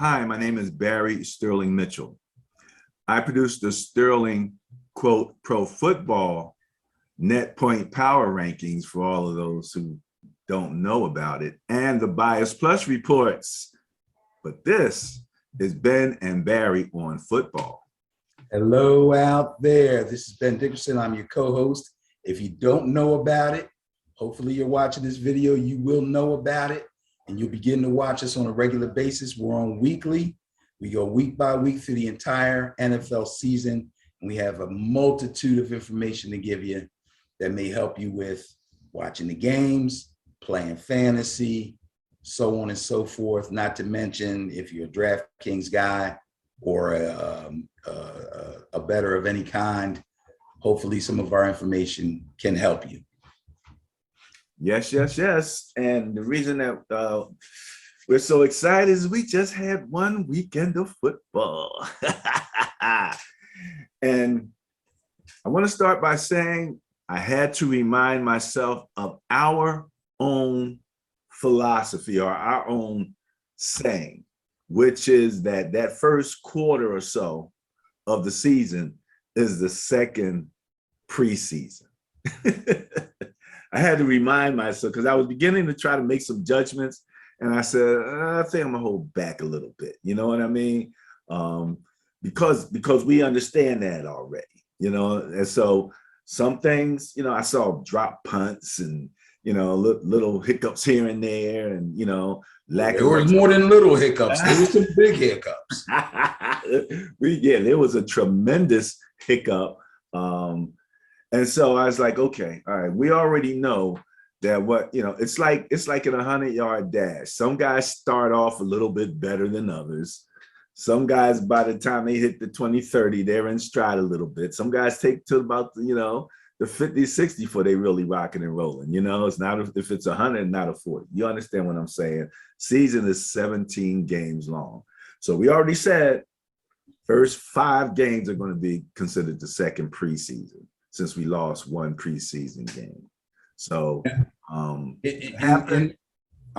Hi, my name is Barry Sterling Mitchell. I produce the Sterling, quote, pro football net point power rankings for all of those who don't know about it, and the Bias Plus reports. But this is Ben and Barry on football. Hello out there. This is Ben Dickerson. I'm your co-host. If you don't know about it, hopefully you're watching this video, you will know about it, and you'll begin to watch us on a regular basis. We're on weekly. We go week by week through the entire NFL season, and we have a multitude of information to give you that may help you with watching the games, playing fantasy, so on and so forth. Not to mention, if you're a DraftKings guy or a bettor of any kind, hopefully some of our information can help you. Yes, yes, yes. And the reason that we're so excited is we just had one weekend of football. And I want to start by saying I had to remind myself of our own philosophy or our own saying, which is that first quarter or so of the season is the second preseason. I had to remind myself because I was beginning to try to make some judgments, and I said, I think I'm gonna hold back a little bit. You know what I mean? Because we understand that already, you know. And so some things, you know, I saw drop punts and, you know, little hiccups here and there, and, you know, There were more than little hiccups. There were some big hiccups. Yeah, there was a tremendous hiccup. And so I was like, okay, all right, we already know that what, you know, it's like in 100-yard dash. Some guys start off a little bit better than others. Some guys, by the time they hit the 20-30, they're in stride a little bit. Some guys take to about, you know, the 50-60 before they really rocking and rolling. You know, it's not if it's 100, not a 40. You understand what I'm saying? Season is 17 games long. So we already said first 5 games are going to be considered the second preseason, since we lost one preseason game. So I'm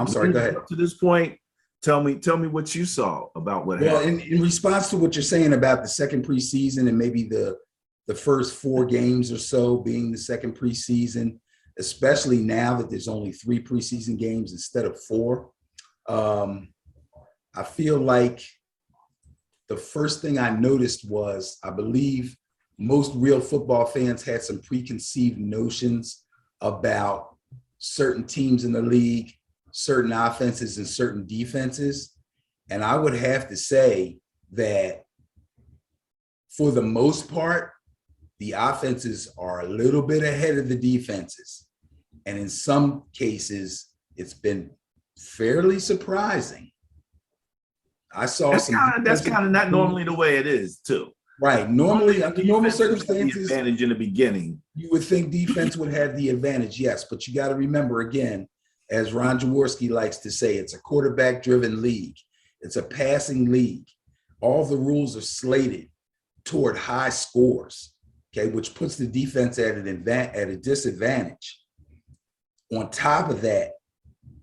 sorry, go ahead. Up to this point, tell me what you saw about what happened. In response to what you're saying about the second preseason and maybe the first 4 games or so being the second preseason, especially now that there's only 3 preseason games instead of 4, I feel like the first thing I noticed was, I believe most real football fans had some preconceived notions about certain teams in the league, certain offenses and certain defenses. And I would have to say that for the most part, the offenses are a little bit ahead of the defenses. And in some cases, it's been fairly surprising. I saw that's kind of not normally the way it is, too. Right. Normally, under normal circumstances, the advantage in the beginning, you would think defense would have the advantage, yes. But you got to remember, again, as Ron Jaworski likes to say, it's a quarterback-driven league. It's a passing league. All the rules are slated toward high scores, okay, which puts the defense at a disadvantage. On top of that,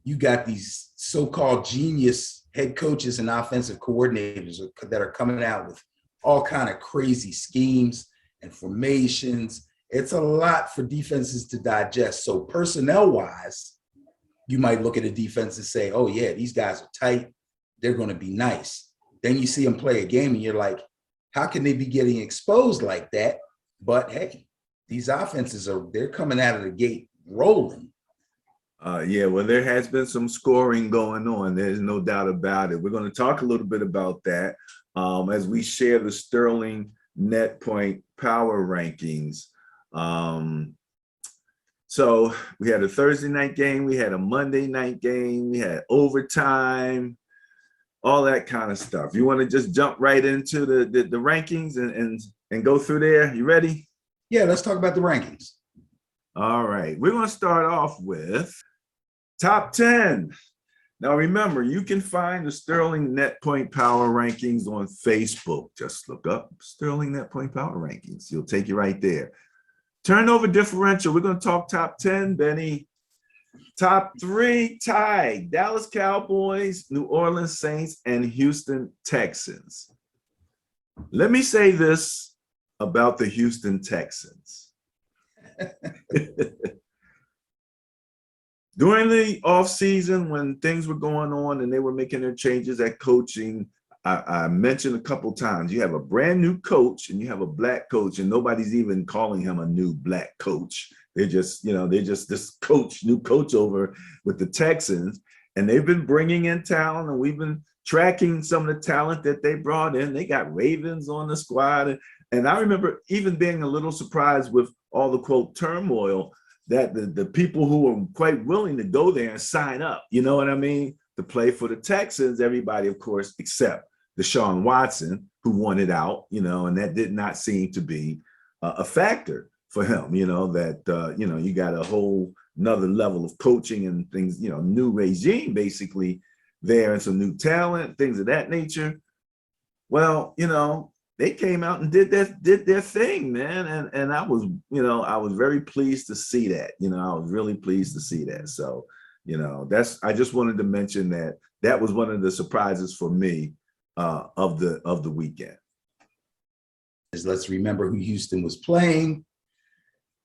you got these so-called genius head coaches and offensive coordinators that are coming out with all kind of crazy schemes and formations. It's a lot for defenses to digest. So personnel-wise, you might look at a defense and say, oh yeah, these guys are tight. They're going to be nice. Then you see them play a game and you're like, how can they be getting exposed like that? But hey, these offenses they're coming out of the gate rolling. Yeah, well, there has been some scoring going on. There's no doubt about it. We're going to talk a little bit about that as we share the Sterling net point power rankings. So we had a Thursday night game, we had a Monday night game, we had overtime, all that kind of stuff. You want to just jump right into the rankings and go through there? You ready? Yeah, let's talk about the rankings. All right, we're going to start off with top 10. Now, remember, you can find the Sterling Net Point Power Rankings on Facebook. Just look up Sterling Net Point Power Rankings. You'll take you right there. Turnover differential. We're going to talk top 10, Benny. Top three tied: Dallas Cowboys, New Orleans Saints, and Houston Texans. Let me say this about the Houston Texans. During the offseason, when things were going on and they were making their changes at coaching, I mentioned a couple times, you have a brand new coach and you have a black coach, and nobody's even calling him a new black coach. They're just, they're just this coach, new coach over with the Texans. And they've been bringing in talent, and we've been tracking some of the talent that they brought in. They got Ravens on the squad. And I remember even being a little surprised with all the, quote, turmoil, that the people who were quite willing to go there and sign up, you know what I mean, to play for the Texans, everybody, of course, except Deshaun Watson, who wanted out, and that did not seem to be a factor for him, that, you got a whole another level of coaching and things, new regime basically there, and some new talent, things of that nature. Well, they came out and did their thing, man. And I was, I was very pleased to see that, I was really pleased to see that. So, I just wanted to mention that was one of the surprises for me of the weekend. Let's remember who Houston was playing.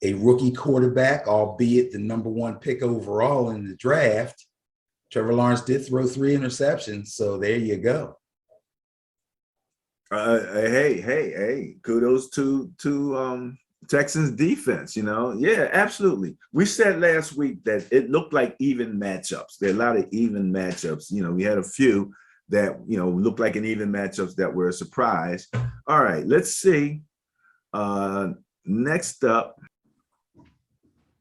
A rookie quarterback, albeit the #1 pick overall in the draft. Trevor Lawrence did throw 3 interceptions, so there you go. Hey, kudos to Texans defense, Yeah, absolutely. We said last week that it looked like even matchups. There are a lot of even matchups. We had a few that, looked like an even matchups that were a surprise. All right, let's see. Next up,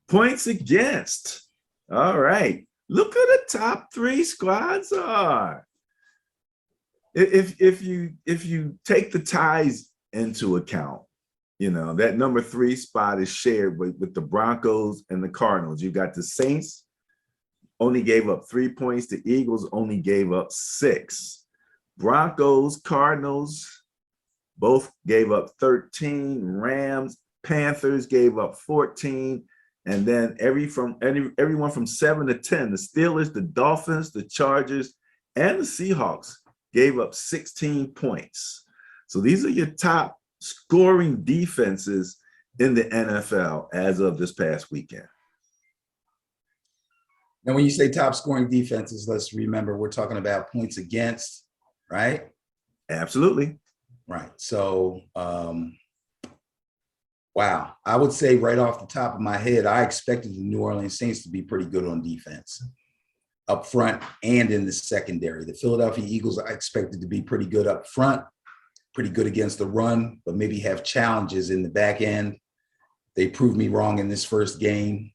points against. All right, look who the top 3 squads are. If you take the ties into account, that #3 spot is shared with the Broncos and the Cardinals. You got the Saints only gave up 3 points. The Eagles only gave up 6. Broncos, Cardinals both gave up 13. Rams, Panthers gave up 14. And then everyone from 7 to 10, the Steelers, the Dolphins, the Chargers, and the Seahawks gave up 16 points. So these are your top scoring defenses in the NFL as of this past weekend. Now, when you say top scoring defenses, let's remember we're talking about points against, right? Absolutely. Right. So, wow. I would say right off the top of my head, I expected the New Orleans Saints to be pretty good on defense, up front and in the secondary. The Philadelphia Eagles, I expected to be pretty good up front, pretty good against the run, but maybe have challenges in the back end. They proved me wrong in this first game.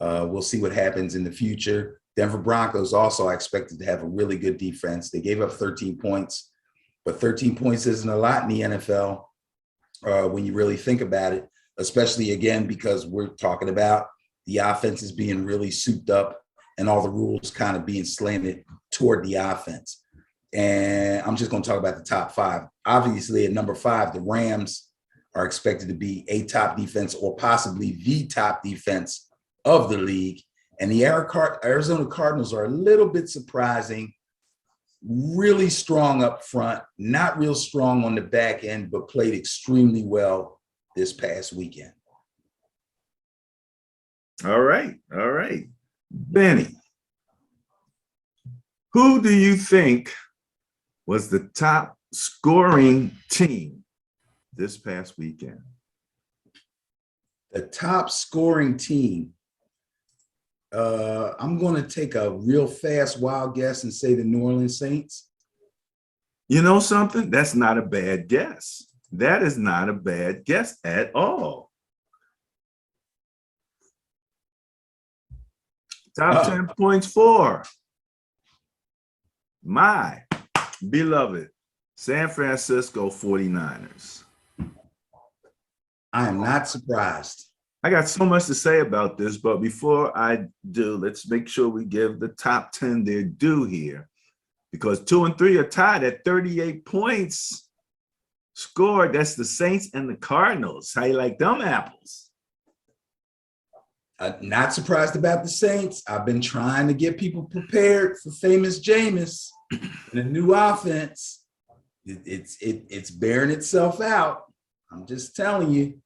We'll see what happens in the future. Denver Broncos also, I expected to have a really good defense. They gave up 13 points, but 13 points isn't a lot in the NFL when you really think about it, especially, again, because we're talking about the offenses being really souped up and all the rules kind of being slanted toward the offense. And I'm just going to talk about the top 5. Obviously, at #5, the Rams are expected to be a top defense or possibly the top defense of the league. And the Arizona Cardinals are a little bit surprising, really strong up front, not real strong on the back end, but played extremely well this past weekend. All right. Benny, who do you think was the top scoring team this past weekend? The top scoring team. I'm going to take a real fast, wild guess and say the New Orleans Saints. You know something? That's not a bad guess. That is not a bad guess at all. Top 10 points for my beloved San Francisco 49ers. I am not surprised. I got so much to say about this, but before I do, let's make sure we give the top 10 their due here, because 2 and 3 are tied at 38 points scored. That's the Saints and the Cardinals. How you like them apples? Not surprised about the Saints. I've been trying to get people prepared for famous Jameis and a new offense. It's bearing itself out. I'm just telling you.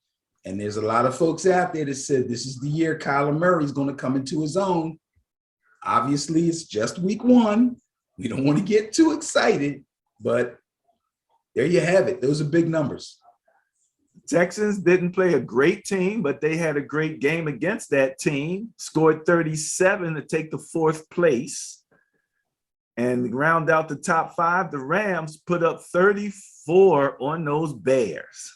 And there's a lot of folks out there that said this is the year Kyler Murray's going to come into his own. Obviously, it's just week 1. We don't want to get too excited, but there you have it. Those are big numbers. Texans didn't play a great team, but they had a great game against that team, scored 37 to take the 4th place. And round out the top 5, the Rams put up 34 on those Bears.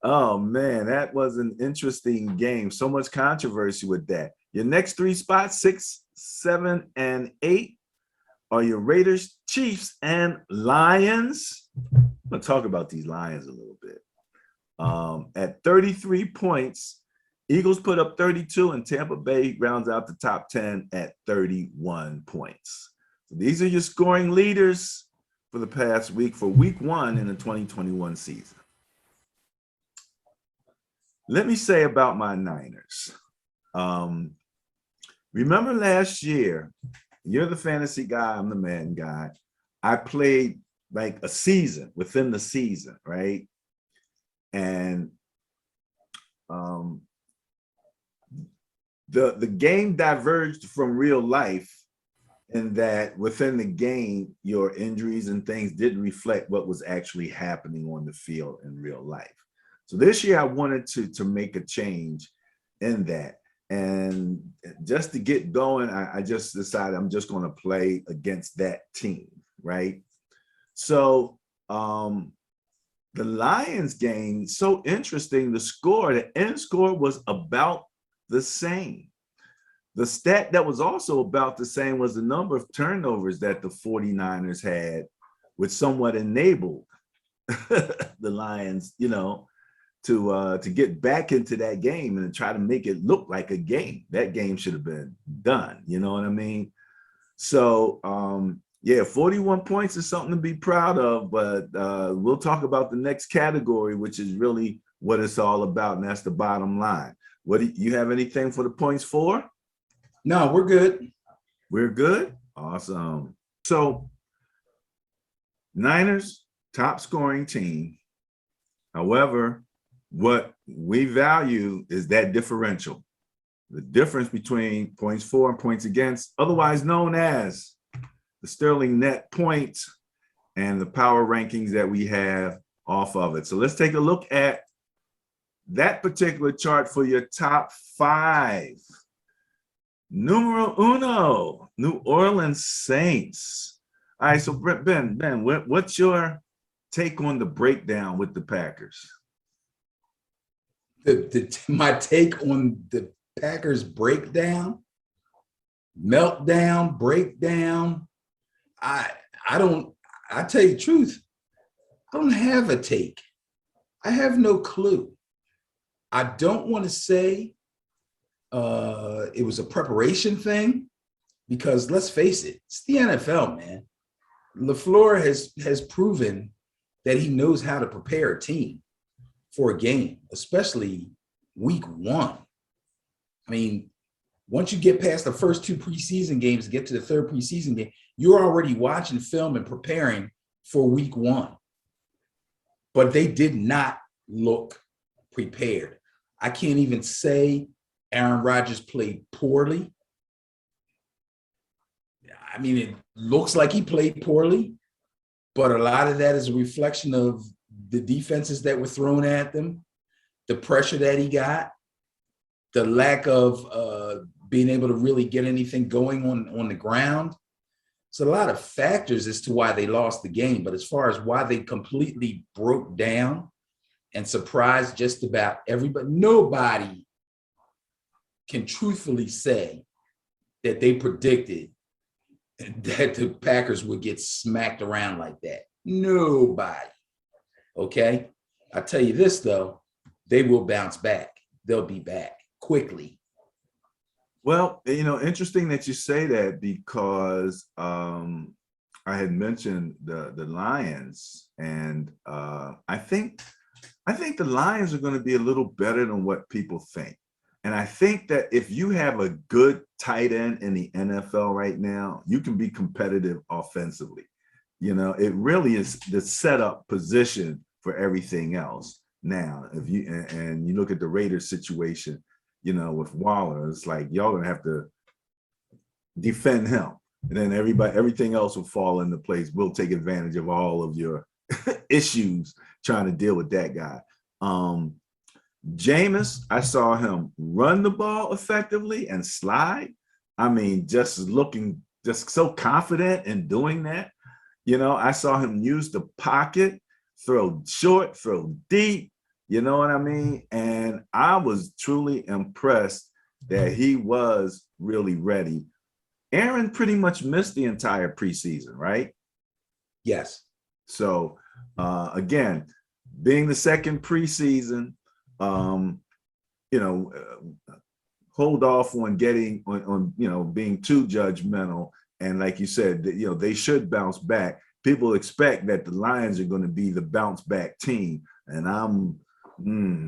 Oh, man, that was an interesting game. So much controversy with that. Your next 3 spots, 6, 7, and 8, are your Raiders, Chiefs, and Lions. I'm going to talk about these Lions a little bit. At 33 points, Eagles put up 32, and Tampa Bay rounds out the top 10 at 31 points. So these are your scoring leaders for the past week, for week 1 in the 2021 season. Let me say about my Niners. Remember last year, you're the fantasy guy, I'm the Madden guy. I played like a season within the season, right? And the game diverged from real life in that within the game, your injuries and things didn't reflect what was actually happening on the field in real life. So this year I wanted to make a change in that. And just to get going, I just decided I'm just going to play against that team, right? So the Lions game, so interesting. The end score was about the same. The stat that was also about the same was the number of turnovers that the 49ers had, which somewhat enabled the Lions, to get back into that game and try to make it look like a game. That game should have been done. You know what I mean? So, yeah, 41 points is something to be proud of, but we'll talk about the next category, which is really what it's all about, and that's the bottom line. What do you have anything for the points for? No, we're good. We're good? Awesome. So, Niners, top scoring team. However, what we value is that differential, the difference between points for and points against, otherwise known as the Sterling net points and the power rankings that we have off of it. So let's take a look at that particular chart for your top 5. Numero uno, New Orleans Saints. All right, so Ben, what's your take on the breakdown with the Packers? My take on the Packers meltdown, breakdown. I tell you the truth, I don't have a take. I have no clue. I don't want to say it was a preparation thing, because let's face it, it's the NFL, man. LaFleur has proven that he knows how to prepare a team for a game, especially week 1. I mean, once you get past the first 2 preseason games, get to the 3rd preseason game, you're already watching film and preparing for week 1. But they did not look prepared. I can't even say Aaron Rodgers played poorly. I mean, it looks like he played poorly, but a lot of that is a reflection of the defenses that were thrown at them, the pressure that he got, the lack of being able to really get anything going on the ground. It's a lot of factors as to why they lost the game. But as far as why they completely broke down and surprised just about everybody, nobody can truthfully say that they predicted that the Packers would get smacked around like that. Nobody. Okay? I tell you this, though, they will bounce back. They'll be back quickly. Well, interesting that you say that, because I had mentioned the Lions, and I think I think the Lions are going to be a little better than what people think. And I think that if you have a good tight end in the NFL right now, you can be competitive offensively. You know, it really is the setup position for everything else. Now, if you and you look at the Raiders situation, you know, with Waller, it's like y'all gonna have to defend him. And then everything else will fall into place. We'll take advantage of all of your issues trying to deal with that guy. Jameis, I saw him run the ball effectively and slide. I mean, just looking just so confident in doing that. You know, I saw him use the pocket, throw short, throw deep. You know what I mean? And I was truly impressed that he was really ready. Aaron pretty much missed the entire preseason, right? Yes. So again, being the second preseason, you know, hold off on getting on you know, being too judgmental. And like you said, you know, they should bounce back. People expect that the Lions are going to be the bounce back team, and I'm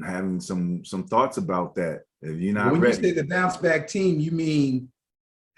having some thoughts about that. If you're not when ready, you say the bounce back team, you mean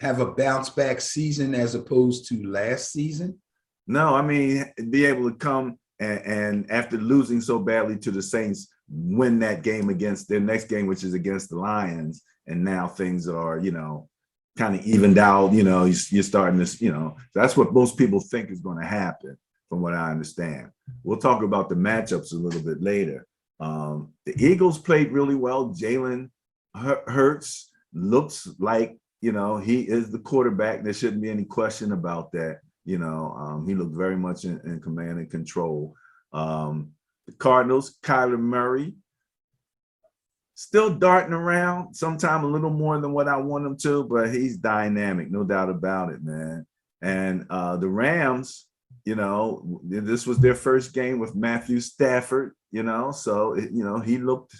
have a bounce back season as opposed to last season? No, I mean, be able to come and after losing so badly to the Saints, win that game against their next game, which is against the Lions. And now things are, you know, kind of evened out. You know, you're starting this, you know, that's what most people think is going to happen, from what I understand. We'll talk about the matchups a little bit later. The Eagles played really well. Jalen Hurts looks like, you know, he is the quarterback. There shouldn't be any question about that. You know, he looked very much in command and control. The Cardinals, Kyler Murray, still darting around, sometime a little more than what I want him to, but he's dynamic, no doubt about it, man. And the Rams, you know, this was their first game with Matthew Stafford, you know, so you know, he looked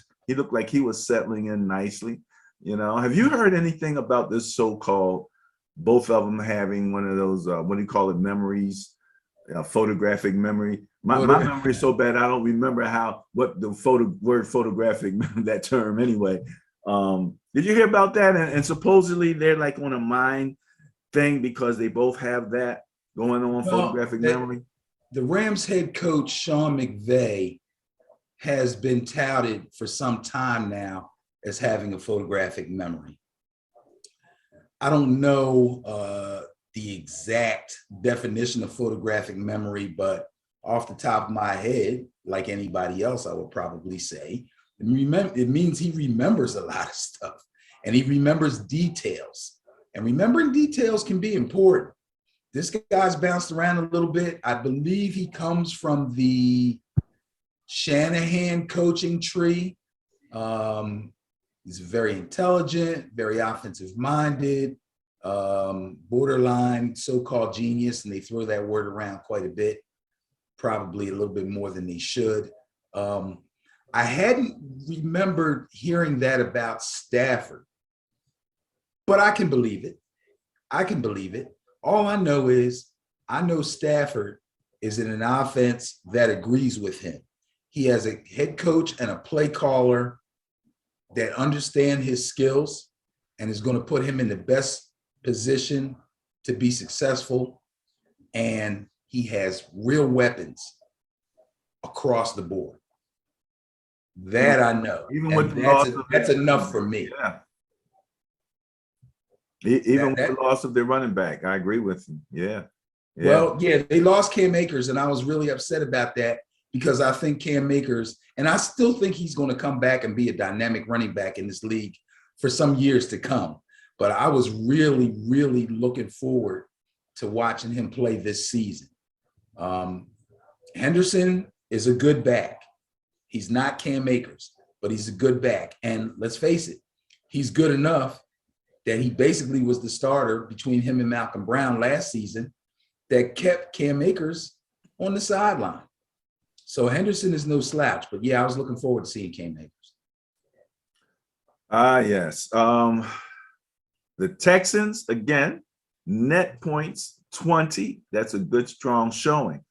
like he was settling in nicely. You know, have you heard anything about this so-called, both of them having one of those, what do you call it, memories, photographic memory? My memory is so bad, I don't remember what the word photographic, that term anyway. Did you hear about that? And supposedly they're like on a mind thing because they both have that going on, photographic memory. The Rams head coach, Sean McVay, has been touted for some time now as having a photographic memory. I don't know the exact definition of photographic memory, but off the top of my head, like anybody else, I would probably say, it means he remembers a lot of stuff and he remembers details. And remembering details can be important. This guy's bounced around a little bit. I believe he comes from the Shanahan coaching tree. He's very intelligent, very offensive-minded, borderline so-called genius, and they throw that word around quite a bit, probably a little bit more than they should. I hadn't remembered hearing that about Stafford, but I can believe it. I can believe it. All I know is I know Stafford is in an offense that agrees with him. He has a head coach and a play caller that understand his skills and is going to put him in the best position to be successful. And he has real weapons across the board. That I know. Even with the loss of that's enough for me. Yeah. Even with the loss of their running back, I agree with you. Yeah. Well, yeah, they lost Cam Akers, and I was really upset about that because I think Cam Akers, and I still think he's going to come back and be a dynamic running back in this league for some years to come. But I was really, really looking forward to watching him play this season. Henderson is a good back. He's not Cam Akers, but he's a good back. And let's face it, he's good enough that he basically was the starter between him and Malcolm Brown last season that kept Cam Akers on the sideline. So Henderson is no slouch, but yeah, I was looking forward to seeing Cam Akers. Yes. The Texans, again, net points 20. That's a good, strong showing.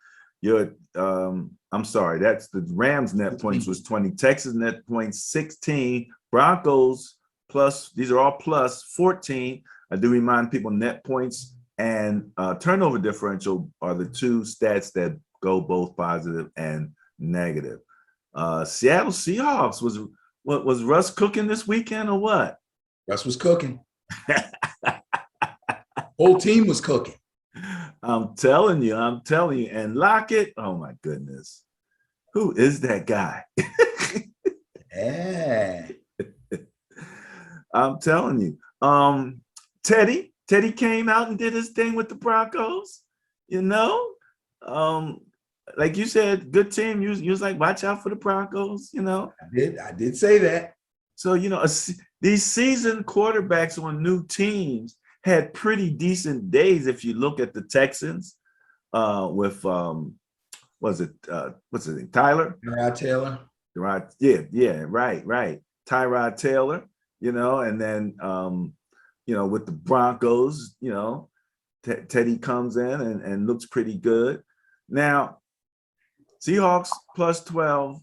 I'm sorry, that's the Rams net points was 20, Texas net points 16, Broncos plus, these are all plus 14. I do remind people net points and turnover differential are the two stats that go both positive and negative. Seattle Seahawks was Russ cooking this weekend or what? Russ was cooking. Whole team was cooking. I'm telling you. And Lockett, oh my goodness. Who is that guy? Yeah. I'm telling you. Teddy came out and did his thing with the Broncos, you know. Like you said, good team. You was like, watch out for the Broncos, you know. I did say that. So, you know, these seasoned quarterbacks on new teams had pretty decent days. If you look at the Texans with what's his name? Tyler? Tyrod Taylor. Yeah, right. Tyrod Taylor, you know, and then you know, with the Broncos, you know, Teddy comes in and looks pretty good. Now, Seahawks plus 12.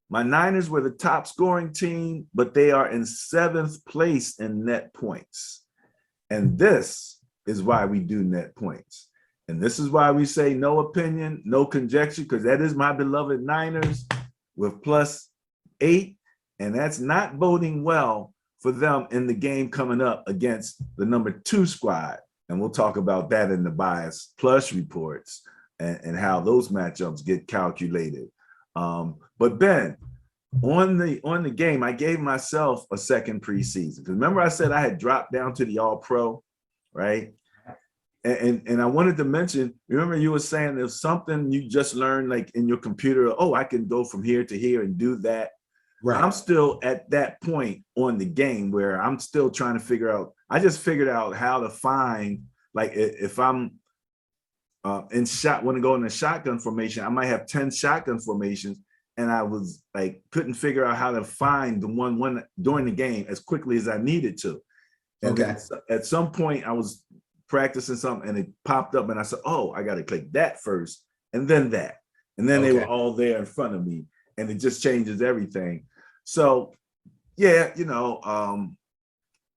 My Niners were the top scoring team, but they are in 7th place in net points. And this is why we do net points. And this is why we say no opinion, no conjecture, because that is my beloved Niners with plus 8. And that's not boding well for them in the game coming up against the number 2 squad. And we'll talk about that in the bias plus reports and how those matchups get calculated. But Ben, on the game, I gave myself a second preseason. Because remember I said I had dropped down to the All-Pro, right? And I wanted to mention, remember you were saying there's something you just learned like in your computer, oh, I can go from here to here and do that. Right. I'm still at that point on the game where I'm still trying to figure out, I just figured out how to find, like if I'm want to go in the shotgun formation, I might have 10 shotgun formations. And I was like, couldn't figure out how to find the one during the game as quickly as I needed to. And okay. At some point I was practicing something and it popped up and I said, oh, I got to click that first and then that. And then they were all there in front of me and it just changes everything. So yeah, you know,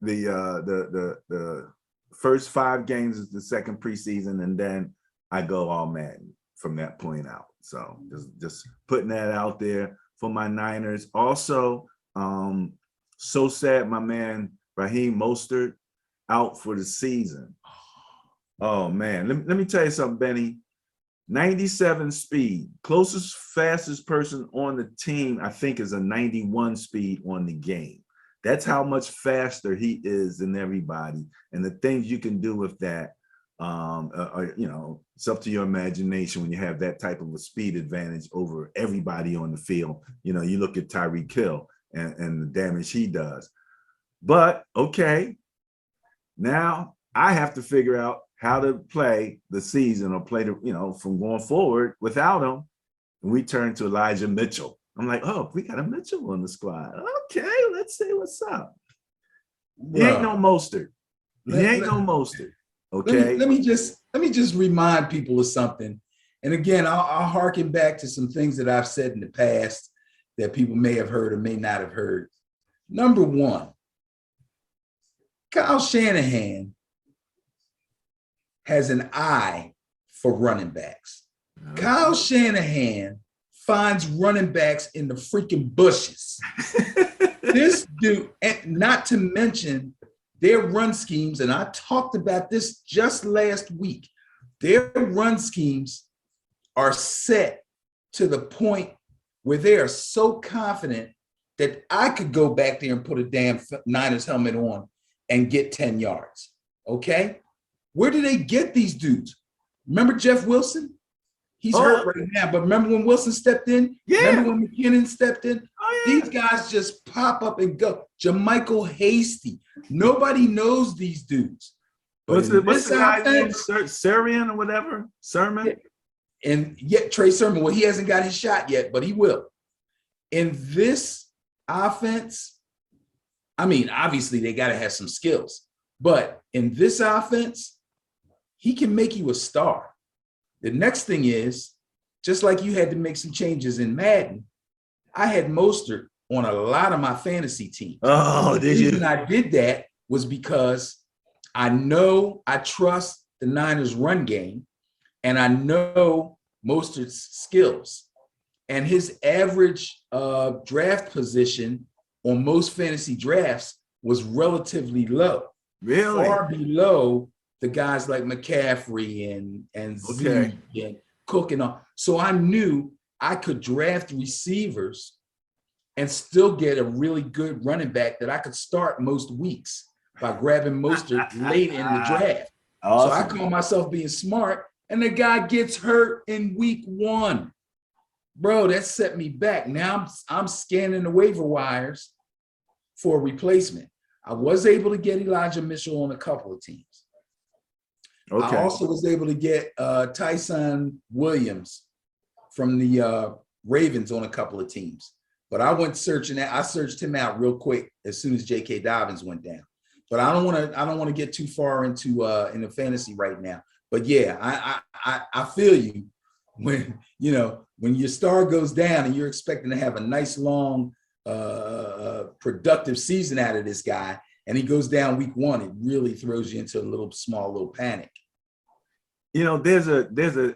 the first 5 games is the second preseason and then I go all Madden from that point out. So just putting that out there for my Niners. Also, so sad my man Raheem Mostert out for the season. Oh man, let me tell you something, Benny. 97 speed, closest, fastest person on the team, I think, is a 91 speed on the game. That's how much faster he is than everybody. And the things you can do with that, you know, it's up to your imagination when you have that type of a speed advantage over everybody on the field. You know, you look at Tyreek Hill and the damage he does. But okay, now I have to figure out how to play the season or play the, you know, from going forward without him. And we turn to Elijah Mitchell. I'm like, oh, we got a Mitchell on the squad. Okay, let's see what's up. He ain't no Mostert. He ain't no Mostert. Okay. Let me just remind people of something. And again, I'll harken back to some things that I've said in the past that people may have heard or may not have heard. Number one, Kyle Shanahan has an eye for running backs. Okay. Kyle Shanahan finds running backs in the freaking bushes. This dude, and not to mention their run schemes, and I talked about this just last week, their run schemes are set to the point where they are so confident that I could go back there and put a damn Niners helmet on and get 10 yards, okay? Where do they get these dudes? Remember Jeff Wilson? He's hurt right now, but remember when Wilson stepped in? Yeah. Remember when McKinnon stepped in? Oh, yeah. These guys just pop up and go. JaMychal Hasty. Nobody knows these dudes. What's the guy's name? Sermon or whatever? Sermon? Yeah. And yet Trey Sermon, well, he hasn't got his shot yet, but he will. In this offense, I mean, obviously they got to have some skills, but in this offense, he can make you a star. The next thing is just like you had to make some changes in Madden, I had Mostert on a lot of my fantasy teams. Oh, the reason I did that was because I know I trust the Niners run game, and I know Mostert's skills. And his average draft position on most fantasy drafts was relatively low. Really? Far below the guys like McCaffrey and Zeke and Cook and all. So I knew I could draft receivers and still get a really good running back that I could start most weeks by grabbing Mostert late in the draft. Awesome. So I call myself being smart, and the guy gets hurt in week 1. Bro, that set me back. Now I'm scanning the waiver wires for a replacement. I was able to get Elijah Mitchell on a couple of teams. Okay. I also was able to get Tyson Williams from the Ravens on a couple of teams. But I went searching that. I searched him out real quick as soon as J.K. Dobbins went down. But I don't want to get too far into in the fantasy right now. But yeah, I feel you when your star goes down and you're expecting to have a nice long productive season out of this guy, and he goes down week 1, it really throws you into a small little panic. There's a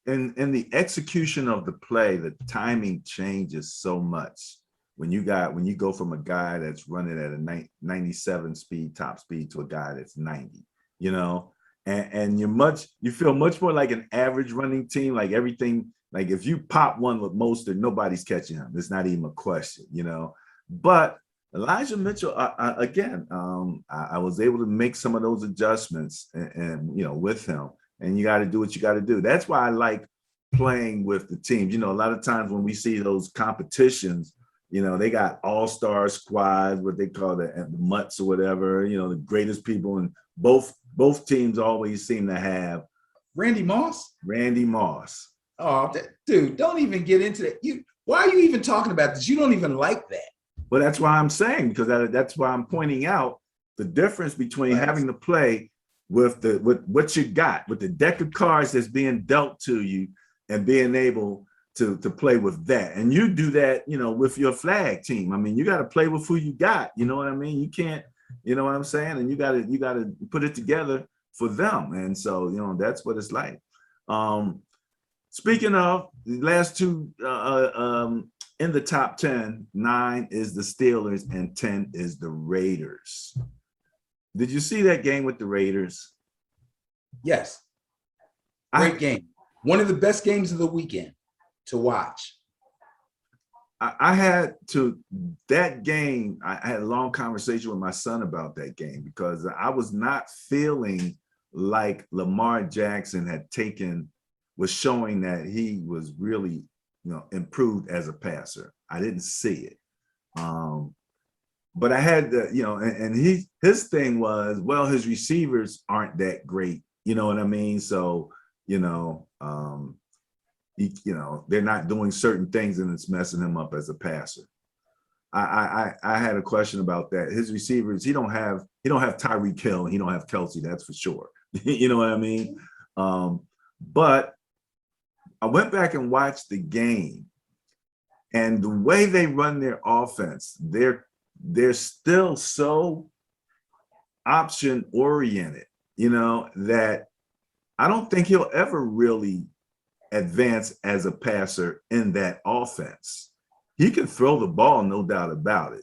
in the execution of the play, the timing changes so much when you go from a guy that's running at a 97 speed top speed to a guy that's 90, and you feel much more like an average running team. Like everything, like if you pop one with Mostert, nobody's catching him. It's not even a question, But Elijah Mitchell, again, I was able to make some of those adjustments and with him. And you got to do what you got to do. That's why I like playing with the teams. A lot of times when we see those competitions, they got all-star squads, what they call the mutts or whatever, the greatest people. And both teams always seem to have Randy Moss. Oh, dude, don't even get into that. Why are you even talking about this? You don't even like that. Well, that's why I'm saying, because that's why I'm pointing out the difference between having to play with what you got, with the deck of cards that's being dealt to you, and being able to play with that. And you do that, with your flag team. I mean, you got to play with who you got. You know what I mean? You can't, you know what I'm saying? And you got to put it together for them. And so, that's what it's like. Speaking of the last two in the top 10, 9 is the Steelers and 10 is the Raiders. Did you see that game with the Raiders? Yes. Great game. One of the best games of the weekend to watch. I had a long conversation with my son about that game because I was not feeling like Lamar Jackson was showing that he was really, improved as a passer. I didn't see it. But I had and his thing was, well, his receivers aren't that great. You know what I mean? So, they're not doing certain things and it's messing him up as a passer. I had a question about that. His receivers, he don't have Tyreek Hill and he don't have Kelsey, that's for sure. You know what I mean? But I went back and watched the game, and the way they run their offense, they're still so option oriented, that I don't think he'll ever really advance as a passer in that offense. He can throw the ball, no doubt about it.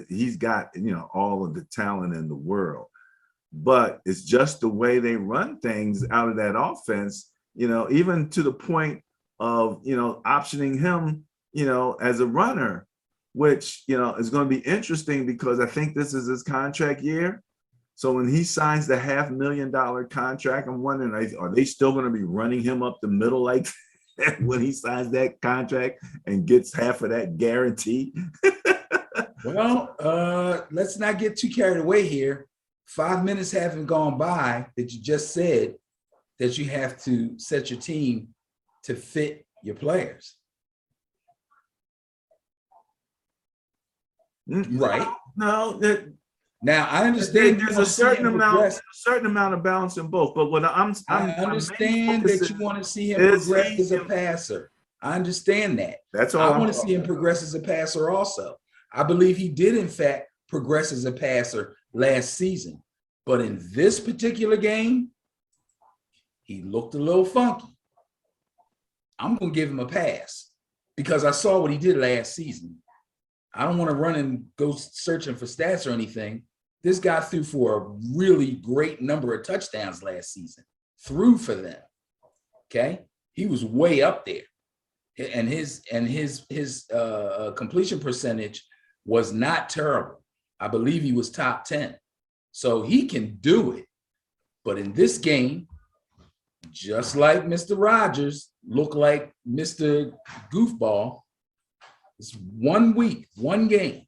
He's got, all of the talent in the world, but it's just the way they run things out of that offense, even to the point of, optioning him, as a runner, which, is going to be interesting because I think this is his contract year. So when he signs the $500,000 contract, I'm wondering, are they still going to be running him up the middle like that when he signs that contract and gets half of that guarantee? Well, let's not get too carried away here. 5 minutes haven't gone by that you just said that you have to set your team to fit your players. Right? No, Now I understand you There's want a to see him progress. certain amount of balance in both. But what I my main understand focus that you want to see him is progress as a passer. I understand that. That's I all I'm want to see him talking about. progress as a passer also. I believe he did, in fact, progress as a passer last season. But in this particular game, he looked a little funky. I'm going to give him a pass because I saw what he did last season. I don't want to run and go searching for stats or anything. This guy threw for a really great number of touchdowns last season, threw for them. Okay. He was way up there. And his completion percentage was not terrible. I believe he was top 10. So he can do it. But in this game, just like Mr. Rogers looked like Mr. Goofball, it's 1 week, one game.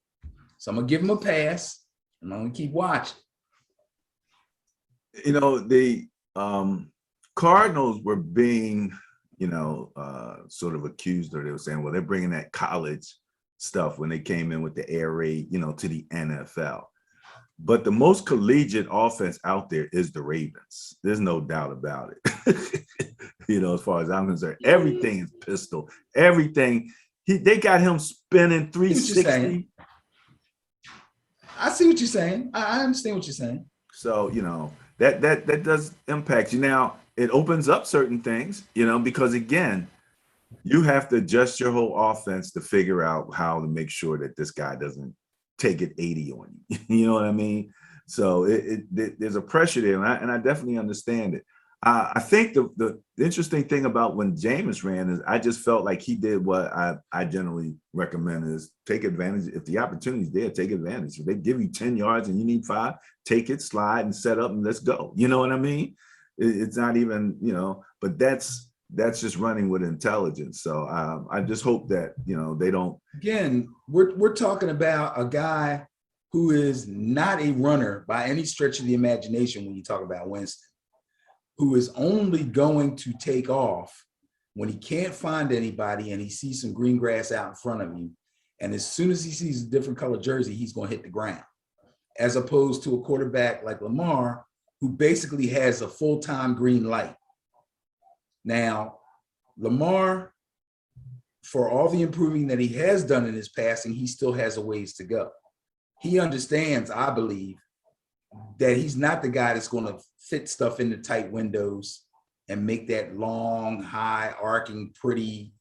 So I'm gonna give him a pass and I'm gonna keep watching. You know, the Cardinals were being, sort of accused, or they were saying, well, they're bringing that college stuff when they came in with the air raid, to the NFL. But the most collegiate offense out there is the Ravens. There's no doubt about it. As far as I'm concerned, everything is pistol. Everything. They got him spinning 360. I see what you're saying. I understand what you're saying. So, that does impact you. Now, it opens up certain things, because again, you have to adjust your whole offense to figure out how to make sure that this guy doesn't take it 80 on you. You know what I mean? So there's a pressure there, and I definitely understand it. I think the interesting thing about when Jameis ran is I just felt like he did what I generally recommend is take advantage. If the opportunity's there, take advantage. If they give you 10 yards and you need 5, take it, slide and set up and let's go. You know what I mean? It's not even, but that's just running with intelligence. So I just hope that, they don't. Again, we're talking about a guy who is not a runner by any stretch of the imagination when you talk about Winston, who is only going to take off when he can't find anybody and he sees some green grass out in front of him. And as soon as he sees a different color jersey, he's going to hit the ground, as opposed to a quarterback like Lamar, who basically has a full-time green light. Now, Lamar, for all the improving that he has done in his passing, he still has a ways to go. He understands, I believe, that he's not the guy that's going to fit stuff into tight windows and make that long, high, arcing, pretty,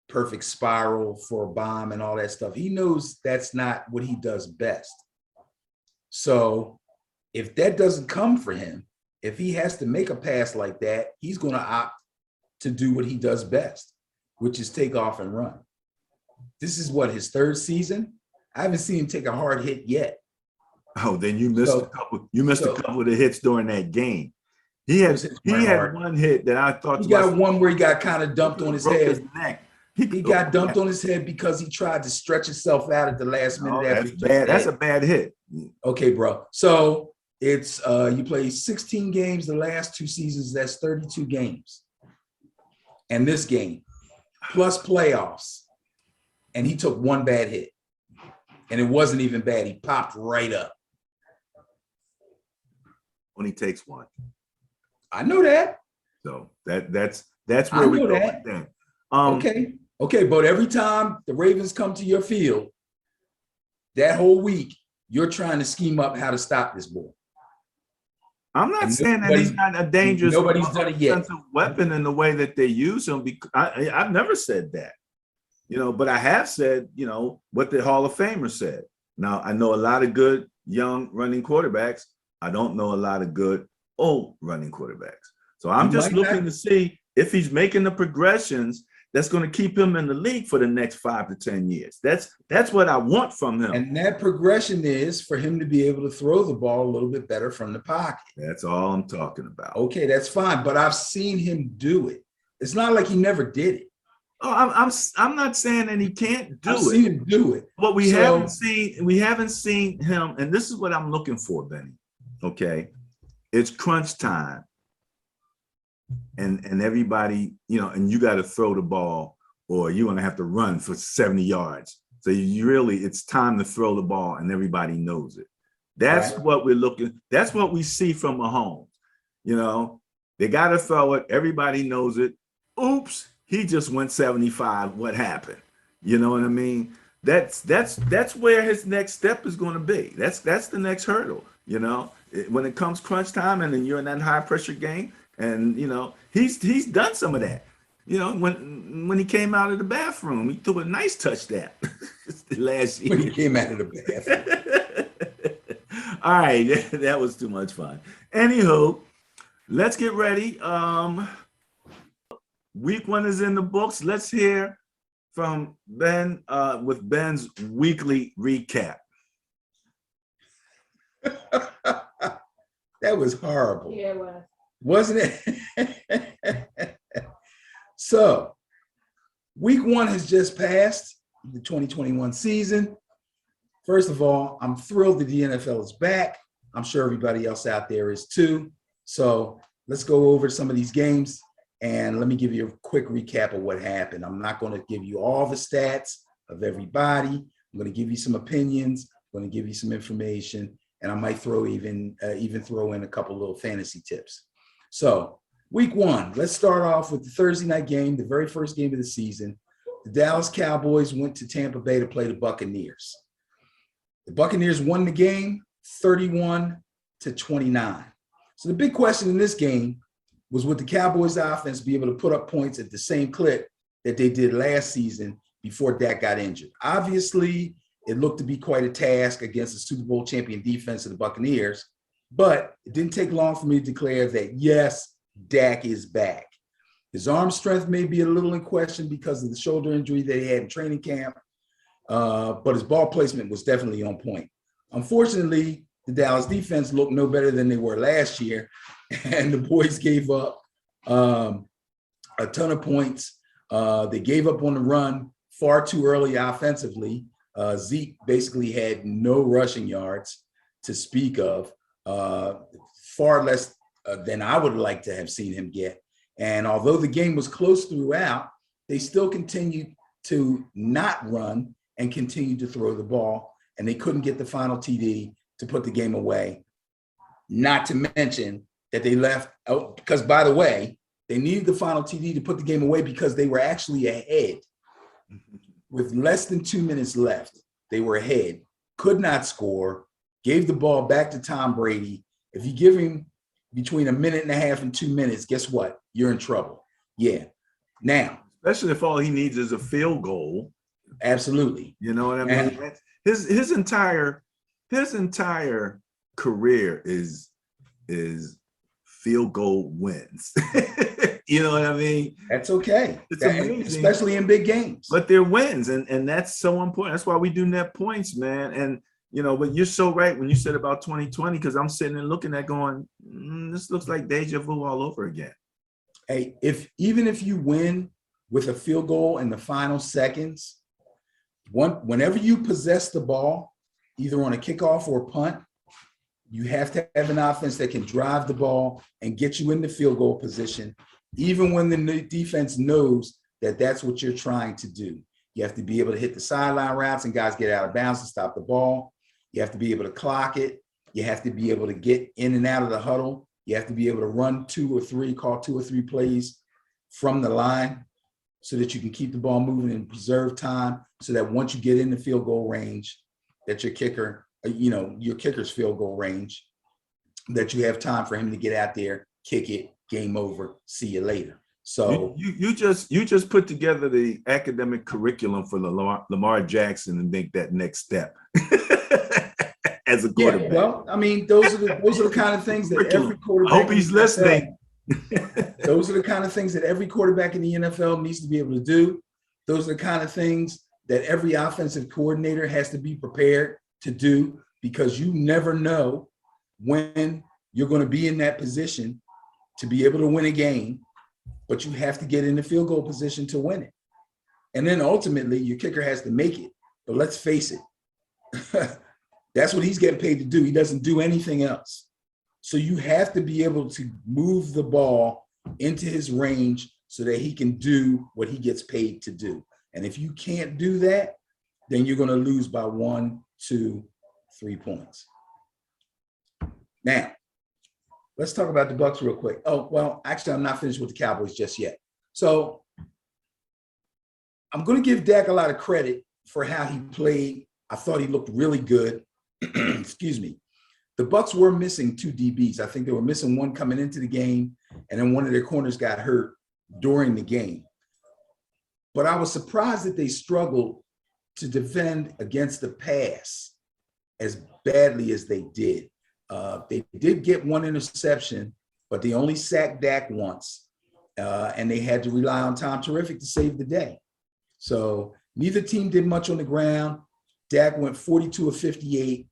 perfect spiral for a bomb and all that stuff. He knows that's not what he does best. So if that doesn't come for him, if he has to make a pass like that, he's going to opt to do what he does best, which is take off and run. This is what, his 3rd season? I haven't seen him take a hard hit yet. Oh, then you missed a couple. You missed a couple of the hits during that game. He had one hit that I thought. He got one where he got kind of dumped on his head. His neck. He got dumped on his head because he tried to stretch himself out at the last minute. That's bad. That's a bad hit. Okay, bro. So it's you play 16 games the last 2 seasons. That's 32 games. And this game, plus playoffs. And he took one bad hit. And it wasn't even bad. He popped right up. Only takes one. I know that. So that's where we go with that. Okay, but every time the Ravens come to your field, that whole week, you're trying to scheme up how to stop this boy. I'm not saying that he's not a dangerous offensive weapon in the way that they use him. Because I've never said that, but I have said, what the Hall of Famer said. Now, I know a lot of good young running quarterbacks. I don't know a lot of good old running quarterbacks. So I'm just looking to see if he's making the progressions that's going to keep him in the league for the next 5 to 10 years. That's what I want from him. And that progression is for him to be able to throw the ball a little bit better from the pocket. That's all I'm talking about. Okay, that's fine. But I've seen him do it. It's not like he never did it. Oh, I'm not saying that he can't do it. I've seen him do it. What we haven't seen him, and this is what I'm looking for, Benny. Okay, it's crunch time, and everybody, and you got to throw the ball, or you're gonna have to run for 70 yards So it's time to throw the ball, and everybody knows it. That's Right. what we're looking. That's what we see from Mahomes. You know, they got to throw it. Everybody knows it. Oops, he just went 75. What happened? You know what I mean? That's where his next step is going to be. That's the next hurdle. You know, when it comes crunch time, and then you're in that high pressure game, and you know he's done some of that. You know, when he came out of the bathroom, he threw a nice touchdown last year. When he came out of the bathroom. All right, that was too much fun. Anywho, let's get ready. Week 1 is in the books. Let's hear from Ben with Ben's weekly recap. That was horrible. Yeah, it was. Wasn't it? So, week 1 has just passed, the 2021 season. First of all, I'm thrilled that the NFL is back. I'm sure everybody else out there is too. So let's go over some of these games, and let me give you a quick recap of what happened. I'm not going to give you all the stats of everybody. I'm going to give you some opinions. I'm going to give you some information, and I might throw even throw in a couple little fantasy tips. So week 1, let's start off with the Thursday night game, the very first game of the season. The Dallas Cowboys went to Tampa Bay to play the Buccaneers. The Buccaneers won the game 31-29. So the big question in this game was, would the Cowboys offense be able to put up points at the same clip that they did last season before Dak got injured? Obviously, it looked to be quite a task against the Super Bowl champion defense of the Buccaneers, but it didn't take long for me to declare that, yes, Dak is back. His arm strength may be a little in question because of the shoulder injury that he had in training camp, but his ball placement was definitely on point. Unfortunately, the Dallas defense looked no better than they were last year, and the boys gave up a ton of points. They gave up on the run far too early offensively. Zeke basically had no rushing yards to speak of, far less than I would like to have seen him get. And although the game was close throughout, they still continued to not run and continued to throw the ball, and they couldn't get the final TD to put the game away. Not to mention that they left out, because by the way, they needed the final TD to put the game away because they were actually ahead. With less than 2 minutes left, they were ahead, could not score, gave the ball back to Tom Brady. If you give him between 1.5 minutes and 2 minutes, guess what? You're in trouble. Yeah. Now, especially if all he needs is a field goal. Absolutely. You know what I mean? And his entire career is field goal wins. You know what I mean? That's okay. It's amazing, especially in big games. But they're wins, and that's so important. That's why we do net points, man. And you know, but you're so right when you said about 2020, because I'm sitting and looking at going, this looks like deja vu all over again. Hey, even if you win with a field goal in the final seconds, whenever you possess the ball, either on a kickoff or punt, you have to have an offense that can drive the ball and get you in the field goal position, even when the defense knows that that's what you're trying to do. You have to be able to hit the sideline routes and guys get out of bounds to stop the ball. You have to be able to clock it. You have to be able to get in and out of the huddle. You have to be able to run call 2 or 3 plays from the line so that you can keep the ball moving and preserve time so that once you get in the field goal range, that your kicker's field goal range, that you have time for him to get out there, kick it, game over, see you later. So you just put together the academic curriculum for Lamar Jackson and make that next step as a quarterback. Yeah, well, I mean, those are the kind of things that every quarterback. I hope he's listening. Those are the kind of things that every quarterback in the NFL needs to be able to do. Those are the kind of things that every offensive coordinator has to be prepared to do, because you never know when you're going to be in that position to be able to win a game, but you have to get in the field goal position to win it. And then ultimately your kicker has to make it. But let's face it, that's what he's getting paid to do. He doesn't do anything else. So you have to be able to move the ball into his range so that he can do what he gets paid to do. And if you can't do that, then you're going to lose by 1, 2, 3 points. Now, let's talk about the Bucs real quick. Oh, well, actually, I'm not finished with the Cowboys just yet. So I'm going to give Dak a lot of credit for how he played. I thought he looked really good. Excuse me. The Bucs were missing 2 DBs. I think they were missing one coming into the game, and then one of their corners got hurt during the game. But I was surprised that they struggled to defend against the pass as badly as they did. They did get 1 interception, but they only sacked Dak once, and they had to rely on Tom Terrific to save the day. So neither team did much on the ground. Dak went 42 of 58,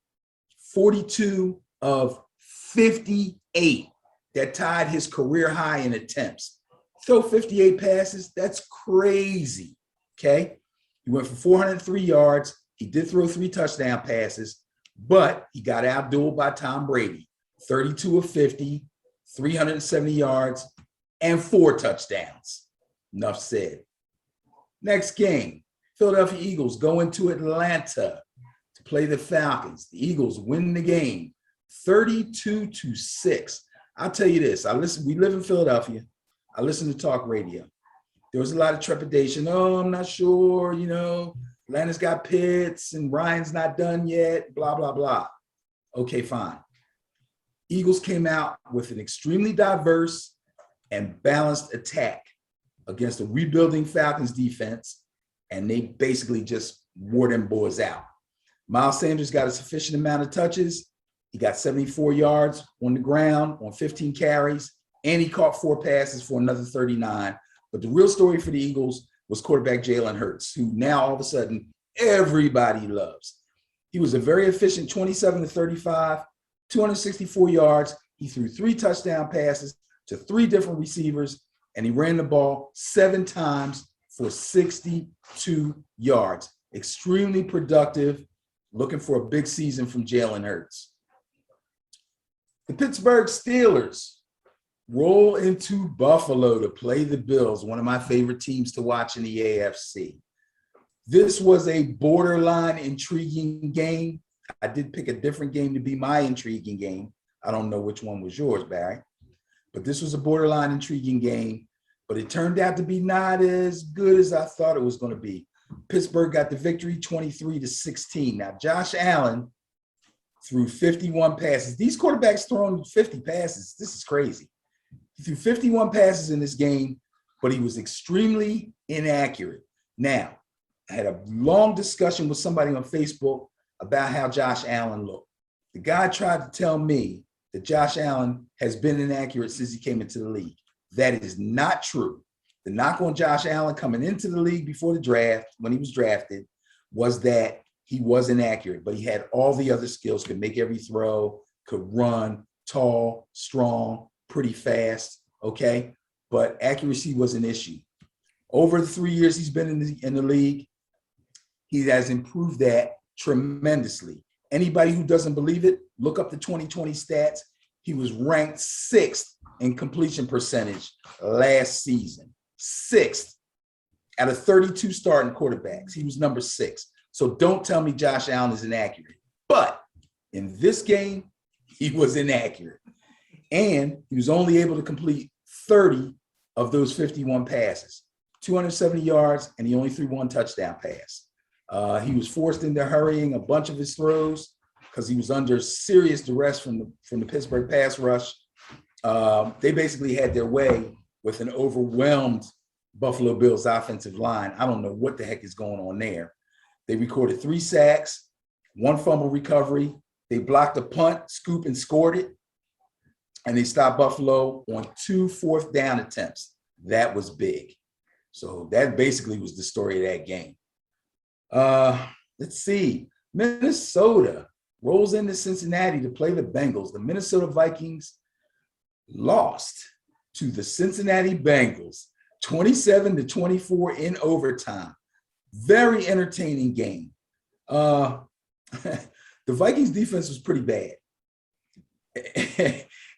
42 of 58. That tied his career high in attempts. Throw 58 passes, that's crazy, okay? He went for 403 yards. He did throw 3 touchdown passes, but he got outdueled by Tom Brady, 32 of 50, 370 yards, and 4 touchdowns. Enough said. Next game, Philadelphia Eagles go into Atlanta to play the Falcons. The Eagles win the game 32-6. I'll tell you this. We live in Philadelphia. I listen to talk radio. There was a lot of trepidation. Oh, I'm not sure, Atlanta's got Pitts and Ryan's not done yet, blah, blah, blah. Okay, fine. Eagles came out with an extremely diverse and balanced attack against a rebuilding Falcons defense, and they basically just wore them boys out. Miles Sanders got a sufficient amount of touches. He got 74 yards on the ground on 15 carries, and he caught 4 passes for another 39. But the real story for the Eagles was quarterback Jalen Hurts, who now all of a sudden everybody loves. He was a very efficient 27 to 35, 264 yards. He threw 3 touchdown passes to 3 different receivers, and he ran the ball 7 times for 62 yards. Extremely productive. Looking for a big season from Jalen Hurts. The Pittsburgh Steelers roll into Buffalo to play the Bills, one of my favorite teams to watch in the AFC. This was a borderline intriguing game. I did pick a different game to be my intriguing game. I don't know which one was yours, Barry. But this was a borderline intriguing game. But it turned out to be not as good as I thought it was going to be. Pittsburgh got the victory 23-16. Now, Josh Allen threw 51 passes. These quarterbacks throwing 50 passes. This is crazy. He threw 51 passes in this game, but he was extremely inaccurate. Now, I had a long discussion with somebody on Facebook about how Josh Allen looked. The guy tried to tell me that Josh Allen has been inaccurate since he came into the league. That is not true. The knock on Josh Allen coming into the league before the draft, when he was drafted, was that he was inaccurate, but he had all the other skills, could make every throw, could run, tall, strong, pretty fast, okay? But accuracy was an issue. Over the 3 years he's been in the league, he has improved that tremendously. Anybody who doesn't believe it, look up the 2020 stats. He was ranked 6th in completion percentage last season. 6th out of 32 starting quarterbacks. He was number 6. So don't tell me Josh Allen is inaccurate. But in this game, he was inaccurate. And he was only able to complete 30 of those 51 passes, 270 yards, and he only threw 1 touchdown pass. He was forced into hurrying a bunch of his throws because he was under serious duress from the Pittsburgh pass rush. They basically had their way with an overwhelmed Buffalo Bills offensive line. I don't know what the heck is going on there. They recorded 3 sacks, 1 fumble recovery. They blocked a punt, scoop, and scored it. And they stopped Buffalo on 2 fourth down attempts. That was big. So that basically was the story of that game. Let's see. Minnesota rolls into Cincinnati to play the Bengals. The Minnesota Vikings lost to the Cincinnati Bengals 27-24 in overtime. Very entertaining game. The Vikings defense was pretty bad.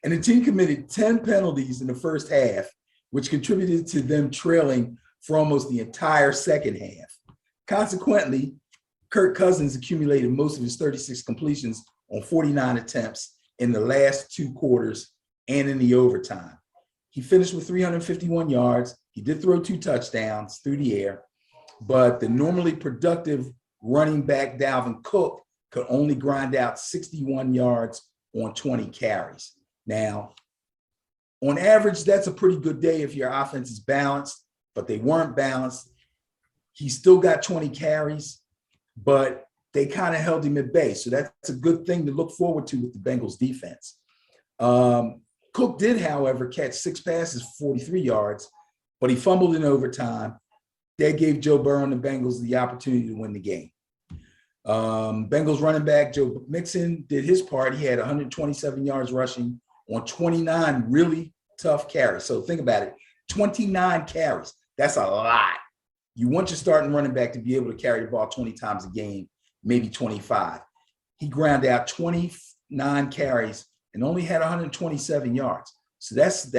And the team committed 10 penalties in the first half, which contributed to them trailing for almost the entire second half. Consequently, Kirk Cousins accumulated most of his 36 completions on 49 attempts in the last 2 quarters and in the overtime. He finished with 351 yards. He did throw 2 touchdowns through the air, but the normally productive running back Dalvin Cook could only grind out 61 yards on 20 carries. Now, on average, that's a pretty good day if your offense is balanced, but they weren't balanced. He still got 20 carries, but they kind of held him at bay. So that's a good thing to look forward to with the Bengals defense. Cook did, however, catch 6 passes for 43 yards, but he fumbled in overtime. That gave Joe Burrow and the Bengals the opportunity to win the game. Bengals running back Joe Mixon did his part. He had 127 yards rushing on 29 really tough carries. So think about it, 29 carries. That's a lot. You want your starting running back to be able to carry the ball 20 times a game, maybe 25. He ground out 29 carries and only had 127 yards. So that's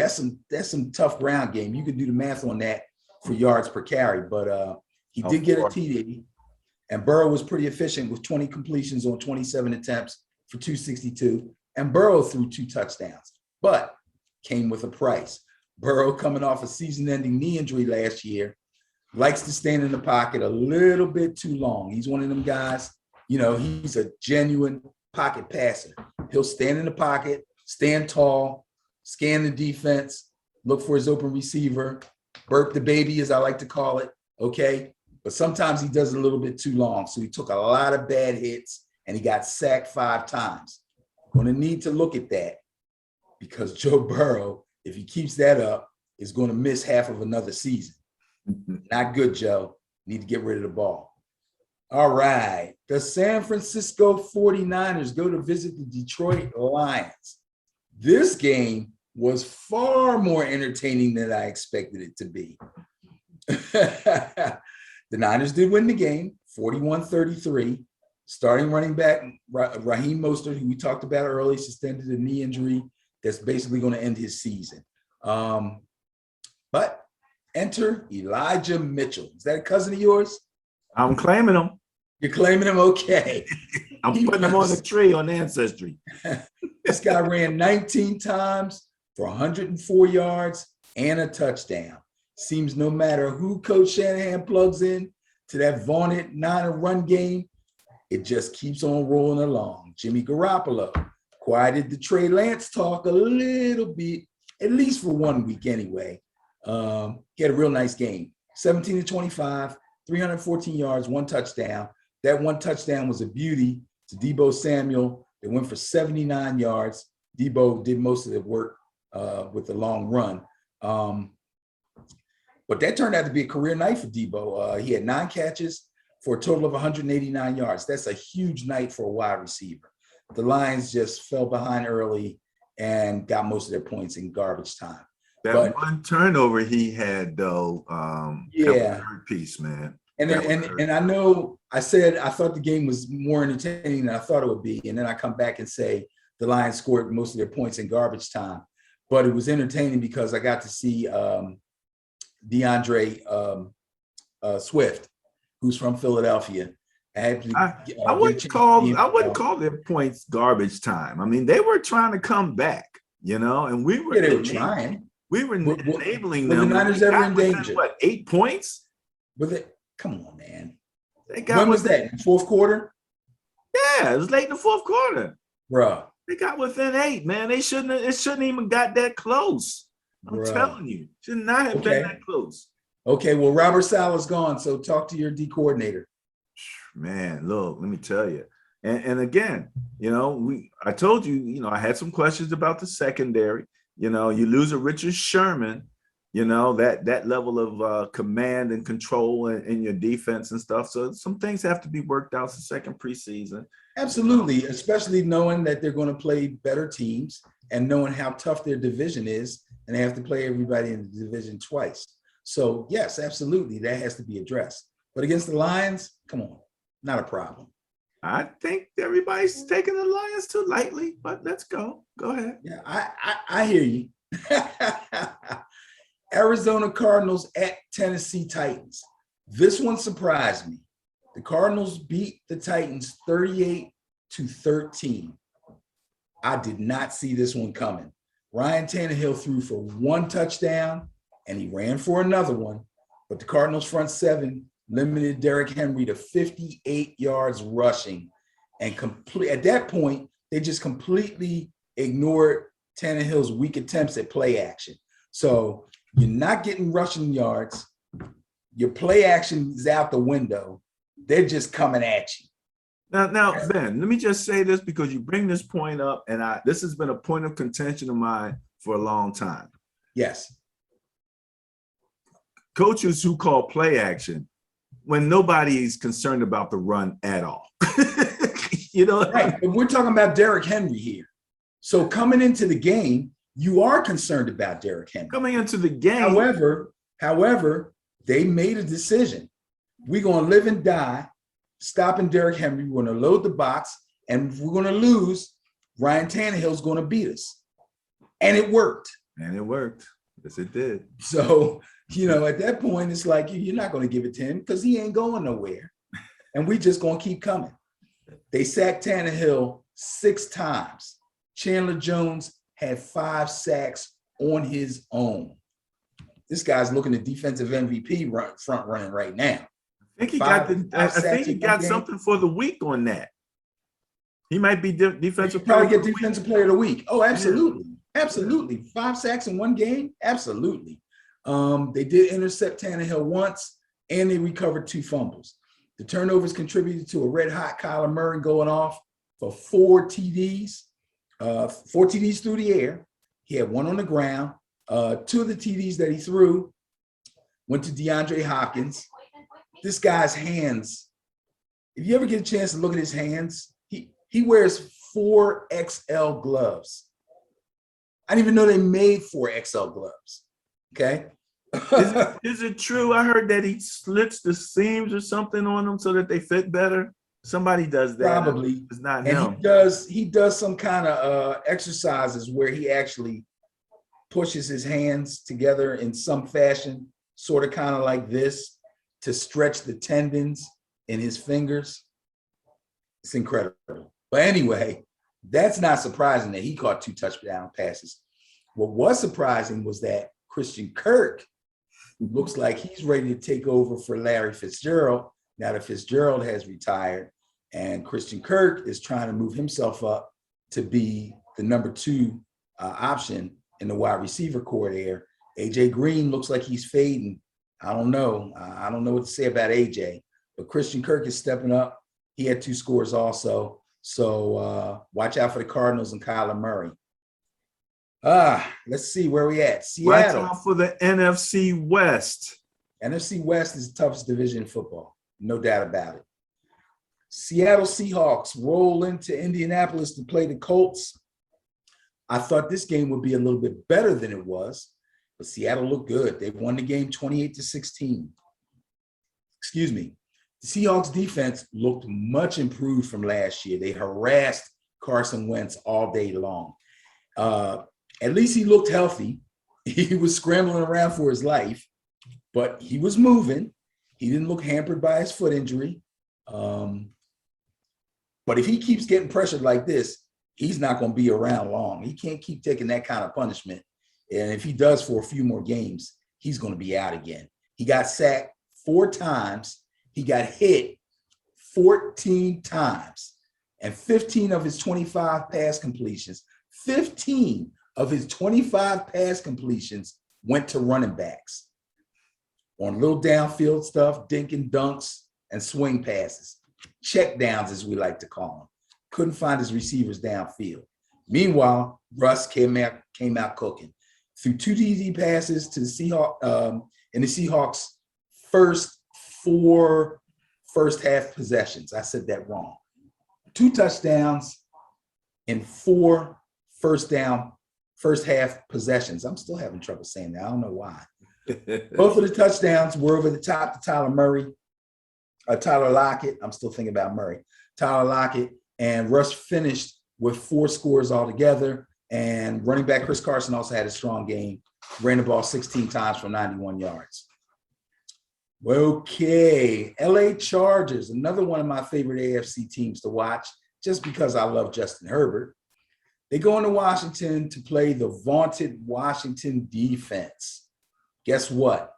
some tough ground game. You can do the math on that for yards per carry, but he did get a TD. And Burrow was pretty efficient with 20 completions on 27 attempts for 262. And Burrow threw 2 touchdowns, but came with a price. Burrow, coming off a season-ending knee injury last year, likes to stand in the pocket a little bit too long. He's one of them guys, he's a genuine pocket passer. He'll stand in the pocket, stand tall, scan the defense, look for his open receiver, burp the baby, as I like to call it, okay? But sometimes he does it a little bit too long. So he took a lot of bad hits and he got sacked 5 times. Going to need to look at that because Joe Burrow, if he keeps that up, is going to miss half of another season. Not good, Joe. Need to get rid of the ball. All right. The San Francisco 49ers go to visit the Detroit Lions. This game was far more entertaining than I expected it to be. The Niners did win the game, 41-33. Starting running back Raheem Mostert, who we talked about earlier, sustained a knee injury that's basically going to end his season. But enter Elijah Mitchell. Is that a cousin of yours? I'm claiming him. You're claiming him? Okay. I'm putting him on the tree on Ancestry. This guy ran 19 times for 104 yards and a touchdown. Seems no matter who Coach Shanahan plugs in to that vaunted Niner run game, it just keeps on rolling along. Jimmy Garoppolo quieted the Trey Lance talk a little bit, at least for 1 week anyway. He had a real nice game. 17-25, 314 yards, 1 touchdown. That 1 touchdown was a beauty to Deebo Samuel. They went for 79 yards. Deebo did most of the work with the long run. But that turned out to be a career night for Deebo. He had 9 catches for a total of 189 yards. That's a huge night for a wide receiver. The Lions just fell behind early and got most of their points in garbage time. That 1 turnover he had, though, yeah, third piece, man. And I know I said I thought the game was more entertaining than I thought it would be. And then I come back and say the Lions scored most of their points in garbage time. But it was entertaining because I got to see DeAndre Swift, who's from Philadelphia. I wouldn't call their points garbage time. I mean, they were trying to come back, and we were, they were trying. We were enabling them. Were the Niners ever in danger? What, 8 points? Was it? Come on, man. When was that? In the 4th quarter? Yeah, it was late in the 4th quarter. Bruh. They got within 8, man. It shouldn't even got that close. I'm telling you, should not have been that close. Okay, well, Robert Saleh's gone, so talk to your D coordinator. Man, look, let me tell you. And again, I told you, I had some questions about the secondary. You lose a Richard Sherman, that level of command and control in your defense and stuff. So some things have to be worked out the second preseason. Absolutely, especially knowing that they're going to play better teams and knowing how tough their division is, and they have to play everybody in the division twice. So yes, absolutely, that has to be addressed. But against the Lions, come on, not a problem. I think everybody's taking the Lions too lightly, but let's go. Go ahead. Yeah, I hear you. Arizona Cardinals at Tennessee Titans. This one surprised me. The Cardinals beat the Titans 38-13. I did not see this one coming. Ryan Tannehill threw for 1 touchdown and he ran for another one, but the Cardinals front seven limited Derrick Henry to 58 yards rushing, and at that point, they just completely ignored Tannehill's weak attempts at play action. So you're not getting rushing yards. Your play action is out the window. They're just coming at you. Now, Ben, let me just say this because you bring this point up, and this has been a point of contention of mine for a long time. Yes. Coaches who call play action when nobody's concerned about the run at all. You know, right? But we're talking about Derrick Henry here. So coming into the game, you are concerned about Derrick Henry. Coming into the game. However, they made a decision. We're going to live and die stopping Derrick Henry. We're going to load the box, and if we're going to lose, Ryan Tannehill's going to beat us. And it worked. And it worked. Yes, it did. So, at that point, it's like, you're not going to give it to him because he ain't going nowhere. And we just going to keep coming. They sacked Tannehill 6 times. Chandler Jones had 5 sacks on his own. This guy's looking at defensive MVP front running right now. I think he got something for the week on that. He might be defensive player. Probably get defensive player of the week. Oh, absolutely. Yeah. Absolutely. 5 sacks in one game? Absolutely. They did intercept Tannehill once, and they recovered 2 fumbles. The turnovers contributed to a red-hot Kyler Murray going off for 4 TDs. 4 TDs through the air. He had 1 on the ground. 2 of the TDs that he threw went to DeAndre Hopkins. This guy's hands, if you ever get a chance to look at his hands, he wears 4XL gloves. I didn't even know they made 4XL gloves. Okay. Is it true? I heard that he slits the seams or something on them so that they fit better. Somebody does that. Probably. It's not him. He does some kind of exercises where he actually pushes his hands together in some fashion, sort of kind of like this, to stretch the tendons in his fingers. It's incredible. But anyway, that's not surprising that he caught 2 touchdown passes. What was surprising was that Christian Kirk looks like he's ready to take over for Larry Fitzgerald now that Fitzgerald has retired, and Christian Kirk is trying to move himself up to be the number 2 option in the wide receiver core there. AJ Green looks like he's fading. I don't know. I don't know what to say about AJ, but Christian Kirk is stepping up. He had 2 scores also. So watch out for the Cardinals and Kyler Murray. Let's see where we at. Seattle. Watch out for the NFC West. NFC West is the toughest division in football. No doubt about it. Seattle Seahawks roll into Indianapolis to play the Colts. I thought this game would be a little bit better than it was, but Seattle looked good. They won the game 28-16. Excuse me. The Seahawks defense looked much improved from last year. They harassed Carson Wentz all day long. At least he looked healthy. He was scrambling around for his life, but he was moving. He didn't look hampered by his foot injury. But if he keeps getting pressured like this, he's not going to be around long. He can't keep taking that kind of punishment. And if he does for a few more games, he's going to be out again. He got sacked 4 times. He got hit 14 times. And 15 of his 25 pass completions, 15 of his 25 pass completions went to running backs on little downfield stuff, dink and dunks, and swing passes. Check downs, as we like to call them. Couldn't find his receivers downfield. Meanwhile, Russ came out cooking. Threw 2 TD passes to the Seahawks in the Seahawks' first 4 first half possessions. I said that wrong. 2 touchdowns in 4 first half possessions. I'm still having trouble saying that. I don't know why. Both of the touchdowns were over the top to Tyler Lockett. I'm still thinking about Murray. Tyler Lockett, and Russ finished with 4 scores altogether. And running back Chris Carson also had a strong game. Ran the ball 16 times for 91 yards. Okay, LA Chargers, another one of my favorite AFC teams to watch, just because I love Justin Herbert. They go into Washington to play the vaunted Washington defense. Guess what?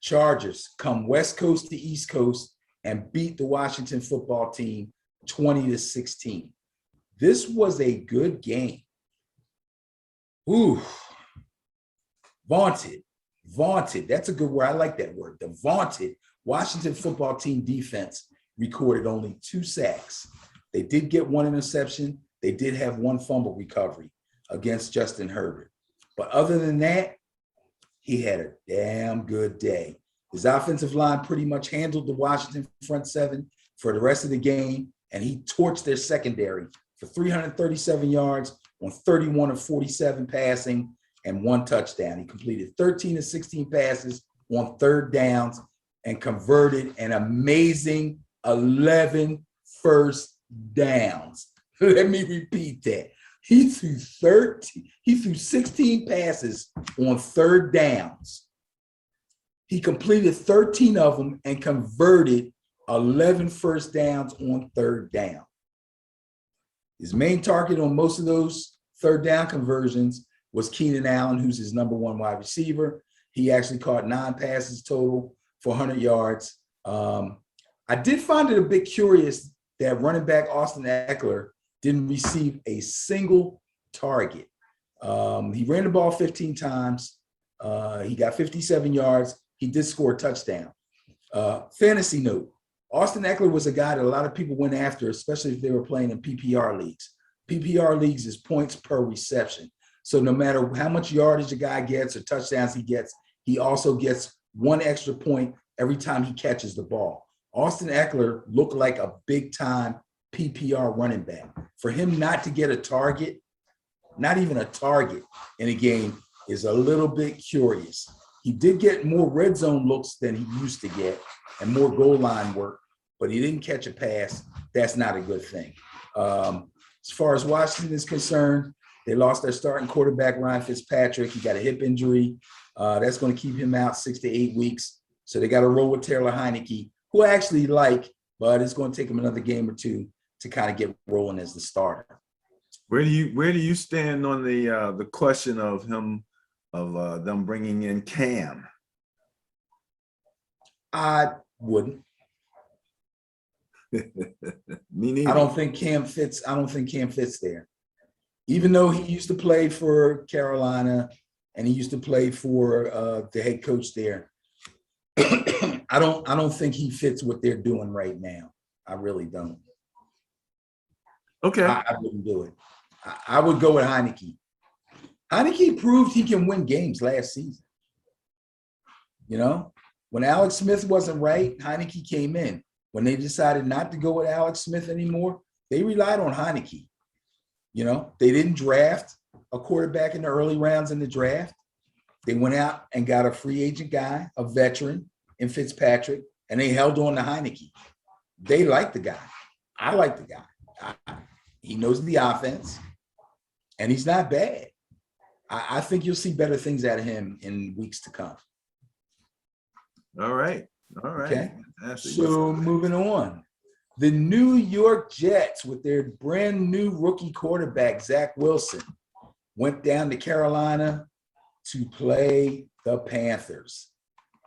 Chargers come West Coast to East Coast and beat the Washington football team 20-16. This was a good game. Ooh, vaunted. That's a good word. I like that word. The vaunted Washington football team defense recorded only 2 sacks. They did get 1 interception. They did have 1 fumble recovery against Justin Herbert. But other than that, he had a damn good day. His offensive line pretty much handled the Washington front 7 for the rest of the game, and he torched their secondary for 337 yards on 31 of 47 passing and 1 touchdown. He completed 13 of 16 passes on 3rd downs and converted an amazing 11 first downs. Let me repeat that. He threw 16 passes on 3rd downs. He completed 13 of them and converted 11 first downs on 3rd down. His main target on most of those 3rd down conversions was Keenan Allen, who's his number 1 wide receiver. He actually caught 9 passes total for 100 yards. I did find it a bit curious that running back Austin Eckler didn't receive a single target. He ran the ball 15 times. He got 57 yards. He did score a touchdown. Fantasy note, Austin Eckler was a guy that a lot of people went after, especially if they were playing in PPR leagues. PPR leagues is points per reception. So no matter how much yardage a guy gets or touchdowns he gets, he also gets 1 extra point every time he catches the ball. Austin Eckler looked like a big-time PPR running back. For him not to get a target, not even a target in a game, is a little bit curious. He did get more red zone looks than he used to get and more goal line work, but he didn't catch a pass. That's not a good thing. As far as Washington is concerned, they lost their starting quarterback, Ryan Fitzpatrick. He got a hip injury. That's going to keep him out 6 to 8 weeks. So they got to roll with Taylor Heineke, who I actually like, but it's going to take him another game or 2 to kind of get rolling as the starter. Where do you stand on the question of them bringing in Cam? I wouldn't. Me neither. I don't think Cam fits there. Even though he used to play for Carolina and he used to play for the head coach there, I don't think he fits what they're doing right now. I really don't. Okay. I wouldn't do it. I would go with Heineke. Heineke proved he can win games last season. You know, when Alex Smith wasn't right, Heineke came in. When they decided not to go with Alex Smith anymore, they relied on Heineke. You know, they didn't draft a quarterback in the early rounds in the draft. They went out and got a free agent guy, a veteran in Fitzpatrick, and they held on to Heineke. They like the guy. I like the guy. He knows the offense, and he's not bad. I think you'll see better things out of him in weeks to come. All right. Okay. Fantastic. So moving on. The New York Jets, with their brand new rookie quarterback, Zach Wilson, went down to Carolina to play the Panthers.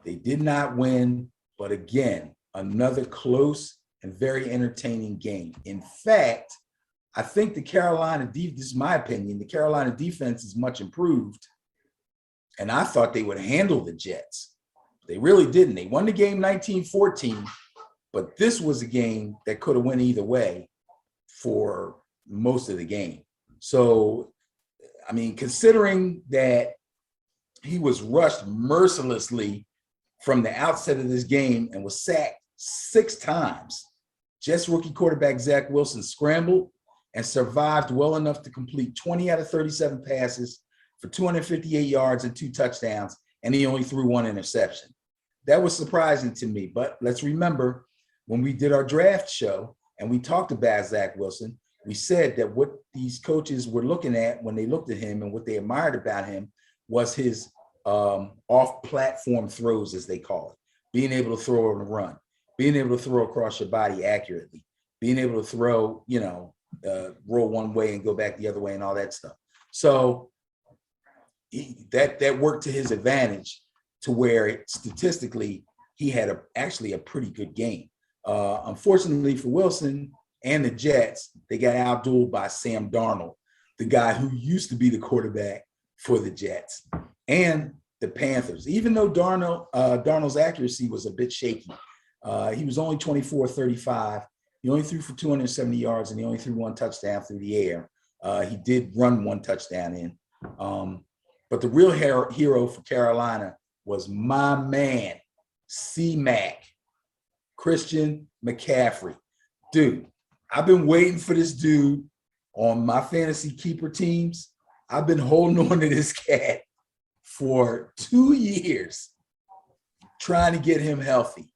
They did not win, but again, another close and very entertaining game. In fact, I think the Carolina this is my opinion, the Carolina defense is much improved, and I thought they would handle the Jets. They really didn't. They won the game 19-14, but this was a game that could have went either way for most of the game. So, I mean, considering that he was rushed mercilessly from the outset of this game and was sacked 6 times, Jets rookie quarterback Zach Wilson scrambled and survived well enough to complete 20 out of 37 passes for 258 yards and 2 touchdowns, and he only threw 1 interception. That was surprising to me, but let's remember when we did our draft show and we talked about Zach Wilson, we said that what these coaches were looking at when they looked at him and what they admired about him was his off-platform throws, as they call it, being able to throw on a run, being able to throw across your body accurately, being able to throw, roll one way and go back the other way and all that stuff. So that worked to his advantage, to where statistically he had actually a pretty good game. Unfortunately for Wilson and the Jets, they got outdueled by Sam Darnold, the guy who used to be the quarterback for the Jets, and the Panthers. Even though Darnold's accuracy was a bit shaky, he was only 24-35. He only threw for 270 yards, and he only threw one touchdown through the air. He did run one touchdown in. But the real hero for Carolina was my man, C-Mac, Christian McCaffrey. Dude, I've been waiting for this dude on my fantasy keeper teams. I've been holding on to this cat for 2 years, trying to get him healthy.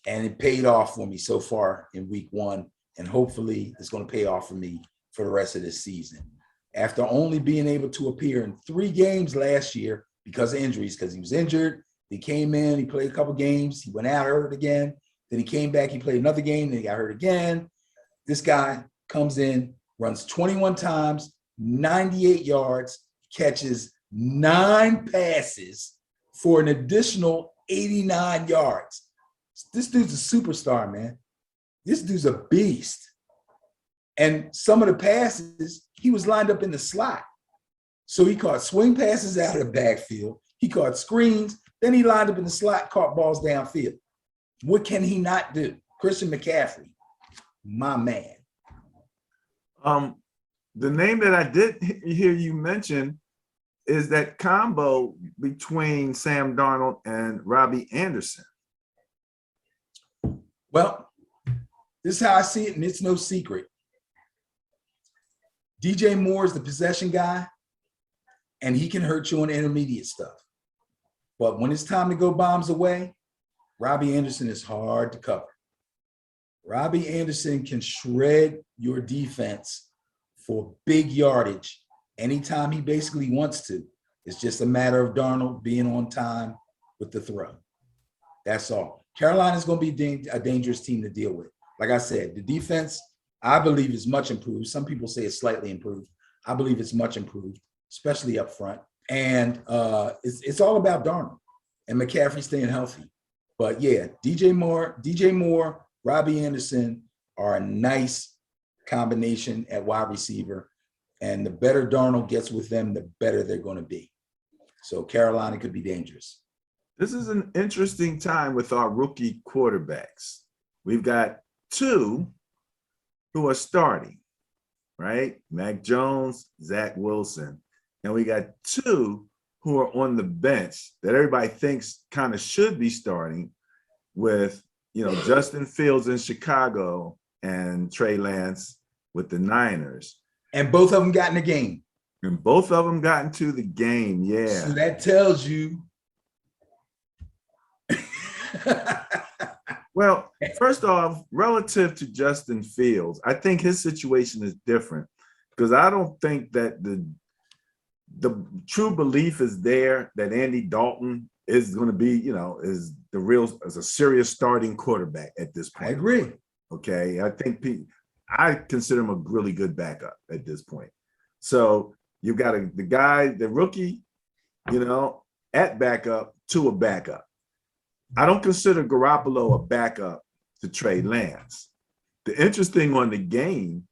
And it paid off for me so far in week 1. And hopefully it's going to pay off for me for the rest of this season. After only being able to appear in 3 games last year because of injuries, because he was injured, he came in, he played a couple games, he went out hurt again, then he came back, he played another game, then he got hurt again. This guy comes in, runs 21 times, 98 yards, catches 9 passes for an additional 89 yards. This dude's a superstar, man. This dude's a beast. And some of the passes, he was lined up in the slot. So he caught swing passes out of the backfield. He caught screens. Then he lined up in the slot, caught balls downfield. What can he not do? Christian McCaffrey, my man. The name that I did hear you mention is that combo between Sam Darnold and Robbie Anderson. Well, this is how I see it, and it's no secret. DJ Moore is the possession guy, and he can hurt you on intermediate stuff. But when it's time to go bombs away, Robbie Anderson is hard to cover. Robbie Anderson can shred your defense for big yardage anytime he basically wants to. It's just a matter of Darnold being on time with the throw. That's all. Carolina's going to be a dangerous team to deal with. Like I said, the defense, I believe, is much improved. Some people say it's slightly improved. I believe it's much improved, especially up front. And it's all about Darnold and McCaffrey staying healthy. But yeah, DJ Moore, Robbie Anderson are a nice combination at wide receiver. And the better Darnold gets with them, the better they're going to be. So Carolina could be dangerous. This is an interesting time with our rookie quarterbacks. We've got 2 who are starting, right? Mac Jones, Zach Wilson. And we got 2 who are on the bench that everybody thinks kind of should be starting with, Justin Fields in Chicago and Trey Lance with the Niners. And both of them got in the game. And both of them got into the game, yeah. So that tells you. Well, first off, relative to Justin Fields, I think his situation is different because I don't think that the true belief is there that Andy Dalton is going to be, is a serious starting quarterback at this point. I agree. Okay. I consider him a really good backup at this point. So you've got the rookie, at backup to a backup. I don't consider Garoppolo a backup to Trey Lance. The interesting on the game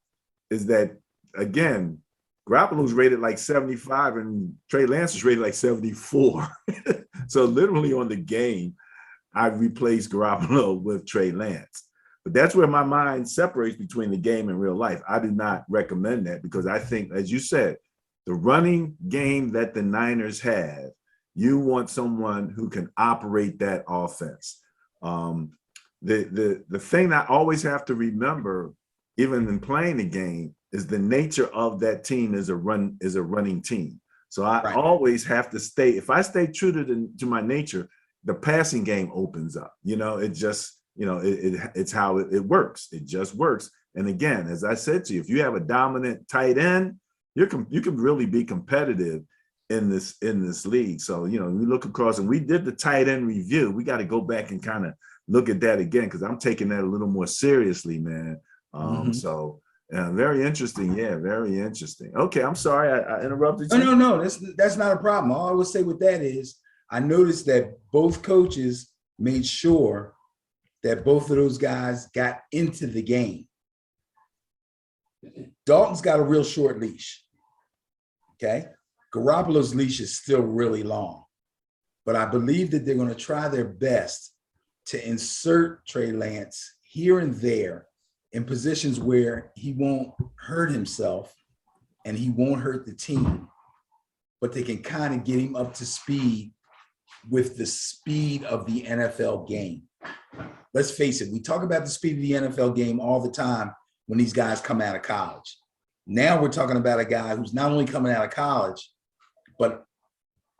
is that, again, Garoppolo's rated like 75 and Trey Lance is rated like 74. So literally on the game, I replaced Garoppolo with Trey Lance. But that's where my mind separates between the game and real life. I do not recommend that because I think, as you said, the running game that the Niners have, you want someone who can operate that offense. The thing I always have to remember, even in playing the game, is the nature of that team is a running team. So I always have to stay. If I stay true to my nature, the passing game opens up. It just it's how it works. It just works. And again, as I said to you, if you have a dominant tight end, you can really be competitive in this league. So, you know, we look across and we did the tight end review. We got to go back and kind of look at that again, because I'm taking that a little more seriously, man. So very interesting. Yeah, very interesting. Okay, I'm sorry I interrupted you. No, that's not a problem. All I would say with that is I noticed that both coaches made sure that both of those guys got into the game. Dalton's got a real short leash. Okay. Garoppolo's leash is still really long, but I believe that they're going to try their best to insert Trey Lance here and there in positions where he won't hurt himself and he won't hurt the team, but they can kind of get him up to speed with the speed of the NFL game. Let's face it, we talk about the speed of the NFL game all the time when these guys come out of college. Now we're talking about a guy who's not only coming out of college, but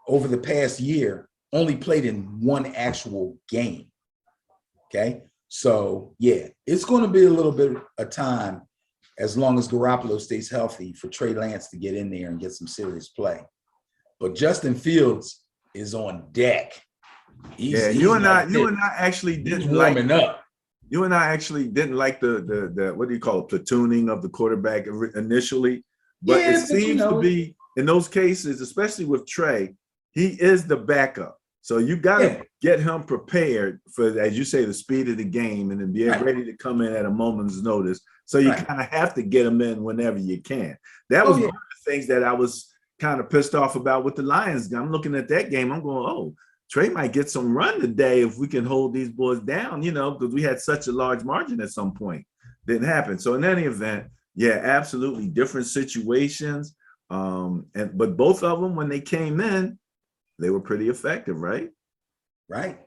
over the past year, only played in one actual game. Okay. So yeah, it's going to be a little bit of time, as long as Garoppolo stays healthy, for Trey Lance to get in there and get some serious play. But Justin Fields is on deck. You and I actually didn't like up. You and I actually didn't like the what do you call it, platooning of the quarterback initially, but Yeah, it seems to be in those cases, especially with Trey, he is the backup. So you got to get him prepared for, as you say, the speed of the game, and then be ready to come in at a moment's notice. So you kind of have to get him in whenever you can. That was one of the things that I was kind of pissed off about with the Lions. I'm looking at that game. I'm going, oh, Trey might get some run today if we can hold these boys down, you know, because we had such a large margin at some point. Didn't happen. So in any event, yeah, absolutely different situations. But both of them, when they came in, they were pretty effective, right? Right.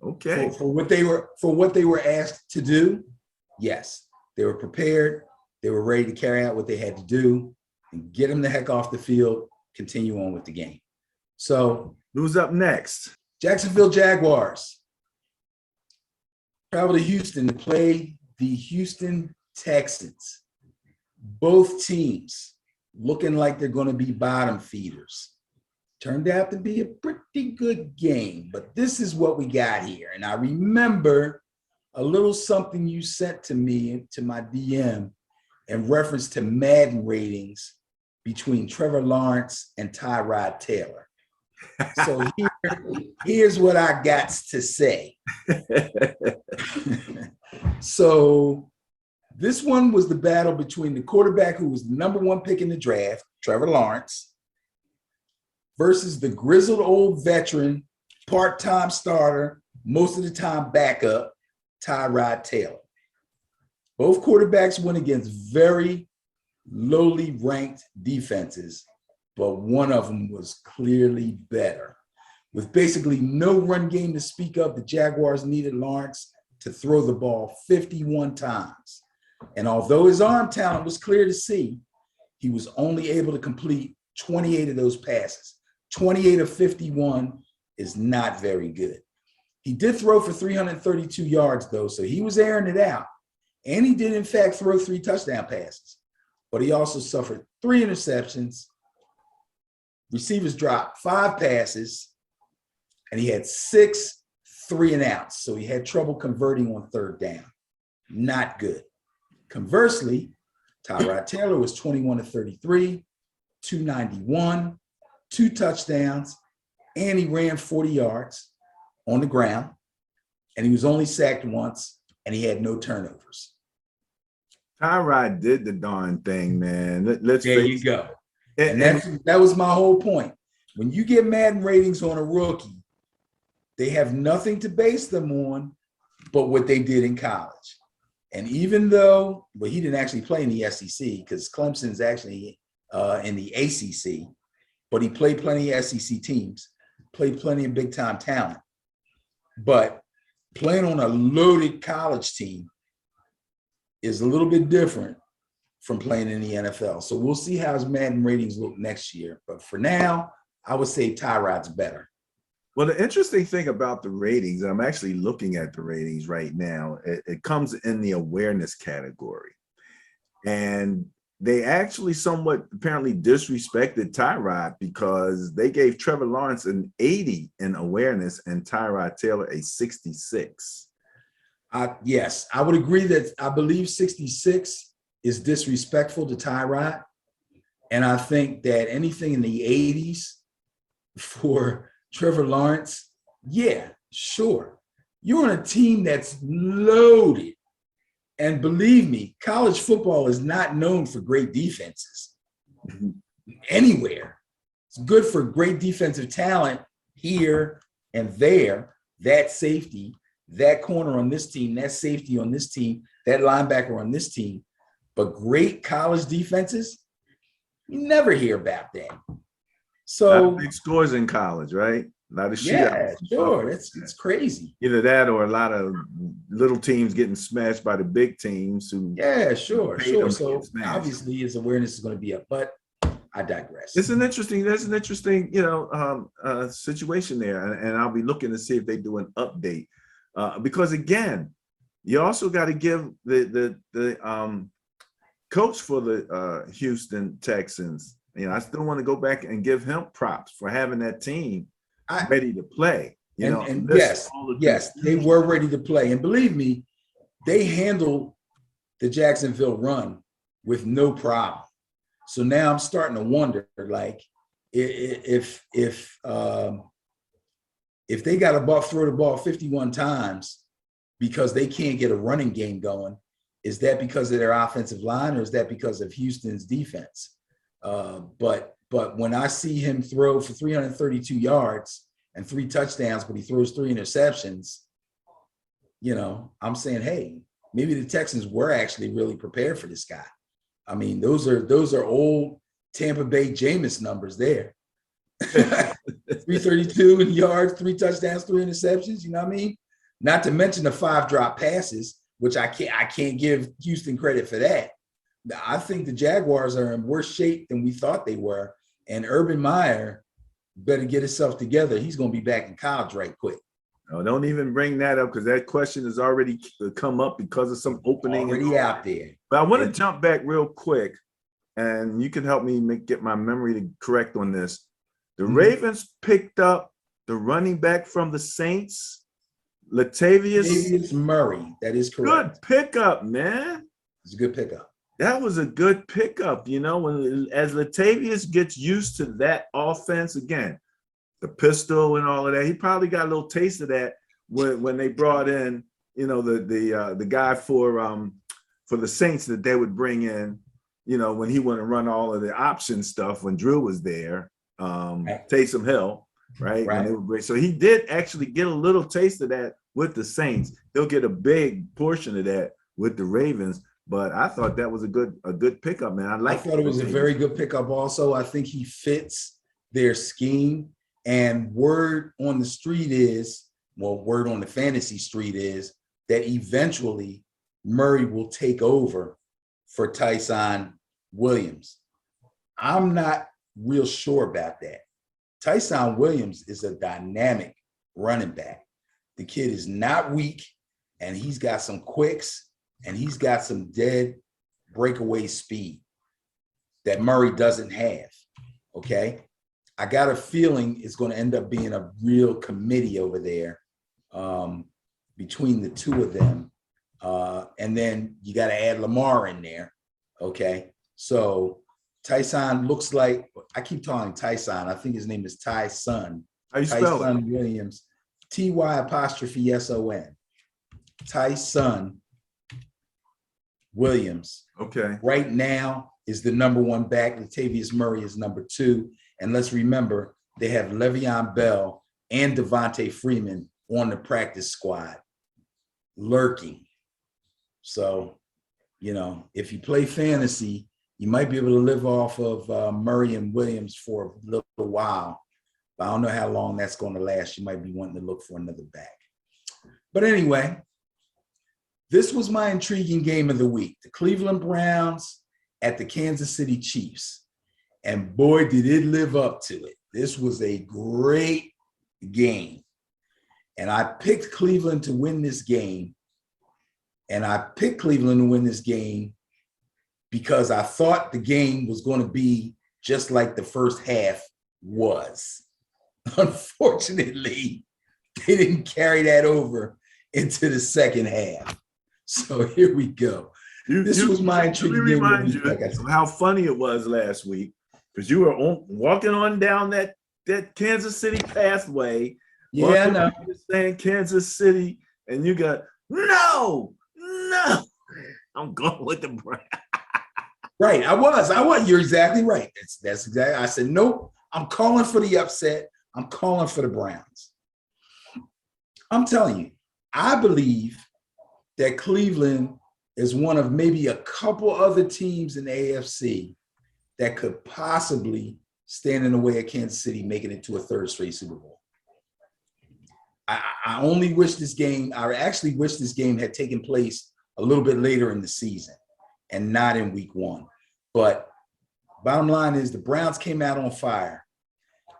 Okay. For what they were asked to do, yes, they were prepared. They were ready to carry out what they had to do and get them the heck off the field, continue on with the game. So who's up next? Jacksonville Jaguars travel to Houston to play the Houston Texans. Both teams looking like they're going to be bottom feeders. Turned out to be a pretty good game, but this is what we got here. And I remember a little something you sent to me, to my DM, in reference to Madden ratings between Trevor Lawrence and Tyrod Taylor. So here's what I got to say. So this one was the battle between the quarterback who was the #1 pick in the draft, Trevor Lawrence, versus the grizzled old veteran, part-time starter, most of the time backup, Tyrod Taylor. Both quarterbacks went against very lowly ranked defenses, but one of them was clearly better. With basically no run game to speak of, the Jaguars needed Lawrence to throw the ball 51 times. And although his arm talent was clear to see, he was only able to complete 28 of those passes. 28 of 51 is not very good. He did throw for 332 yards, though, so he was airing it out. And he did, in fact, throw 3 touchdown passes. But he also suffered 3 interceptions. Receivers dropped 5 passes, and he had 6 3-and-outs. So he had trouble converting on 3rd down. Not good. Conversely, Tyrod Taylor was 21 of 33, 291, 2 touchdowns, and he ran 40 yards on the ground, and he was only sacked once, and he had no turnovers. Tyrod did the darn thing, man. Let's there you go. And that was my whole point. When you get Madden ratings on a rookie, they have nothing to base them on but what they did in college. And even though, well, he didn't actually play in the SEC because Clemson's actually in the ACC, but he played plenty of SEC teams, played plenty of big-time talent. But playing on a loaded college team is a little bit different from playing in the NFL. So we'll see how his Madden ratings look next year. But for now, I would say Tyrod's better. Well, the interesting thing about the ratings, I'm actually looking at the ratings right now, it comes in the awareness category. And they actually somewhat apparently disrespected Tyrod because they gave Trevor Lawrence an 80 in awareness and Tyrod Taylor a 66. Yes, I would agree that I believe 66 is disrespectful to Tyrod. And I think that anything in the 80s for Trevor Lawrence, yeah, sure. You're on a team that's loaded. And believe me, college football is not known for great defenses anywhere. It's good for great defensive talent here and there, that safety, that corner on this team, that safety on this team, that linebacker on this team. But great college defenses, you never hear about that. So big scores in college, right? A lot of shootouts. Yeah, sure. It's crazy. Either that or a lot of little teams getting smashed by the big teams who Sure. So obviously his awareness is going to be up, but I digress. There's an interesting, situation there. And I'll be looking to see if they do an update. Because again, you also got to give the coach for the Houston Texans. I still want to go back and give him props for having that team ready to play. Yes, they were ready to play. And believe me, they handled the Jacksonville run with no problem. So now I'm starting to wonder, like, if they got to throw the ball 51 times because they can't get a running game going, is that because of their offensive line or is that because of Houston's defense? But when I see him throw for 332 yards and 3 touchdowns, but he throws 3 interceptions, I'm saying, hey, maybe the Texans were actually really prepared for this guy. I mean, those are old Tampa Bay Jameis numbers there. 332 in yards, 3 touchdowns, 3 interceptions. You know what I mean? Not to mention the 5 drop passes, which I can't give Houston credit for that. I think the Jaguars are in worse shape than we thought they were. And Urban Meyer better get himself together. He's going to be back in college right quick. No, don't even bring that up because that question has already come up because of some opening. Already out there. But I want to jump back real quick, and you can help me get my memory correct on this. The Ravens picked up the running back from the Saints, Latavius Murray. That is correct. Good pickup, man. It's a good pickup. That was a good pickup. As Latavius gets used to that offense again, the pistol and all of that, he probably got a little taste of that when they brought in, the guy for the Saints that they would bring in, when he wanted to run all of the option stuff when Drew was there, Taysom Hill, right? So he did actually get a little taste of that with the Saints. He'll get a big portion of that with the Ravens. But I thought that was a good pickup, man. I thought it was a very good pickup also. I think he fits their scheme. And word on the fantasy street is that eventually Murray will take over for Tyson Williams. I'm not real sure about that. Tyson Williams is a dynamic running back. The kid is not weak, and he's got some quicks, and he's got some dead breakaway speed that Murray doesn't have, okay? I got a feeling it's going to end up being a real committee over there between the two of them. And then you got to add Lamar in there, okay? So Tyson looks like, I keep calling Tyson. I think his name is Tyson. How you spell it? Tyson Williams, Ty''S-O-N. Tyson Williams. Okay. Right now is the number 1 back. Latavius Murray is number 2. And let's remember, they have Le'Veon Bell and Devontae Freeman on the practice squad lurking. So, if you play fantasy, you might be able to live off of Murray and Williams for a little while. But I don't know how long that's going to last. You might be wanting to look for another back. But anyway, this was my intriguing game of the week. The Cleveland Browns at the Kansas City Chiefs. And boy, did it live up to it. This was a great game. And I picked Cleveland to win this game. And I picked Cleveland to win this game because I thought the game was going to be just like the first half was. Unfortunately, they didn't carry that over into the second half. So here we go. This was my intriguing game. Let me remind you of how funny it was last week, because you were walking on down that Kansas City pathway. Yeah, I know. Saying Kansas City, and you got, no, I'm going with the Browns. Right, I was. You're exactly right. That's exactly. I said, nope, I'm calling for the upset. I'm calling for the Browns. I'm telling you, I believe that Cleveland is one of maybe a couple other teams in the AFC that could possibly stand in the way of Kansas City making it to a third straight Super Bowl. I only wish this game, I actually wish this game had taken place a little bit later in the season and not in week one. But bottom line is the Browns came out on fire.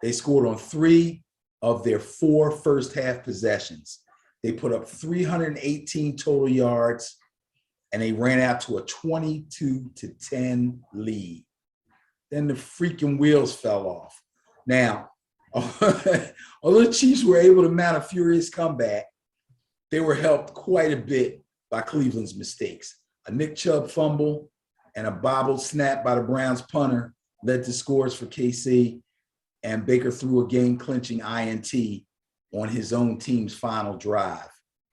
They scored on 3 of their 4 first half possessions. They put up 318 total yards, and they ran out to a 22-10 lead. Then the freaking wheels fell off. Now, although the Chiefs were able to mount a furious comeback, they were helped quite a bit by Cleveland's mistakes. A Nick Chubb fumble and a bobbled snap by the Browns punter led to scores for KC, and Baker threw a game-clinching INT on his own team's final drive.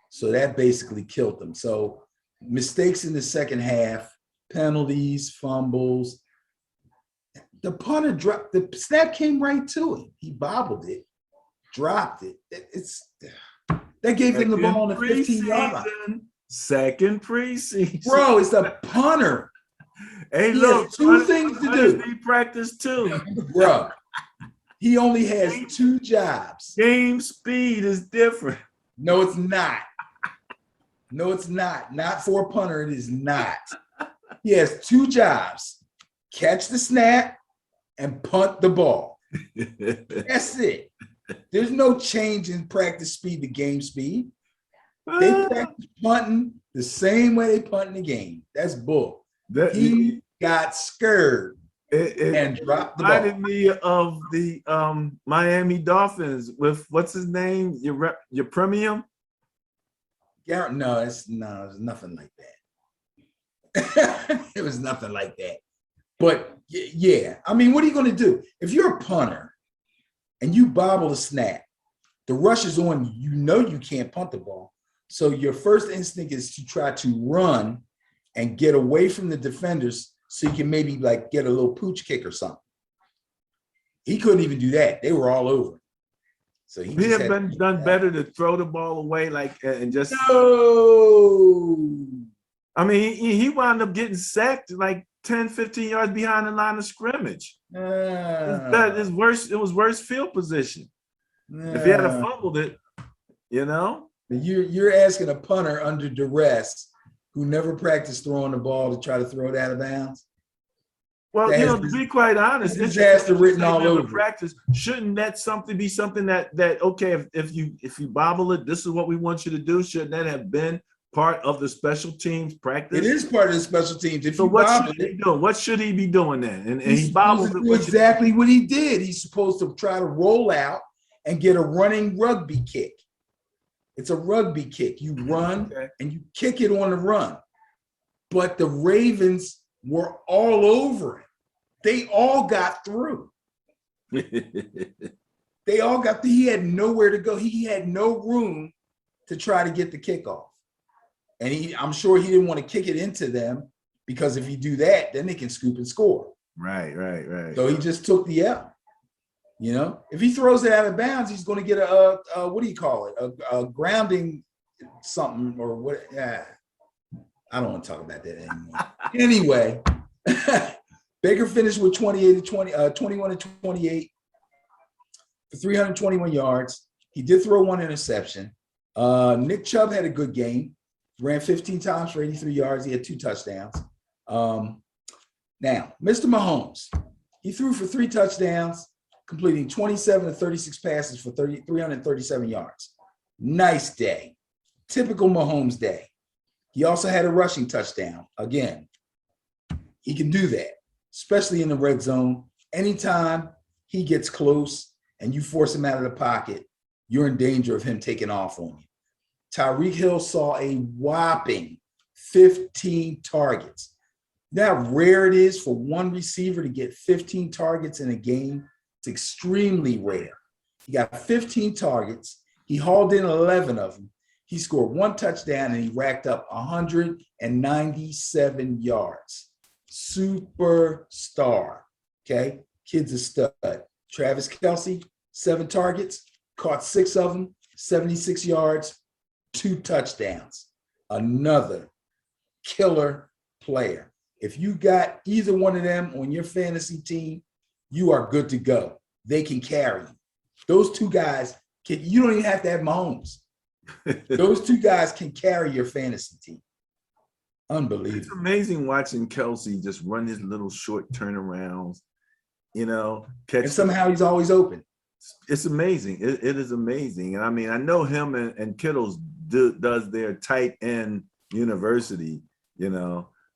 So that basically killed them. So mistakes in the second half, penalties, fumbles. The punter dropped, the snap came right to him. He bobbled it, dropped it. That gave him the ball on the 15-yard line. Second preseason. Bro, it's the punter. Hey, he look, has 2 things to do. He practiced too. Bro, he only has 2 jobs. Game speed is different. No, it's not. No, it's not. Not for a punter, it is not. He has 2 jobs. Catch the snap and punt the ball. That's it. There's no change in practice speed to game speed. They practice punting the same way they punt in the game. That's bull. He got scared and dropped the ball. Reminded me of the Miami Dolphins with, what's his name? Your premium? Garrett, no, it's nothing like that. It was nothing like that. But yeah, I mean, what are you going to do? If you're a punter and you bobble a snap, the rush is on you. You know you can't punt the ball. So your first instinct is to try to run and get away from the defenders so you can maybe like get a little pooch kick or something. He couldn't even do that. They were all over. So he had been done better to throw the ball away, like, and just. No. I mean, he wound up getting sacked like 10, 15 yards behind the line of scrimmage. It was worse field position. If he had fumbled it, you know. You're asking a punter under duress who never practiced throwing the ball to try to throw it out of bounds. Well, to be quite honest, disaster written all over. Practice, shouldn't that be something that okay, if you bobble it, this is what we want you to do? Shouldn't that have been part of the special teams practice? It is part of the special teams. So what should he do? What should he be doing then? And he bobbled it. Exactly what he did. He's supposed to try to roll out and get a running rugby kick. It's a rugby kick. You run and you kick it on the run. But the Ravens were all over it. They all got through. He had nowhere to go. He had no room to try to get the kickoff. And I'm sure he didn't want to kick it into them, because if you do that, then they can scoop and score. Right. So he just took the L. You know, if he throws it out of bounds, he's going to get a what do you call it? A grounding something or what? Yeah. I don't want to talk about that anymore. Anyway, Baker finished with 21 to 28 for 321 yards. He did throw 1 interception. Nick Chubb had a good game. Ran 15 times for 83 yards. He had 2 touchdowns. Now, Mr. Mahomes, he threw for 3 touchdowns, completing 27 to 36 passes for 337 yards. Nice day. Typical Mahomes day. He also had a rushing touchdown. Again, He can do that, especially in the red zone. Anytime he gets close and you force him out of the pocket, you're in danger of him taking off on you. Tyreek Hill saw a whopping 15 targets. You know how rare it is for one receiver to get 15 targets in a game? It's extremely rare. He got 15 targets. He hauled in 11 of them. He scored 1 touchdown and he racked up 197 yards. Superstar. Okay. Kid's a stud. Travis Kelce, 7 targets, caught 6 of them, 76 yards, 2 touchdowns. Another killer player. If you got either one of them on your fantasy team, you are good to go. They can carry you. Those 2 guys you don't even have to have Mahomes. Those 2 guys can carry your fantasy team. Unbelievable. It's amazing watching Kelce just run his little short turnarounds, catch. And somehow he's always open. It's amazing. It is amazing. And I mean, I know him and Kittles does their tight end university,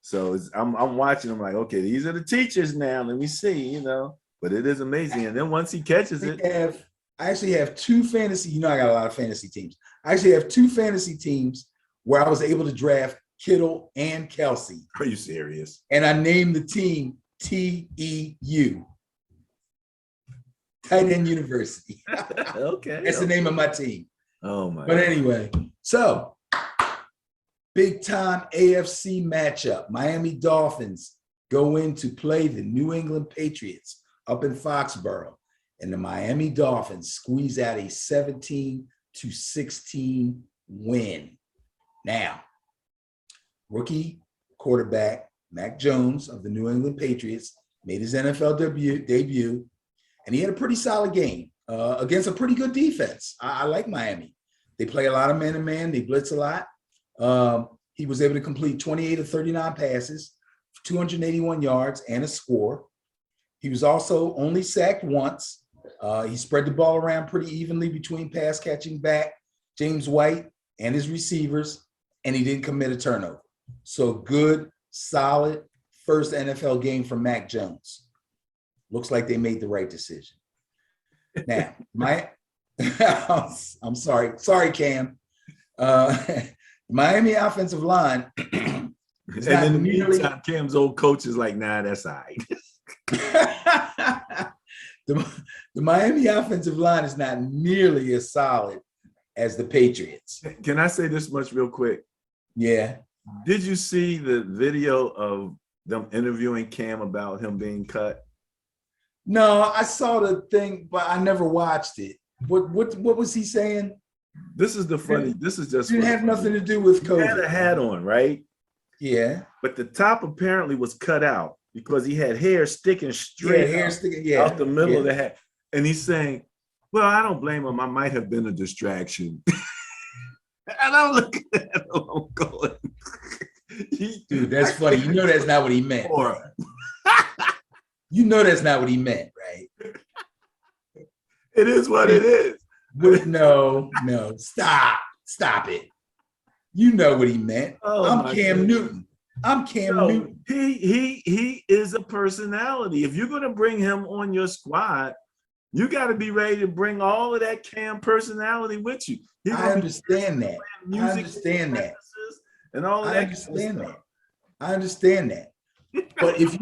So I'm watching him like, okay, these are the teachers now. Let me see, But it is amazing. And then once he catches it. I actually have 2 fantasy, I got a lot of fantasy teams. I actually have 2 fantasy teams where I was able to draft Kittle and Kelce. Are you serious? And I named the team TEU. Tight End University. Okay. That's the name of my team. Oh my. But anyway, so big time AFC matchup. Miami Dolphins go in to play the New England Patriots up in Foxborough. And the Miami Dolphins squeeze out a 17-16 win. Now, rookie quarterback Mac Jones of the New England Patriots made his NFL debut, and he had a pretty solid game against a pretty good defense. I like Miami. They play a lot of man-to-man. They blitz a lot. He was able to complete 28 of 39 passes, 281 yards, and a score. He was also only sacked once. He spread the ball around pretty evenly between pass catching back James White and his receivers, and he didn't commit a turnover. So good, solid first NFL game from Mac Jones. Looks like they made the right decision. Now, I'm sorry, Cam. Miami offensive line. And in the meantime, Cam's old coach is like, nah, that's all right. The Miami offensive line is not nearly as solid as the Patriots. Can I say this much real quick? Yeah. Did you see the video of them interviewing Cam about him being cut? No, I saw the thing, but I never watched it. What was he saying? This is just didn't have nothing to do with COVID. He had a hat on, right? Yeah. But the top apparently was cut out because he had hair sticking straight out the middle of the hat. And he's saying, well, I don't blame him. I might have been a distraction. And I'm looking at him, I'm going, dude, that's funny. You know that's not what he meant. You know that's not what he meant, right? It is what it is. No, stop it. You know what he meant. I'm Cam Newton. Newton. He is a personality. If you're going to bring him on your squad, you got to be ready to bring all of that Cam personality with you. I understand that. And all of that. I understand that. But if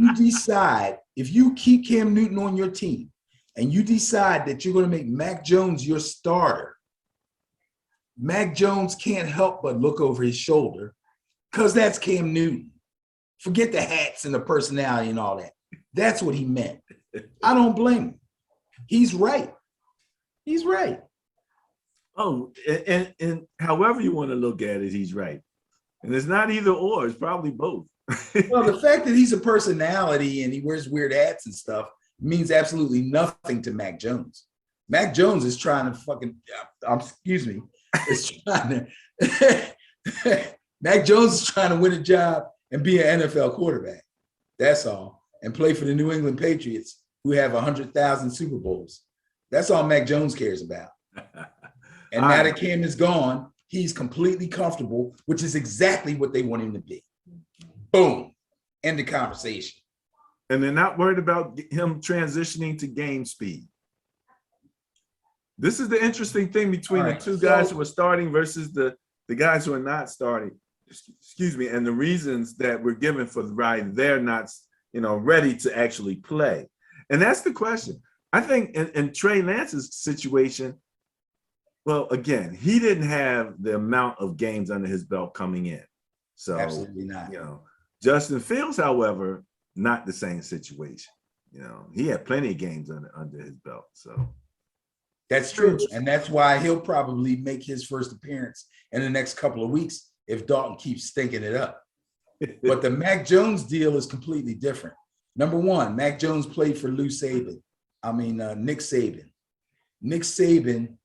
you keep Cam Newton on your team and you decide that you're going to make Mac Jones your starter, Mac Jones can't help but look over his shoulder because that's Cam Newton. Forget the hats and the personality and all that. That's what he meant. I don't blame him. He's right. He's right. Oh, and however you want to look at it, he's right. And it's not either or, it's probably both. Well, the fact that he's a personality and he wears weird hats and stuff means absolutely nothing to Mac Jones. Mac Jones is trying to Mac Jones is trying to win a job and be an NFL quarterback. That's all. And play for the New England Patriots, who have 100,000 Super Bowls. That's all Mac Jones cares about. And now that Cam is gone, he's completely comfortable, which is exactly what they want him to be. Boom. End the conversation. And they're not worried about him transitioning to game speed. This is the interesting thing between the two guys who are starting versus the guys who are not starting. Excuse me, and the reasons that we're given for why they're not, ready to actually play. And that's the question. I think in Trey Lance's situation, well, again, he didn't have the amount of games under his belt coming in. So absolutely not. Justin Fields, however, not the same situation. He had plenty of games under his belt. So that's true. And that's why he'll probably make his first appearance in the next couple of weeks if Dalton keeps stinking it up. But the Mac Jones deal is completely different. Number one, Mac Jones played for Nick Saban. Nick Saban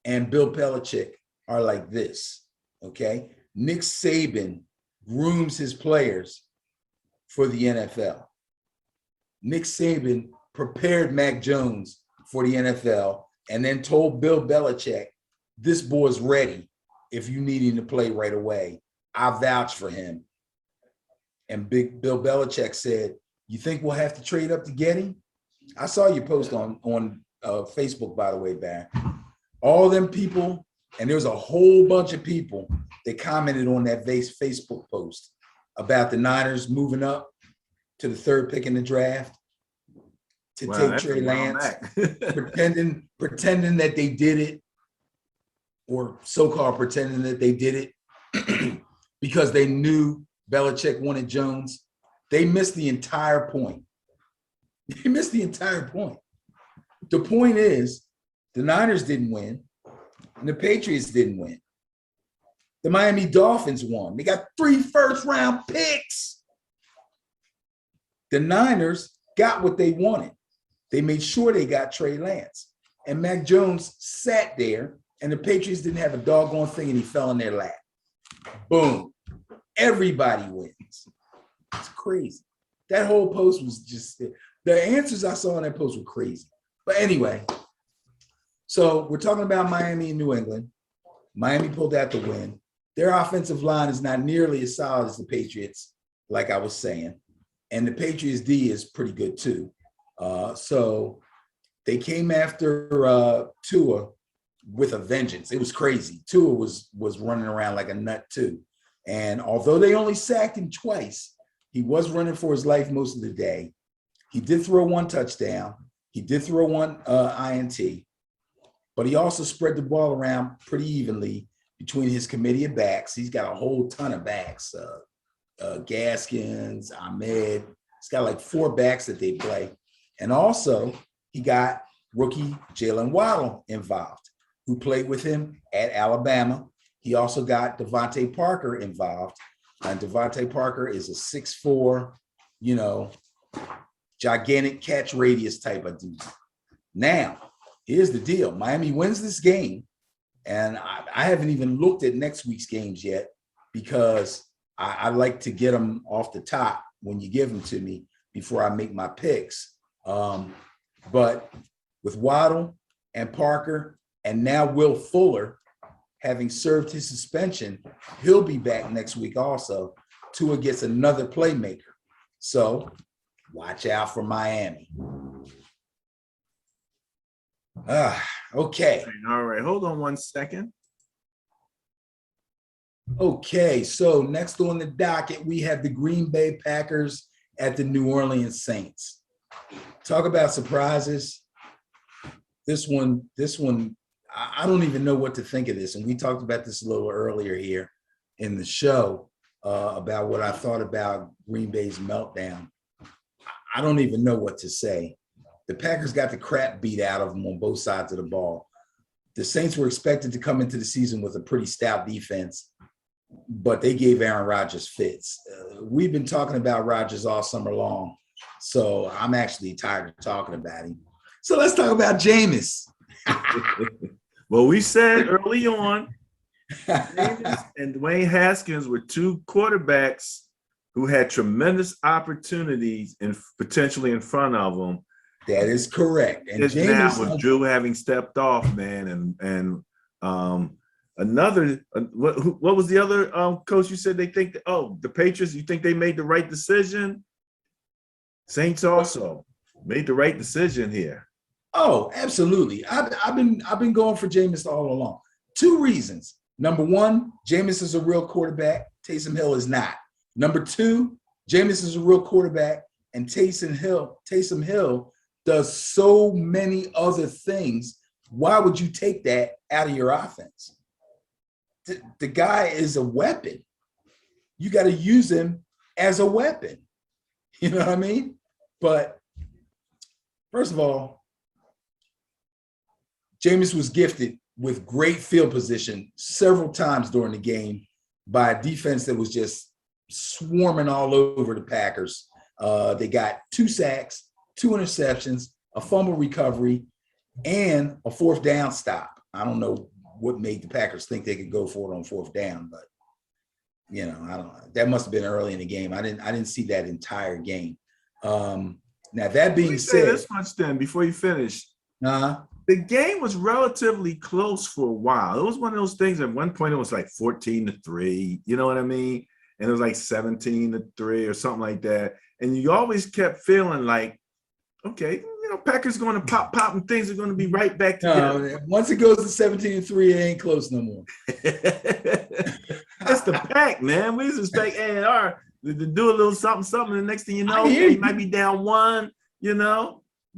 and Bill Belichick are like this, okay? Nick Saban grooms his players for the NFL. Nick Saban prepared Mac Jones for the NFL and then told Bill Belichick, this boy's ready if you need him to play right away. I vouch for him. And Big Bill Belichick said, you think we'll have to trade up to get him? I saw your post on Facebook, by the way, Barry. All them people, and there's a whole bunch of people that commented on that Facebook post about the Niners moving up to the third pick in the draft to take Trey Lance, pretending that they did it, or so-called pretending that they did it because they knew Belichick wanted Jones. They missed the entire point. They missed the entire point. The point is, the Niners didn't win, and the Patriots didn't win. The Miami Dolphins won. They got 3 first-round picks. The Niners got what they wanted. They made sure they got Trey Lance. And Mac Jones sat there, and the Patriots didn't have a doggone thing, and he fell in their lap. Boom. Everybody wins. It's crazy. That whole post was just, the answers I saw in that post were crazy. But anyway, so we're talking about Miami and New England. Miami pulled out the win. Their offensive line is not nearly as solid as the Patriots, like I was saying. And the Patriots D is pretty good too. So they came after Tua with a vengeance. It was crazy. Tua was running around like a nut too. And although they only sacked him twice, he was running for his life most of the day. He did throw 1 touchdown. He did throw 1 INT, but he also spread the ball around pretty evenly between his committee of backs. He's got a whole ton of backs, Gaskins, Ahmed. He's got like 4 backs that they play. And also he got rookie Jalen Waddle involved, who played with him at Alabama. He also got Devontae Parker involved. And Devontae Parker is a 6'4", gigantic catch radius type of dude. Now, here's the deal. Miami wins this game. And I haven't even looked at next week's games yet because I like to get them off the top when you give them to me before I make my picks. But with Waddle and Parker and now Will Fuller having served his suspension, he'll be back next week also. Tua gets another playmaker. So watch out for Miami. Okay. All right. Hold on 1 second. Okay. So next on the docket, we have the Green Bay Packers at the New Orleans Saints. Talk about surprises. This one, I don't even know what to think of this. And we talked about this a little earlier here in the show about what I thought about Green Bay's meltdown. I don't even know what to say. The Packers got the crap beat out of them on both sides of the ball. The Saints were expected to come into the season with a pretty stout defense, but they gave Aaron Rodgers fits. We've been talking about Rodgers all summer long, so I'm actually tired of talking about him. So let's talk about Jameis. Well, we said early on, Jameis and Dwayne Haskins were 2 quarterbacks who had tremendous opportunities and potentially in front of them. That is correct. And Jameis, now with Drew having stepped off, man, and another what was the other coach you said they think that, oh, the Patriots, you think they made the right decision? Saints also made the right decision here. Oh, absolutely. I've been going for Jameis all along. Two reasons. Number one, Jameis is a real quarterback. Taysom Hill is not. Number two, Jameis is a real quarterback, and Taysom Hill does so many other things. Why would you take that out of your offense? The guy is a weapon. You got to use him as a weapon. You know what I mean? But first of all, Jameis was gifted with great field position several times during the game by a defense that was just swarming all over the Packers. They got 2 sacks, 2 interceptions, a fumble recovery, and a 4th down stop. I don't know what made the Packers think they could go for it on 4th down, but I don't know. That must have been early in the game. I didn't see that entire game. Now that being said, this much then before you finish. The game was relatively close for a while. It was one of those things. At one point, it was like 14-3. You know what I mean? And it was like 17-3 or something like that. And you always kept feeling like, okay, Packers going to pop, and things are going to be right back together. No, once it goes to 17-3, it ain't close no more. That's the Pack, man. We just expect A&R to do a little something, and the next thing you know, you might be down 1. Didn't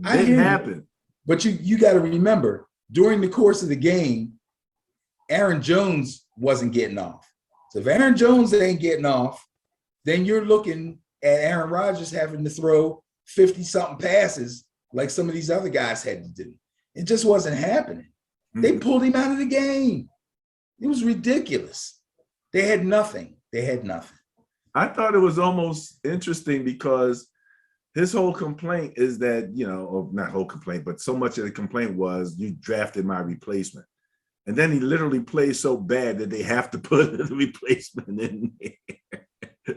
happen. But you got to remember, during the course of the game, Aaron Jones wasn't getting off. So if Aaron Jones ain't getting off, then you're looking at Aaron Rodgers having to throw 50-something passes like some of these other guys had to do. It just wasn't happening. They pulled him out of the game. It was ridiculous. They had nothing. I thought it was almost interesting because his whole complaint is that, or not whole complaint, but so much of the complaint was, you drafted my replacement. And then he literally plays so bad that they have to put the replacement in there.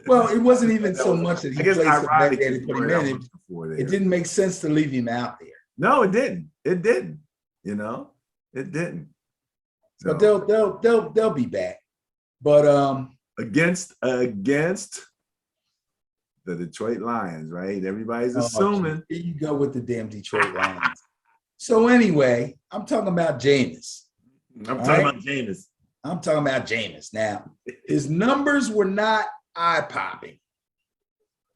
Well, it wasn't even so much that he played so bad that they put him in. It didn't make sense to leave him out there. No, it didn't. It didn't. It didn't. So, but they'll be back. But against the Detroit Lions, right? Everybody's assuming. Here you go with the damn Detroit Lions. So anyway, I'm talking about Jameis. I'm talking about Jameis. Now, his numbers were not eye-popping.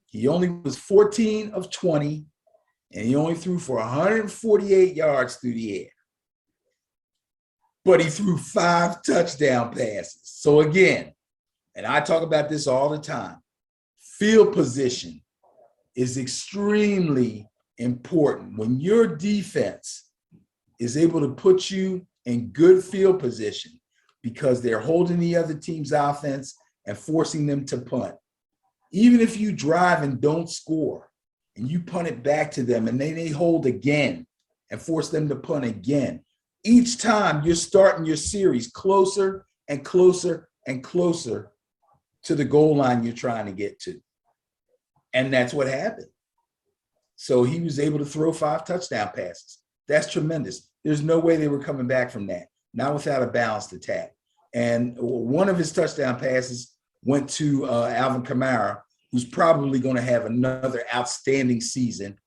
He only was 14 of 20, and he only threw for 148 yards through the air. But he threw 5 touchdown passes. So again, and I talk about this all the time, field position is extremely important. When your defense is able to put you in good field position because they're holding the other team's offense and forcing them to punt. Even if you drive and don't score and you punt it back to them and they hold again and force them to punt again, each time you're starting your series closer and closer and closer to the goal line you're trying to get to. And that's what happened. So he was able to throw 5 touchdown passes. That's tremendous. There's no way they were coming back from that, not without a balanced attack. And one of his touchdown passes went to Alvin Kamara, who's probably going to have another outstanding season.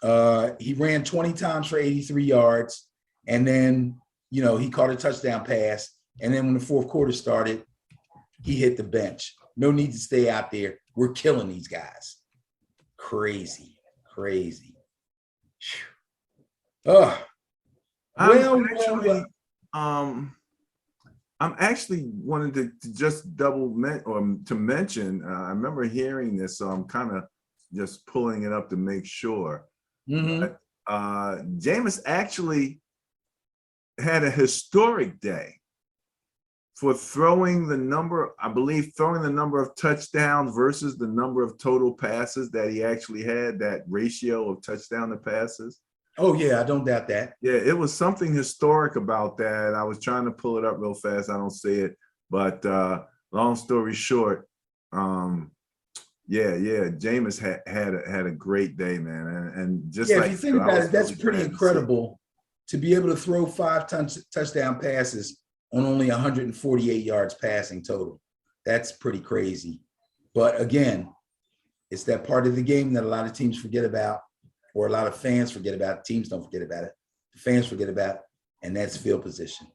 He ran 20 times for 83 yards. And then, he caught a touchdown pass. And then when the 4th quarter started, he hit the bench. No need to stay out there. We're killing these guys. Crazy. I'm actually wanted to just to mention, I remember hearing this, so I'm kind of just pulling it up to make sure. But, Jameis actually had a historic day for throwing the number of touchdowns versus the number of total passes that he actually had, that ratio of touchdown to passes. Oh, yeah, I don't doubt that. Yeah, it was something historic about that. I was trying to pull it up real fast. I don't see it. But long story short, Jameis had a great day, man. And just if you think about it, that's pretty incredible to be able to throw 5 touchdown passes on only 148 yards passing total. That's pretty crazy. But again, it's that part of the game that a lot of teams forget about, or a lot of fans forget about. Teams don't forget about it. The fans forget about, and that's field position.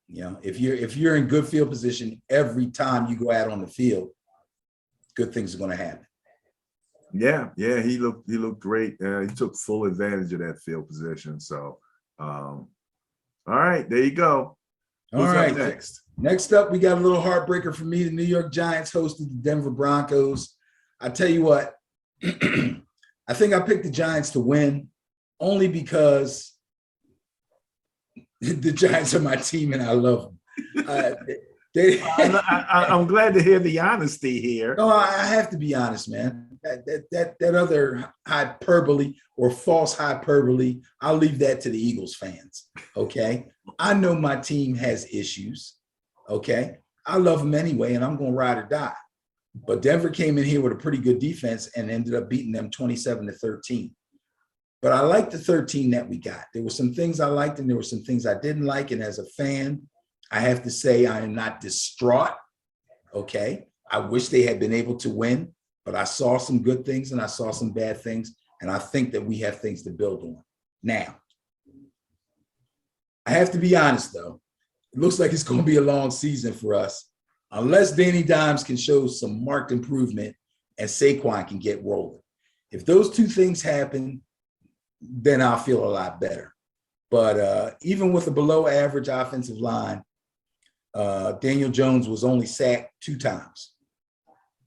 You know, if you're in good field position every time you go out on the field, good things are going to happen. Yeah, he looked great. He took full advantage of that field position. So, all right, there you go. All Who's right, up next? Next up, we got a little heartbreaker for me. The New York Giants hosted the Denver Broncos. I tell you what, I think I picked the Giants to win only because the Giants are my team and I love them. I'm glad to hear the honesty here. No, I have to be honest, man. That other hyperbole or false hyperbole, I'll leave that to the Eagles fans. Okay, I know my team has issues. Okay, I love them anyway, and I'm going to ride or die. But Denver came in here with a pretty good defense and ended up beating them 27-13. But I liked the 13 that we got. There were some things I liked, and there were some things I didn't like. And as a fan, I have to say I am not distraught. Okay, I wish they had been able to win, but I saw some good things and I saw some bad things, and I think that we have things to build on. Now, I have to be honest, though. It looks like it's going to be a long season for us, unless Danny Dimes can show some marked improvement and Saquon can get rolling. If those two things happen, then I'll feel a lot better. But even with a below average offensive line, Daniel Jones was only sacked 2 times.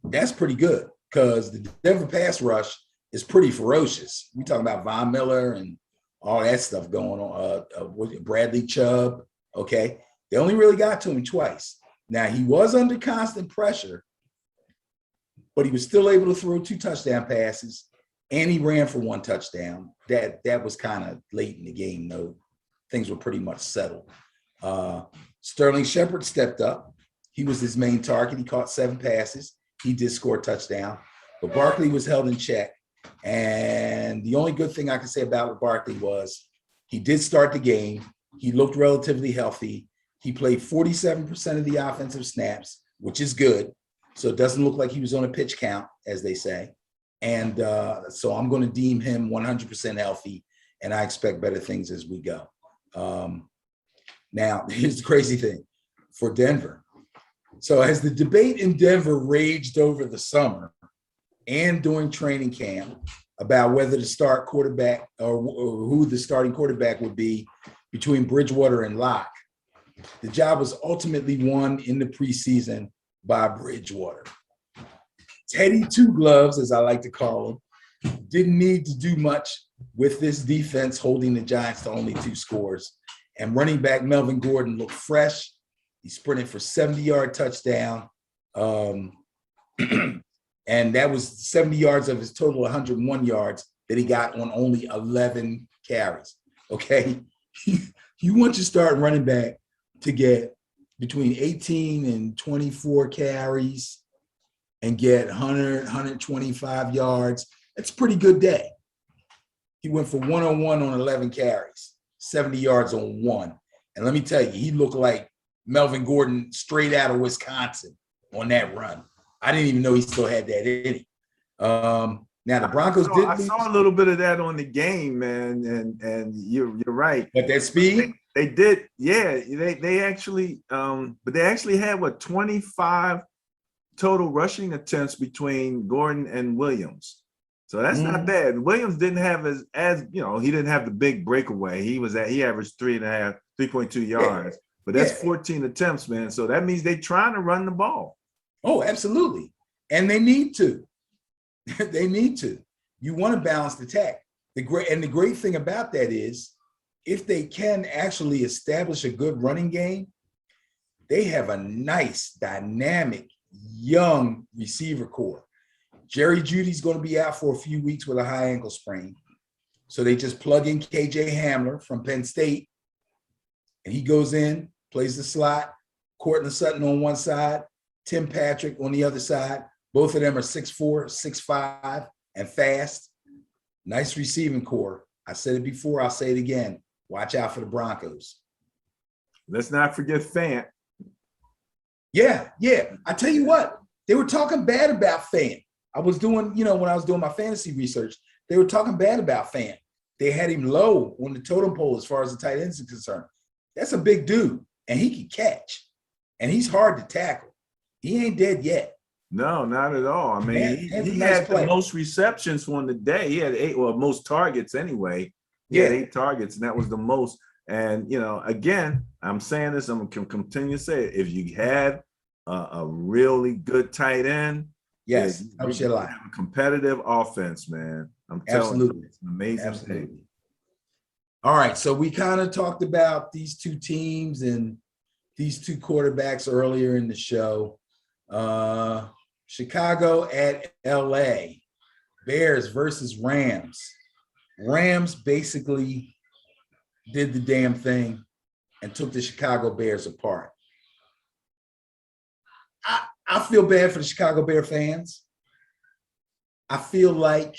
That's pretty good because the Denver pass rush is pretty ferocious. We talking about Von Miller and all that stuff going on. Bradley Chubb, okay? They only really got to him twice. Now, he was under constant pressure, but he was still able to throw 2 touchdown passes, and he ran for 1 touchdown. That was kind of late in the game, though. Things were pretty much settled. Sterling Shepard stepped up. He was his main target. He caught 7 passes. He did score a touchdown. But Barkley was held in check. And the only good thing I can say about Barkley was he did start the game. He looked relatively healthy. He played 47% of the offensive snaps, which is good. So it doesn't look like he was on a pitch count, as they say. And so I'm going to deem him 100% healthy, and I expect better things as we go. Now, here's the crazy thing for Denver. So as the debate in Denver raged over the summer and during training camp about whether to start quarterback or who the starting quarterback would be between Bridgewater and Locke, the job was ultimately won in the preseason by Bridgewater. Teddy Two Gloves, as I like to call him, didn't need to do much with this defense holding the Giants to only 2 scores. And running back Melvin Gordon looked fresh. He sprinted for 70-yard touchdown. And that was 70 yards of his total 101 yards that he got on only 11 carries. Okay. You want your starting running back to get between 18 and 24 carries and get 100, 125 yards. That's a pretty good day. He went for 101 on 11 carries, 70 yards on 1. And let me tell you, he looked like Melvin Gordon straight out of Wisconsin on that run. I didn't even know he still had that in him. Now the Broncos did. I saw a little bit of that on the game, man, and you're right. But that speed, they did, yeah. They actually, but they actually had 25 total rushing attempts between Gordon and Williams. So that's not bad. Williams didn't have as he didn't have the big breakaway. He averaged 3.2 yards, but that's 14 attempts, man. So that means they're trying to run the ball. Oh, absolutely. And they need to. They need to. You want to balance the attack. The great thing about that is if they can actually establish a good running game, they have a nice, dynamic, young receiver core. Jerry Judy's going to be out for a few weeks with a high ankle sprain. So they just plug in KJ Hamler from Penn State, and he goes in, plays the slot, Cortland Sutton on one side, Tim Patrick on the other side. Both of them are 6'4", 6'5", and fast. Nice receiving core. I said it before, I'll say it again. Watch out for the Broncos. Let's not forget Fant. Yeah, yeah. I tell you what, they were talking bad about Fant. I was doing, when I was doing my fantasy research, they were talking bad about Fant. They had him low on the totem pole as far as the tight ends is concerned. That's a big dude, and he can catch, and he's hard to tackle. He ain't dead yet. No, not at all. I mean, he nice had play. the most receptions on the day. He had 8, well, most targets anyway. He had 8 targets, and that was the most. And, again, I'm saying this, I'm going to continue to say it. If you had a really good tight end, yes, you have a competitive offense, man. I'm telling you, it's an amazing thing. All right, so we kind of talked about these two teams and these two quarterbacks earlier in the show. Chicago at LA, Bears versus Rams. Rams basically did the damn thing and took the Chicago Bears apart. I feel bad for the Chicago Bear fans. I feel like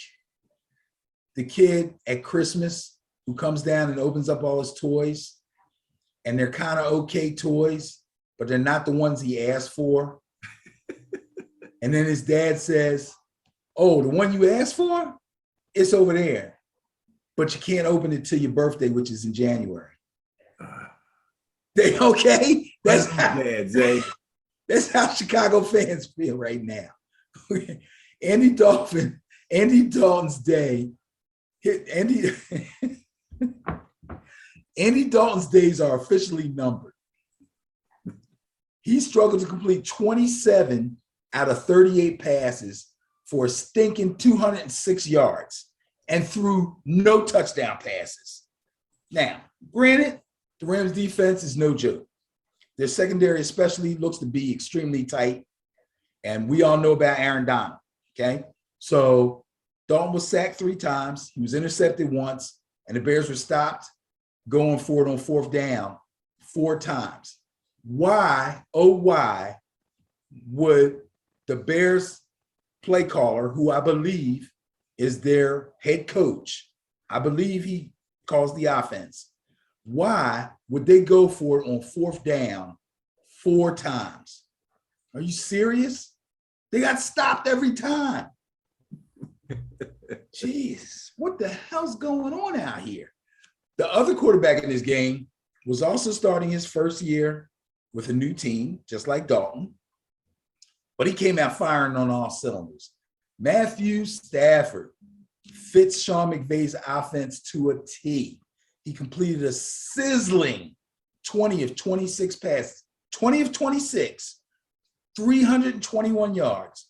the kid at Christmas who comes down and opens up all his toys, and they're kind of okay toys, but they're not the ones he asked for. And then his dad says, oh, the one you asked for, it's over there, but you can't open it till your birthday, which is in January. They okay? That's how Chicago fans feel right now. Andy Dalton's day. Andy Dalton's days are officially numbered. He struggled to complete 27 out of 38 passes for a stinking 206 yards and threw no touchdown passes. Now, granted, the Rams defense is no joke. Their secondary especially looks to be extremely tight. And we all know about Aaron Donald, okay? So Dalton was sacked 3 times. He was intercepted once, and the Bears were stopped going for it on 4th down 4 times. Why, oh, why would the Bears play caller, who I believe is their head coach, I believe he calls the offense, why would they go for it on 4th down 4 times? Are you serious? They got stopped every time. Jeez, what the hell's going on out here? The other quarterback in this game was also starting his first year with a new team, just like Dalton, but he came out firing on all cylinders. Matthew Stafford fits Sean McVay's offense to a T. He completed a sizzling 20 of 26 passes, 20 of 26, 321 yards,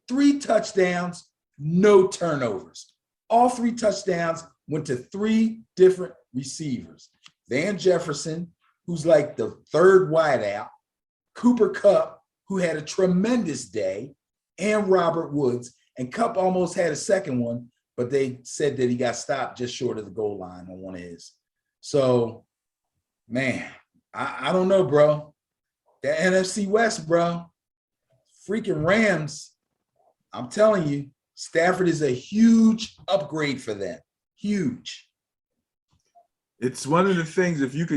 3 touchdowns, no turnovers. All 3 touchdowns went to 3 different receivers. Van Jefferson, who's like the 3rd wideout, Cooper Kupp, who had a tremendous day, and Robert Woods. And Kupp almost had a second one, but they said that he got stopped just short of the goal line on one of his. So, man, I don't know, bro. The NFC West, bro. Freaking Rams. I'm telling you, Stafford is a huge upgrade for them. Huge. It's one of the things, if you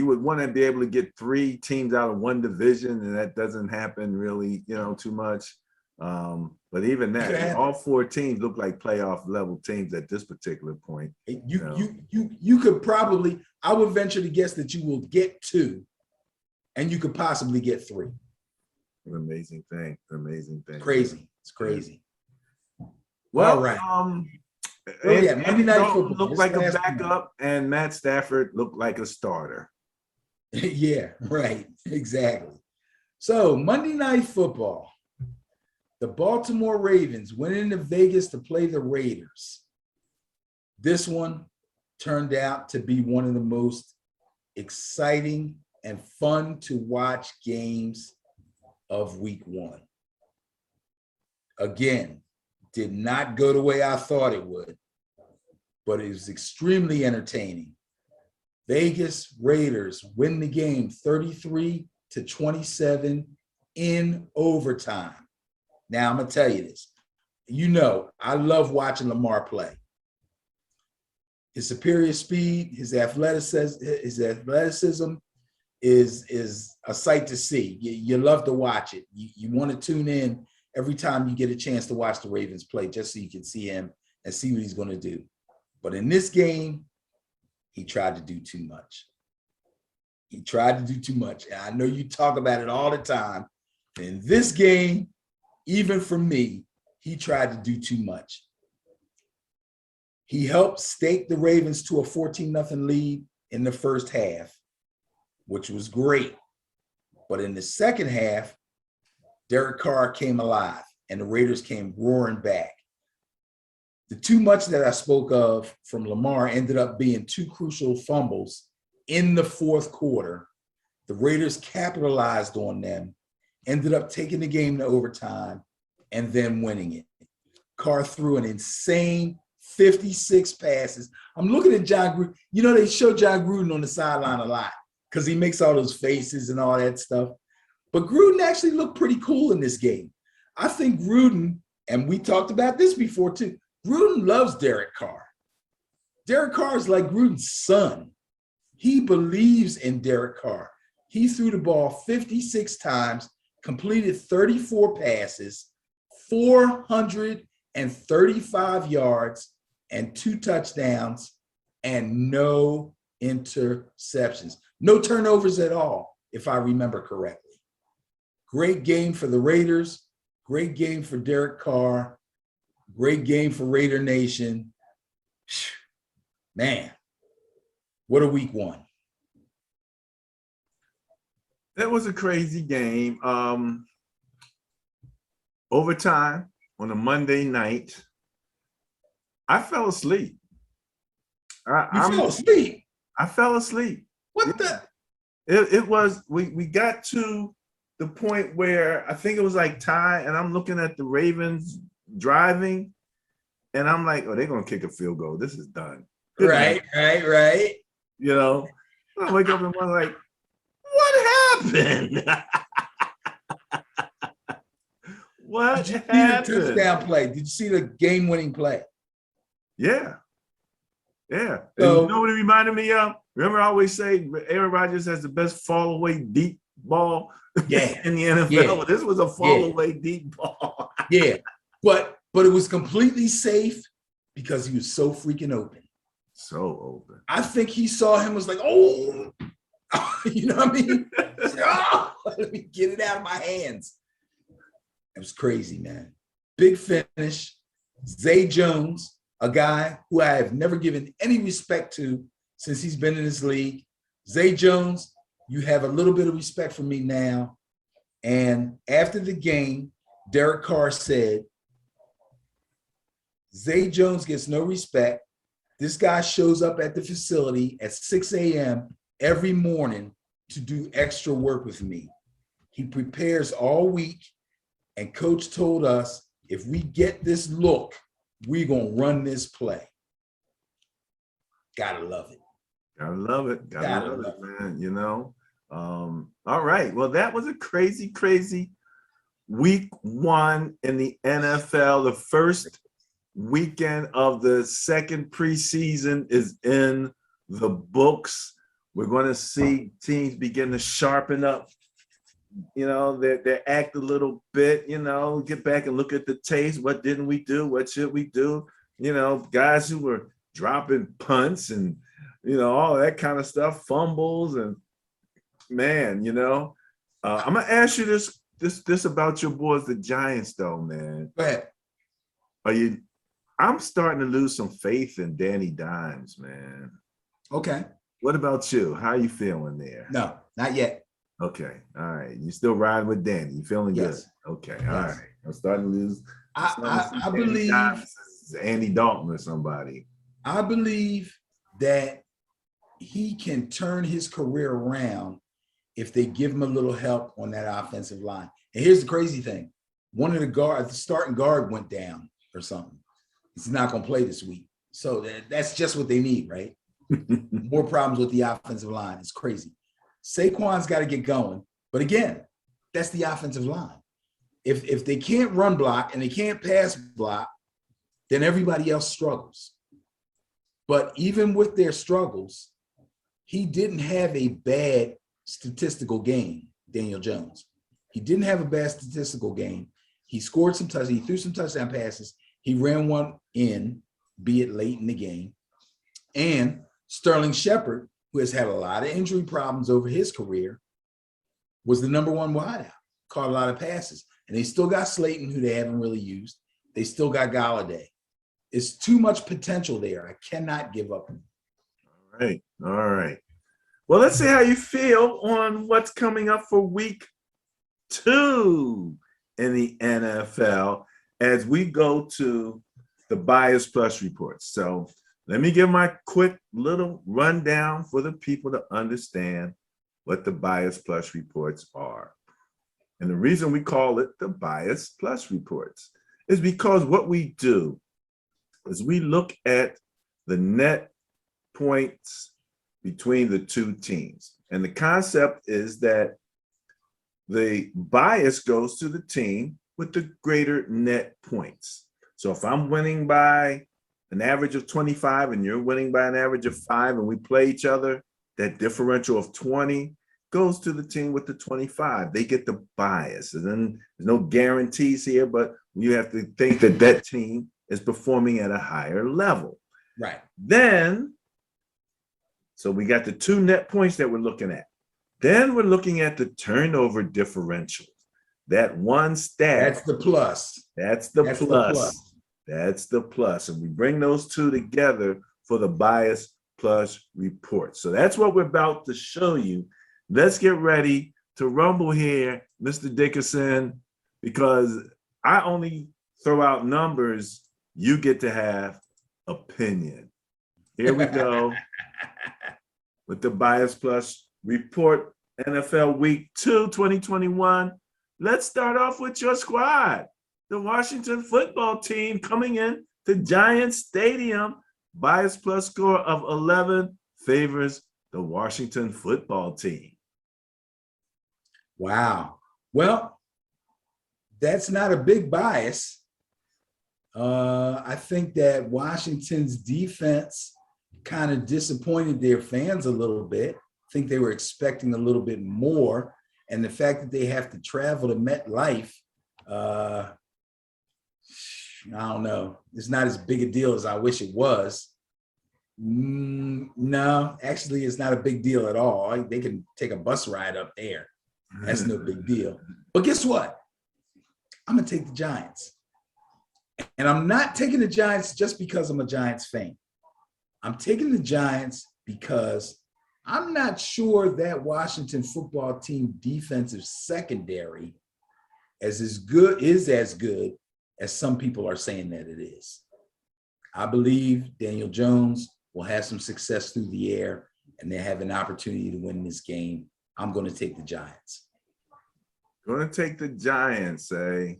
would want to be able to get 3 teams out of one division, and that doesn't happen really, too much. But even that, all 4 teams look like playoff level teams at this particular point. You could probably, I would venture to guess that you will get 2, and you could possibly get 3. An amazing thing. Crazy. It's crazy. Well, all right. Monday Night Football looked like a backup, and Matt Stafford looked like a starter. Yeah, right. Exactly. So Monday Night Football. The Baltimore Ravens went into Vegas to play the Raiders. This one turned out to be one of the most exciting and fun to watch games of week 1. Again, did not go the way I thought it would, but it was extremely entertaining. Vegas Raiders win the game 33-27 in overtime. Now, I'm going to tell you this. I love watching Lamar play. His superior speed, his athleticism, is a sight to see. You love to watch it. You want to tune in every time you get a chance to watch the Ravens play, just so you can see him and see what he's going to do. But in this game, he tried to do too much. He tried to do too much. And I know you talk about it all the time. In this game, even for me, he tried to do too much. He helped stake the Ravens to a 14-0 lead in the first half, which was great. But in the second half, Derek Carr came alive and the Raiders came roaring back. The too much that I spoke of from Lamar ended up being two crucial fumbles in the fourth quarter. The Raiders capitalized on them, ended up taking the game to overtime, and then winning it. Carr threw an insane 56 passes. I'm looking at John Gruden. You know, they show John Gruden on the sideline a lot because he makes all those faces and all that stuff. But Gruden actually looked pretty cool in this game. I think Gruden, and we talked about this before too, Gruden loves Derek Carr. Derek Carr is like Gruden's son. He believes in Derek Carr. He threw the ball 56 times, completed 34 passes, 435 yards, and 2 touchdowns, and no interceptions. No turnovers at all, if I remember correctly. Great game for the Raiders. Great game for Derek Carr. Great game for Raider Nation. Man, what a week one. That was a crazy game. Overtime on a Monday night, I fell asleep. You fell asleep? I fell asleep. What the? It was, we got to the point where I think it was like tie, and I'm looking at the Ravens driving, and I'm like, oh, they're going to kick a field goal. This is done. Good right. You know, I wake up and I'm like, what happened? What Did you happened? see the touchdown play? Did you see the game-winning play? Yeah. Yeah. So, and you know what it reminded me of? Remember I always say Aaron Rodgers has the best fall away deep ball in the NFL. Yeah, Well, this was a fall away deep ball. Yeah. But it was completely safe because he was so freaking open. So open. I think he saw him, was like, oh, you know what I mean? Oh, let me get it out of my hands. It was crazy, man. Big finish. Zay Jones, a guy who I have never given any respect to since he's been in this league. Zay Jones, you have a little bit of respect for me now. And after the game, Derek Carr said, Zay Jones gets no respect. This guy shows up at the facility at 6 a.m. every morning to do extra work with me. He prepares all week, and coach told us if we get this look, we're going to run this play. Gotta love it. Gotta love it. Gotta love it, man. You know? All right. Well, that was a crazy, crazy week one in the NFL. The first weekend of the second preseason is in the books. We're going to see teams begin to sharpen up, you know, their act a little bit, you know, get back and look at the tapes. What didn't we do? What should we do? You know, guys who were dropping punts and, you know, all that kind of stuff, fumbles, and man, you know, I'm gonna ask you this about your boys, the Giants, though, man. Go ahead. I'm starting to lose some faith in Danny Dimes, man. Okay. What about you? How are you feeling there? No, not yet. Okay. All right. You still riding with Danny. You feeling Yes. good? Okay. Yes. All right. I'm starting to lose. I believe Andy Dalton or somebody. I believe that he can turn his career around if they give him a little help on that offensive line. And here's the crazy thing. One of the starting guard went down or something. He's not going to play this week. So that's just what they need, right? More problems with the offensive line. It's crazy. Saquon's got to get going. But again, that's the offensive line. If they can't run block and they can't pass block, then everybody else struggles. But even with their struggles, he didn't have a bad statistical game, Daniel Jones. He didn't have a bad statistical game. He scored some touchdowns. He threw some touchdown passes. He ran one in, be it late in the game. And Sterling Shepard, who has had a lot of injury problems over his career, was the number one wideout, caught a lot of passes. And they still got Slayton, who they haven't really used. They still got Galladay. It's too much potential there. I cannot give up. All right. All right. Well, let's see how you feel on what's coming up for week 2 in the NFL as we go to the Bias Plus reports. So let me give my quick little rundown for the people to understand what the Bias Plus reports are. And the reason we call it the Bias Plus reports is because what we do is we look at the net points between the two teams. And the concept is that the bias goes to the team with the greater net points. So if I'm winning by an average of 25 and you're winning by an average of 5 and we play each other, that differential of 20 goes to the team with the 25. They get the bias. And then there's no guarantees here, but you have to think that that team is performing at a higher level. Right. Then, so we got the 2 net points that we're looking at. Then we're looking at the turnover differential. That one stat. That's the plus. That's the plus. That's the plus. And we bring those two together for the Bias Plus report. So that's what we're about to show you. Let's get ready to rumble here, Mr. Dickerson, because I only throw out numbers. You get to have opinion. Here we go with the Bias Plus report, NFL Week 2, 2021. Let's start off with your squad. The Washington football team coming in to Giants Stadium. Bias Plus score of 11 favors the Washington football team. Wow. Well, that's not a big bias. I think that Washington's defense kind of disappointed their fans a little bit. I think they were expecting a little bit more. And the fact that they have to travel to MetLife, I don't know. It's not as big a deal as I wish it was. No, actually, it's not a big deal at all. They can take a bus ride up there. That's no big deal. But guess what? I'm going to take the Giants. And I'm not taking the Giants just because I'm a Giants fan. I'm taking the Giants because I'm not sure that Washington football team defensive secondary is as good as some people are saying that it is. I believe Daniel Jones will have some success through the air and they have an opportunity to win this game. I'm going to take the Giants. Going to take the Giants, eh?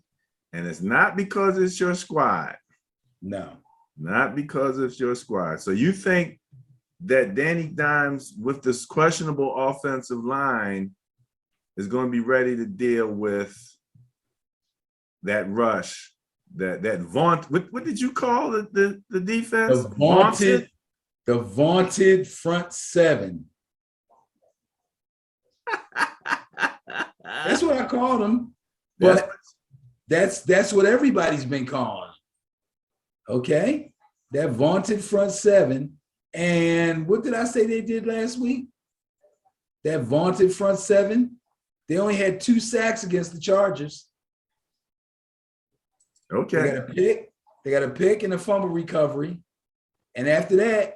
And it's not because it's your squad. No. Not because it's your squad. So you think that Danny Dimes with this questionable offensive line is going to be ready to deal with that rush, that vaunt. What did you call the defense? The vaunted front seven. That's what I called them. But that's what everybody's been calling. Okay? That vaunted front seven. And what did I say they did last week? That vaunted front seven. They only had 2 sacks against the Chargers. Okay. They got a pick and a fumble recovery. And after that,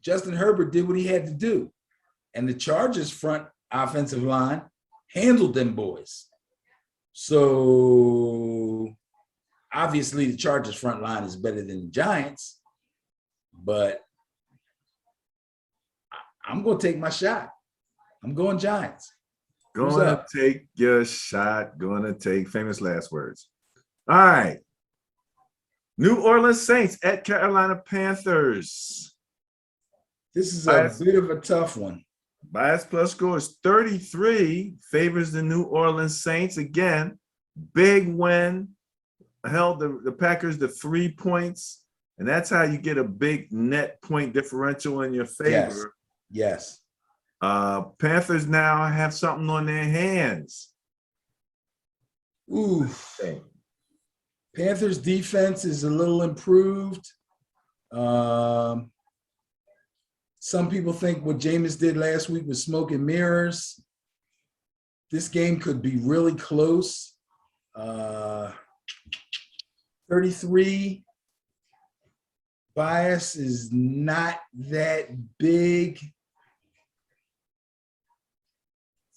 Justin Herbert did what he had to do. And the Chargers front offensive line handled them boys. So obviously the Chargers front line is better than the Giants, but I'm going to take my shot. I'm going Giants. Going to take your shot. Going to take famous last words. All right. New Orleans Saints at Carolina Panthers. This is a bit of a tough one. Bias Plus score is 33, favors the New Orleans Saints. Again, big win, held the Packers to 3 points, and that's how you get a big net point differential in your favor. Yes. Panthers now have something on their hands. Ooh. Panthers defense is a little improved. Some people think what Jameis did last week was smoke and mirrors. This game could be really close. 33. Bias is not that big.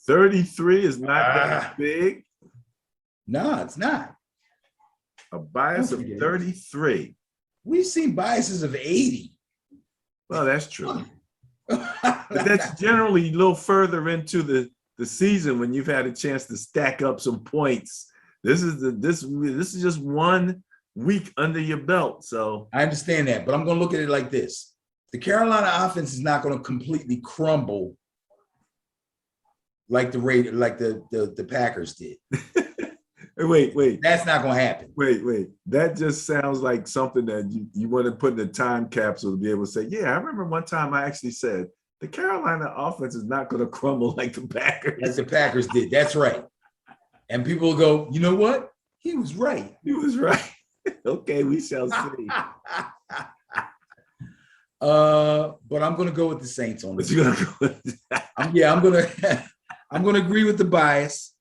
33 is not that big. No, it's not. A bias of 33. We've seen biases of 80. Well, that's true. But that's generally a little further into the season when you've had a chance to stack up some points. This is just 1 week under your belt. So I understand that, but I'm going to look at it like this. The Carolina offense is not going to completely crumble like the Packers did. Wait. That's not going to happen. Wait. That just sounds like something that you want to put in a time capsule to be able to say, yeah, I remember one time I actually said the Carolina offense is not going to crumble like the Packers. Like the Packers did. That's right. And people will go, you know what? He was right. He was right. Okay, we shall see. But I'm going to go with the Saints on this. But you're going to go with I'm going to agree with the bias.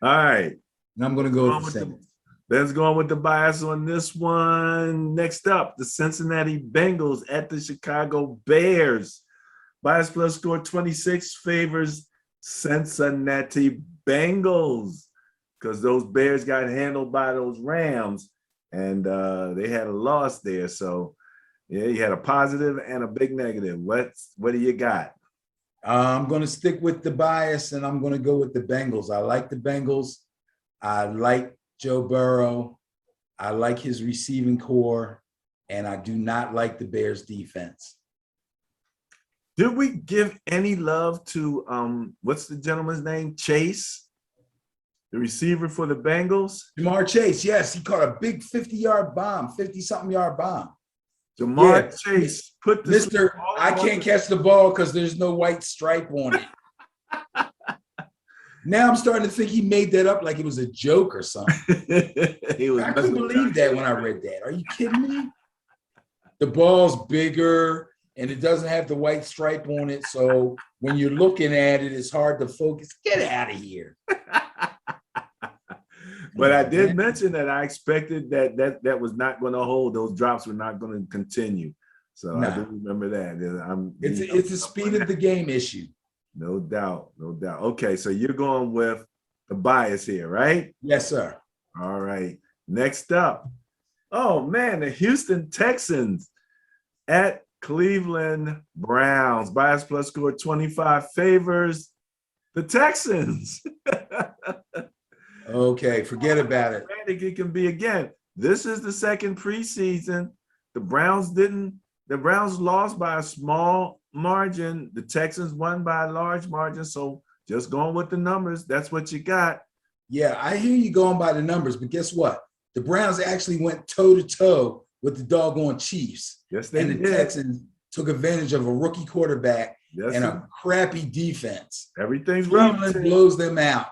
All right. And I'm going to go with the Saints. Ben's going with the bias on this one. Next up, the Cincinnati Bengals at the Chicago Bears. Bias plus score 26 favors Cincinnati Bengals because those Bears got handled by those Rams, and they had a loss there. So, yeah, you had a positive and a big negative. What do you got? I'm going to stick with the bias, and I'm going to go with the Bengals. I like the Bengals. I like Joe Burrow. I like his receiving core, and I do not like the Bears defense. Did we give any love to what's the gentleman's name? Chase, the receiver for the Bengals? Jamar Chase, yes, he caught a big 50-yard bomb, 50-something yard bomb. Jamar Chase put the Mr. I can't catch the ball because there's no white stripe on it. Now I'm starting to think he made that up like it was a joke or something. I couldn't believe that when I read that. Are you kidding me? The ball's bigger and it doesn't have the white stripe on it. So when you're looking at it, it's hard to focus. Get out of here. But I did mention that I expected that was not going to hold. Those drops were not going to continue. So I do remember that. It's a speed of the game issue. No doubt. Okay, so you're going with the bias here, right? Yes, sir. All right. Next up. Oh, man, the Houston Texans at Cleveland Browns. Bias plus score 25 favors the Texans. Okay, forget about it. It can be again. This is the second preseason. The Browns lost by a small margin. The Texans won by a large margin. So just going with the numbers, that's what you got. Yeah, I hear you going by the numbers, but guess what? The Browns actually went toe-to-toe with the doggone Chiefs. Yes, they did. And the Texans took advantage of a rookie quarterback and a crappy defense. Everything's Cleveland blows them out.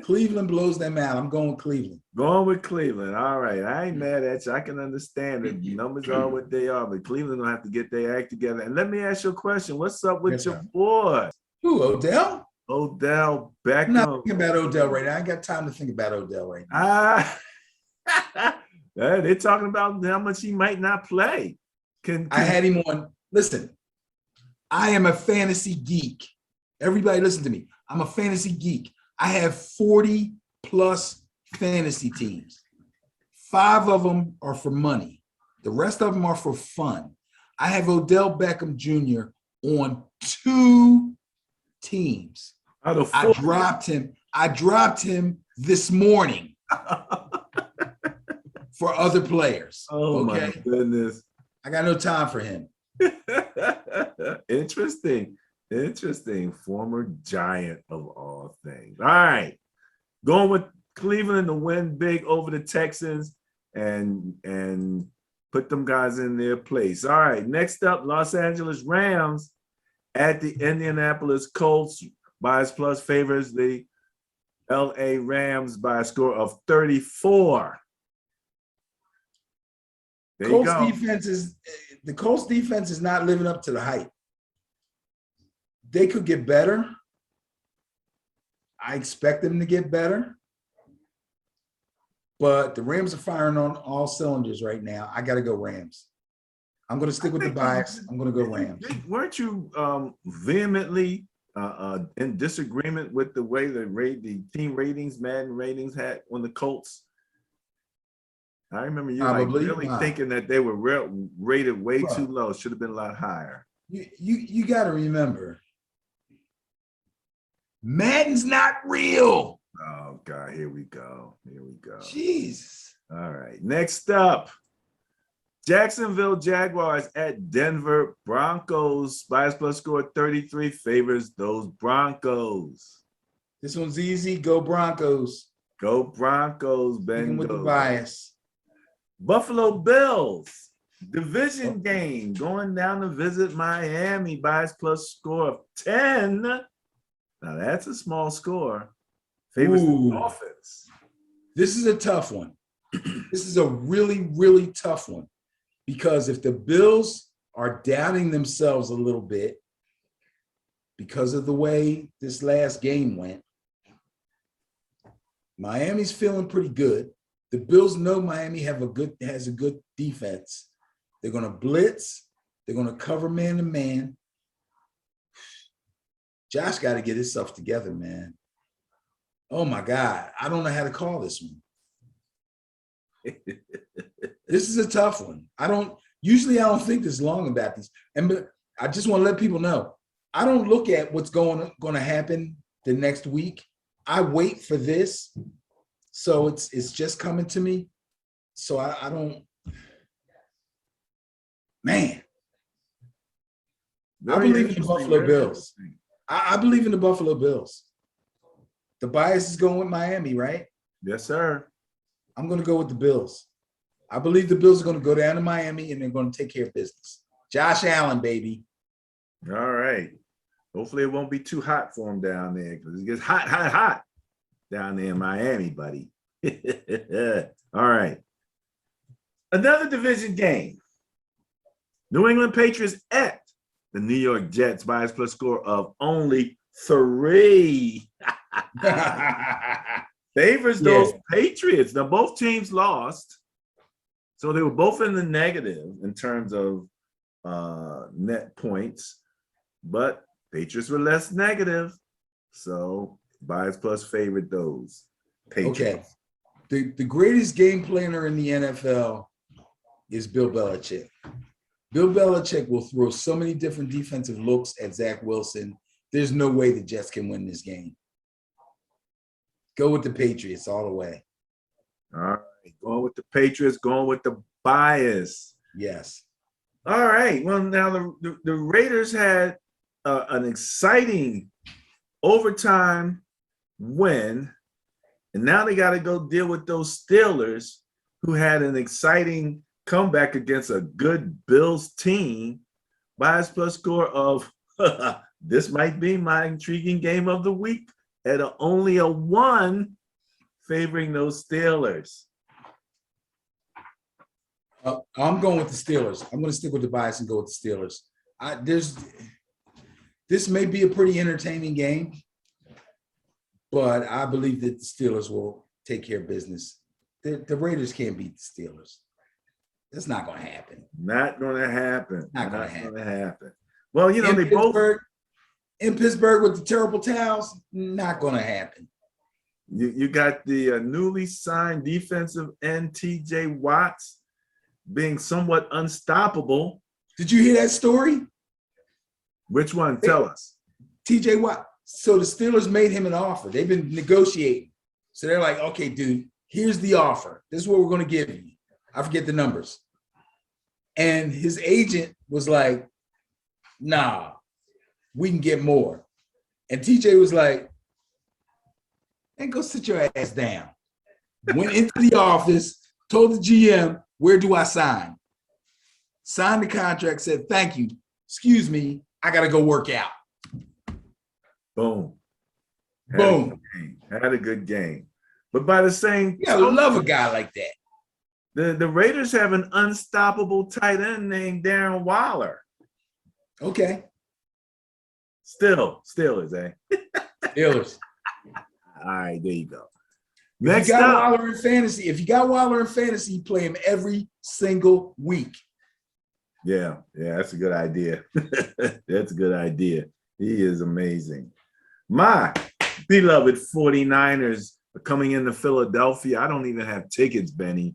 Cleveland blows them out. I'm going with Cleveland. Going with Cleveland. All right. I ain't mad at you. I can understand it. The numbers are what they are, but Cleveland will have to get their act together. And let me ask you a question. What's up with your boy? Who, Odell? Odell Beckham. I'm not thinking about Odell right now. I ain't got time to think about Odell right now. They're talking about how much he might not play. I had him on. Listen, I am a fantasy geek. Everybody listen to me. I'm a fantasy geek. I have 40 plus fantasy teams. 5 of them are for money. The rest of them are for fun. I have Odell Beckham Jr. on 2 teams. I dropped him this morning for other players. Oh my goodness. I got no time for him. Interesting. Former Giant of all things. All right. Going with Cleveland to win big over the Texans and put them guys in their place. All right. Next up, Los Angeles Rams At the Indianapolis Colts, bias plus favors the LA Rams by a score of 34. There you go. The Colts defense is not living up to the hype. They could get better. I expect them to get better. But the Rams are firing on all cylinders right now. I got to go Rams. I'm going to stick with the bias. I'm going to go Rams. Weren't you vehemently in disagreement with the way the team ratings, Madden ratings had on the Colts? I remember you really thinking that they were rated way too low. Should have been a lot higher. You got to remember, Madden's not real. Oh God, here we go. Here we go. Jesus. All right. Next up, Jacksonville Jaguars at Denver Broncos. Bias plus score 33 favors those Broncos. This one's easy. Go Broncos. Go Broncos, Ben. With the bias. Buffalo Bills, division game, going down to visit Miami. Bias plus score of 10. Now that's a small score. Favors the offense. This is a tough one. This is a really, really tough one. Because if the Bills are doubting themselves a little bit because of the way this last game went, Miami's feeling pretty good. The Bills know Miami has a good defense. They're going to blitz. They're going to cover man to man. Josh got to get his stuff together, man. Oh my God. I don't know how to call this one. This is a tough one. I don't think this long about these. But I just want to let people know, I don't look at what's going to happen the next week. I wait for this. So it's just coming to me. So I don't, man. I believe in the Buffalo Bills. I believe in the Buffalo Bills. The bias is going with Miami, right? Yes, sir. I'm going to go with the Bills. I believe the Bills are going to go down to Miami and they're going to take care of business. Josh Allen, baby. All right. Hopefully it won't be too hot for him down there because it gets hot down there in Miami, buddy. All right. Another division game. New England Patriots at the New York Jets. Bias plus score of only 3. Favors those Patriots. Now, both teams lost. So they were both in the negative in terms of net points. But Patriots were less negative. So bias plus favored those Patriots. Okay. The greatest game planner in the NFL is Bill Belichick. Bill Belichick will throw so many different defensive looks at Zach Wilson. There's no way the Jets can win this game. Go with the Patriots all the way. All right. Going with the Patriots, going with the bias. Yes. All right. Well, now the Raiders had an exciting overtime win, and now they got to go deal with those Steelers who had an exciting comeback against a good Bills team. Bias plus score of this might be my intriguing game of the week at only a 1 favoring those Steelers. I'm going with the Steelers. I'm going to stick with the bias and go with the Steelers. This may be a pretty entertaining game, but I believe that the Steelers will take care of business. The Raiders can't beat the Steelers. That's not going to happen. Not going to happen. Not going to happen. Well, you know, they both in Pittsburgh with the terrible towels. Not going to happen. You got the newly signed defensive end TJ Watts being somewhat unstoppable. Did you hear that story? Which one? Tell us. TJ Watt. So the Steelers made him an offer. They've been negotiating. So they're like, okay, dude, here's the offer. This is what we're going to give you. I forget the numbers. And his agent was like, nah, we can get more. And TJ was like, and go sit your ass down. Went into the office, told the GM, where do I sign? Signed the contract, said, thank you. Excuse me, I got to go work out. Boom. Boom. Had a good game. But by the same I love a guy like that. The Raiders have an unstoppable tight end named Darren Waller. Okay. Steelers, eh? Steelers. All right, there you go. Next up, Waller in fantasy. If you got Waller in fantasy, you play him every single week. Yeah, that's a good idea. That's a good idea. He is amazing. My beloved 49ers are coming into Philadelphia. I don't even have tickets, Benny.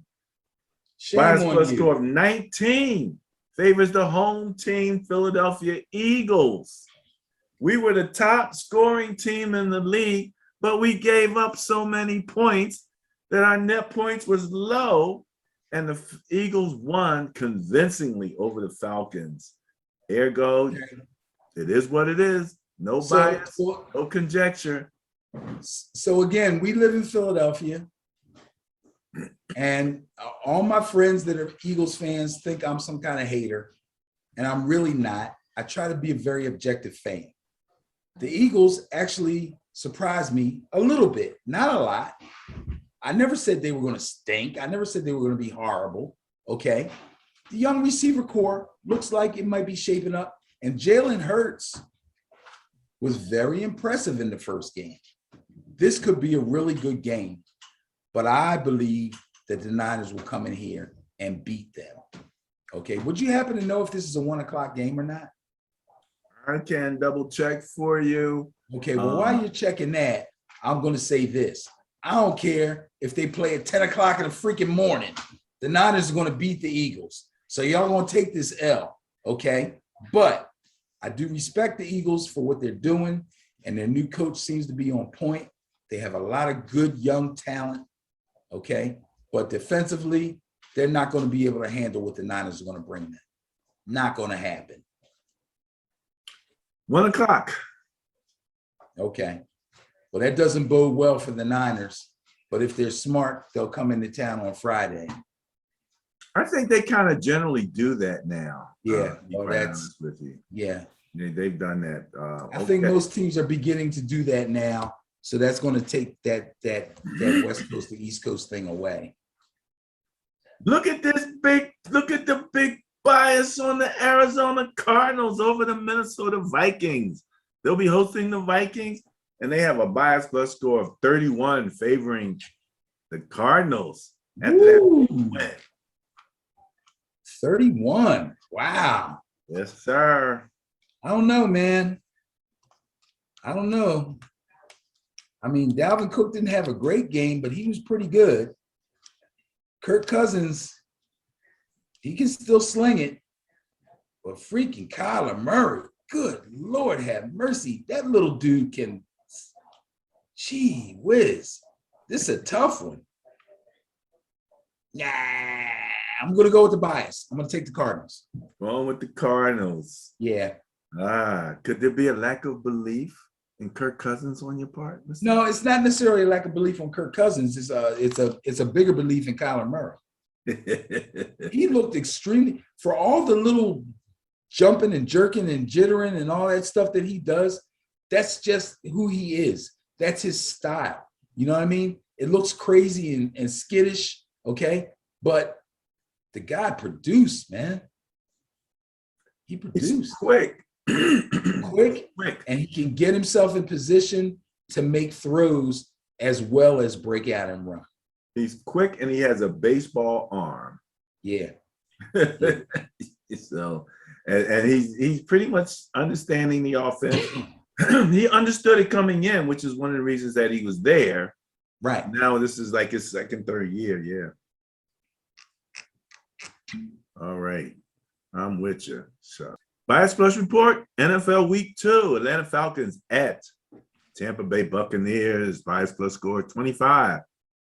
Bias plus score of 19 favors the home team, Philadelphia Eagles. We were the top scoring team in the league, but we gave up so many points that our net points was low, and the Eagles won convincingly over the Falcons. Ergo, it is what it is. No bias, no conjecture. So again, we live in Philadelphia, and all my friends that are Eagles fans think I'm some kind of hater, and I'm really not. I try to be a very objective fan. The Eagles actually surprised me a little bit, not a lot. I never said they were going to stink. I never said they were going to be horrible. Okay. The young receiver core looks like it might be shaping up, and Jalen Hurts was very impressive in the first game. This could be a really good game, but I believe that the Niners will come in here and beat them. Okay. Would you happen to know if this is a 1 o'clock game or not? I can double check for you. Okay. Well, while you're checking that, I'm going to say this. I don't care if they play at 10 o'clock in the freaking morning. The Niners are going to beat the Eagles. So y'all going to take this L. Okay. But I do respect the Eagles for what they're doing, and their new coach seems to be on point. They have a lot of good young talent, okay? But defensively, they're not going to be able to handle what the Niners are going to bring them. Not going to happen. 1 o'clock. Okay. Well, that doesn't bode well for the Niners, but if they're smart, they'll come into town on Friday. I think they kind of generally do that now. Yeah, well, that's with you. Yeah. They've done that. I think most teams are beginning to do that now. So that's going to take that West Coast to East Coast thing away. Look at the big bias on the Arizona Cardinals over the Minnesota Vikings. They'll be hosting the Vikings, and they have a bias plus score of 31 favoring the Cardinals. After that win. 31. Wow. Yes, sir. I don't know, man. I don't know. I mean, Dalvin Cook didn't have a great game, but he was pretty good. Kirk Cousins, he can still sling it. But freaking Kyler Murray, good Lord have mercy. That little dude can, gee whiz. This is a tough one. Nah, I'm going to go with the bias. I'm going to take the Cardinals. Going with the Cardinals. Yeah. Could there be a lack of belief in Kirk Cousins on your part? No, it's not necessarily a lack of belief on Kirk Cousins. It's a bigger belief in Kyler Murray. He looked extremely, for all the little jumping and jerking and jittering and all that stuff that he does, that's just who he is. That's his style. You know what I mean? It looks crazy and skittish, okay? But the guy produced, man. He produced. He's quick. quick, and he can get himself in position to make throws as well as break out and run. He's quick, and he has a baseball arm. Yeah. So, and he's pretty much understanding the offense. He understood it coming in, which is one of the reasons that he was there. Right. Now this is like his second, third year. Yeah. All right. I'm with you. So, Bias Plus Report, NFL Week 2, Atlanta Falcons at Tampa Bay Buccaneers. Bias Plus score 25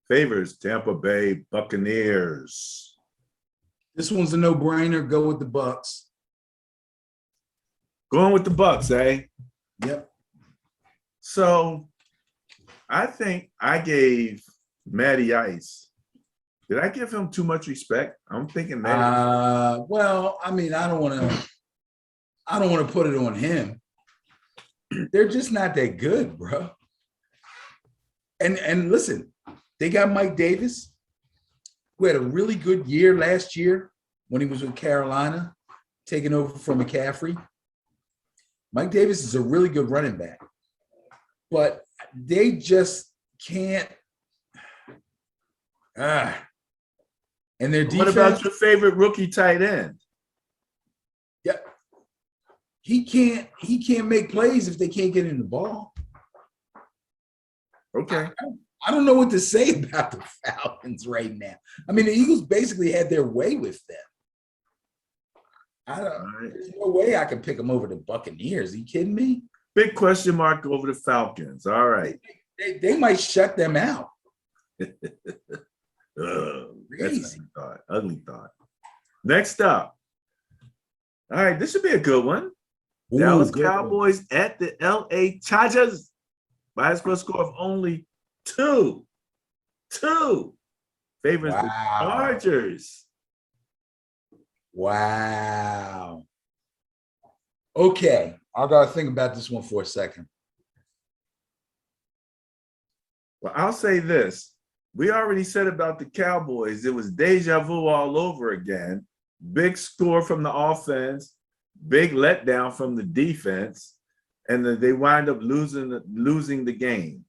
favors Tampa Bay Buccaneers. This one's a no-brainer. Go with the Bucks. Going with the Bucks, eh? Yep. So I think I gave Matty Ice. Did I give him too much respect? I'm thinking Matty. Well, I mean, I don't want to. I don't want to put it on him. They're just not that good, bro. And listen, they got Mike Davis, who had a really good year last year when he was with Carolina, taking over from McCaffrey. Mike Davis is a really good running back, but they just can't. And their defense. What about your favorite rookie tight end? Yeah, he can't make plays if they can't get in the ball. Okay. I don't know what to say about the Falcons right now. I mean, the Eagles basically had their way with them. There's no way I can pick them over the Buccaneers. Are you kidding me? Big question mark over the Falcons. All right. They might shut them out. That's an ugly thought. Next up. All right, this should be a good one. Ooh, Dallas good Cowboys at the LA Chargers by a score of only 2. 2 favors the Chargers. Wow. Okay, I gotta think about this one for a second. Well, I'll say this. We already said about the Cowboys, it was deja vu all over again. Big score from the offense, big letdown from the defense, and then they wind up losing the game.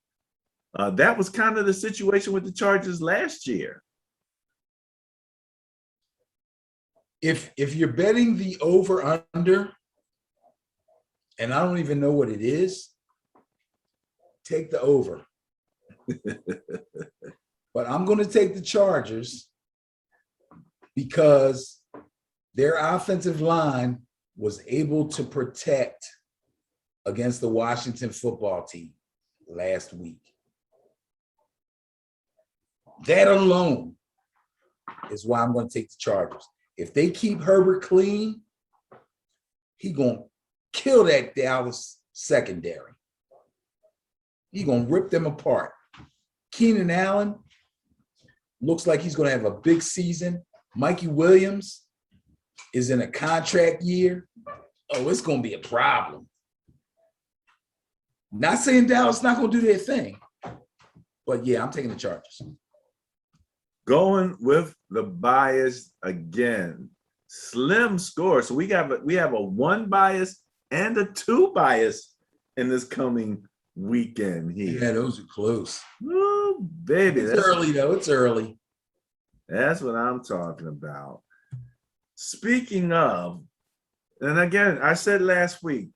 That was kind of the situation with the Chargers last year. If you're betting the over under, and I don't even know what it is, take the over. But I'm going to take the Chargers because their offensive line was able to protect against the Washington football team last week. That alone is why I'm going to take the Chargers. If they keep Herbert clean, he's going to kill that Dallas secondary. He's going to rip them apart. Keenan Allen looks like he's going to have a big season. Mikey Williams is in a contract year. Oh, it's going to be a problem. Not saying Dallas not going to do their thing, but yeah, I'm taking the Chargers. Going with the bias again. Slim score. So we have a 1 bias and a 2 bias in this coming weekend here. Yeah, those are close. Oh, baby. It's early, though. It's early. That's what I'm talking about. Speaking of, and again, I said last week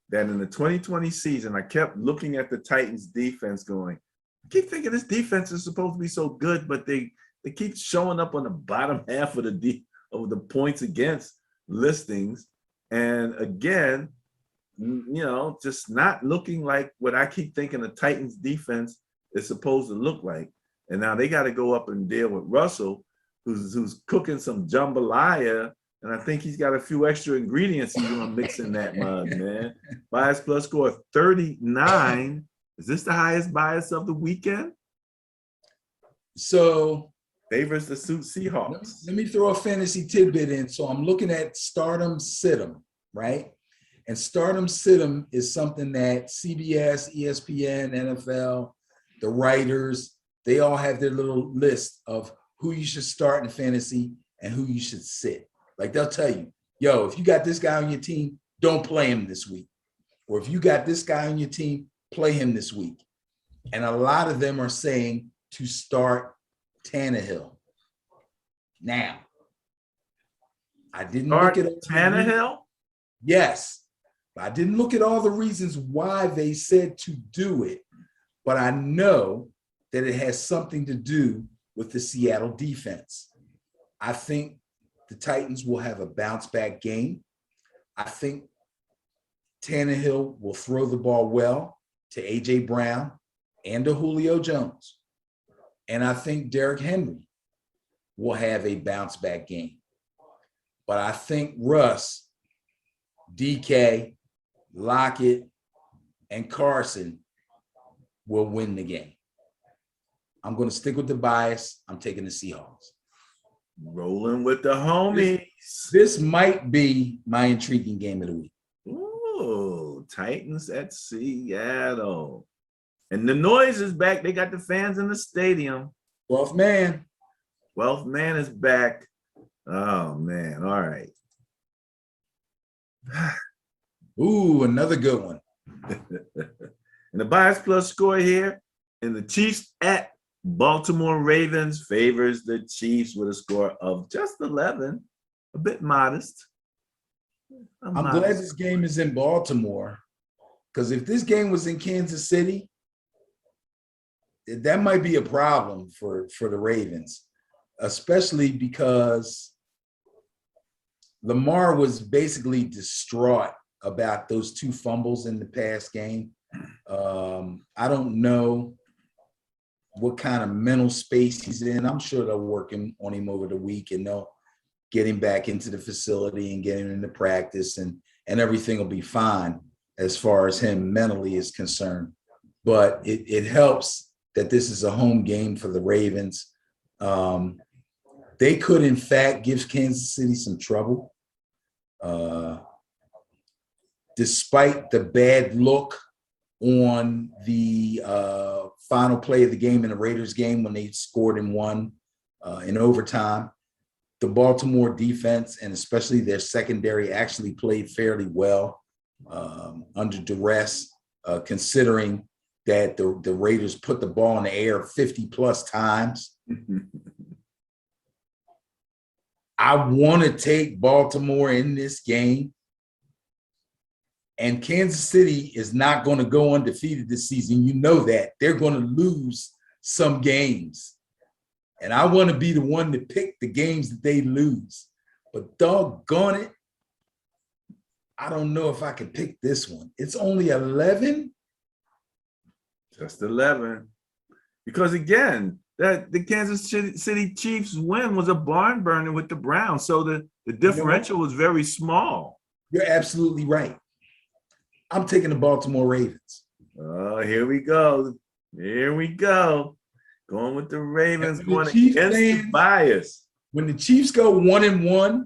that in the 2020 season, I kept looking at the Titans defense going, I keep thinking this defense is supposed to be so good, but they keep showing up on the bottom half of the points against listings. And again, just not looking like what I keep thinking the Titans defense is supposed to look like. And now they got to go up and deal with Russell, who's cooking some jambalaya. And I think he's got a few extra ingredients he's going to mix in that mug, man. Bias plus score of 39. Is this the highest bias of the weekend? So favors the Seahawks. Let me throw a fantasy tidbit in. So I'm looking at Stardom Situm, right? And Stardom Situm is something that CBS, ESPN, NFL, the writers, they all have their little list of who you should start in fantasy and who you should sit. Like they'll tell you, yo, if you got this guy on your team, don't play him this week. Or if you got this guy on your team, play him this week. And a lot of them are saying to start Tannehill. Now, I didn't look at Tannehill? Yes. I didn't look at all the reasons why they said to do it, but I know that it has something to do with the Seattle defense. I think the Titans will have a bounce back game. I think Tannehill will throw the ball well to A.J. Brown and to Julio Jones. And I think Derrick Henry will have a bounce back game. But I think Russ, DK, Lockett, and Carson will win the game. I'm going to stick with the bias. I'm taking the Seahawks. Rolling with the homies. This might be my intriguing game of the week. Oh, Titans at Seattle. And the noise is back. They got the fans in the stadium. 12th man. 12th man is back. Oh, man. All right. Ooh, another good one. And the bias plus score here, and the Chiefs at Baltimore Ravens favors the Chiefs with a score of just 11, a bit modest. I'm glad this game is in Baltimore, because if this game was in Kansas City, that might be a problem for the Ravens, especially because Lamar was basically distraught about those 2 fumbles in the past game. I don't know what kind of mental space he's in. I'm sure they're working on him over the week, and they'll get him back into the facility and get him into practice, and everything will be fine as far as him mentally is concerned. But it helps that this is a home game for the Ravens. They could, in fact, give Kansas City some trouble. Despite the bad look on the final play of the game in the Raiders game when they scored and won in overtime, the Baltimore defense and especially their secondary actually played fairly well under duress, considering that the Raiders put the ball in the air 50 plus times. I want to take Baltimore in this game. And Kansas City is not going to go undefeated this season. You know that. They're going to lose some games. And I want to be the one to pick the games that they lose. But doggone it, I don't know if I can pick this one. It's only 11. Just 11. Because again, that the Kansas City Chiefs win was a barn burner with the Browns. So the differential was very small. You're absolutely right. I'm taking the Baltimore Ravens. Oh, here we go. Here we go. Going with the Ravens, going Chiefs against fans, the bias. When the Chiefs go 1-1,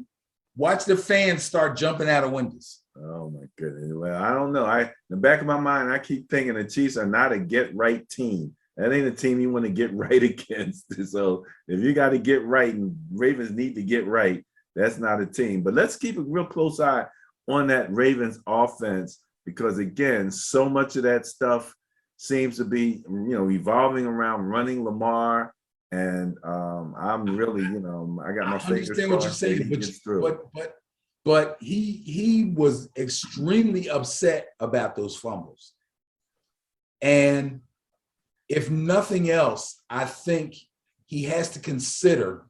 watch the fans start jumping out of windows. Oh my goodness. Well, I don't know. In the back of my mind, I keep thinking the Chiefs are not a get-right team. That ain't a team you want to get right against. So if you got to get right and Ravens need to get right, that's not a team. But let's keep a real close eye on that Ravens offense, because again, so much of that stuff seems to be, evolving around running Lamar. And I'm really, I got my fingers understand what you're crossed saying, that he gets through. but he was extremely upset about those fumbles. And if nothing else, I think he has to consider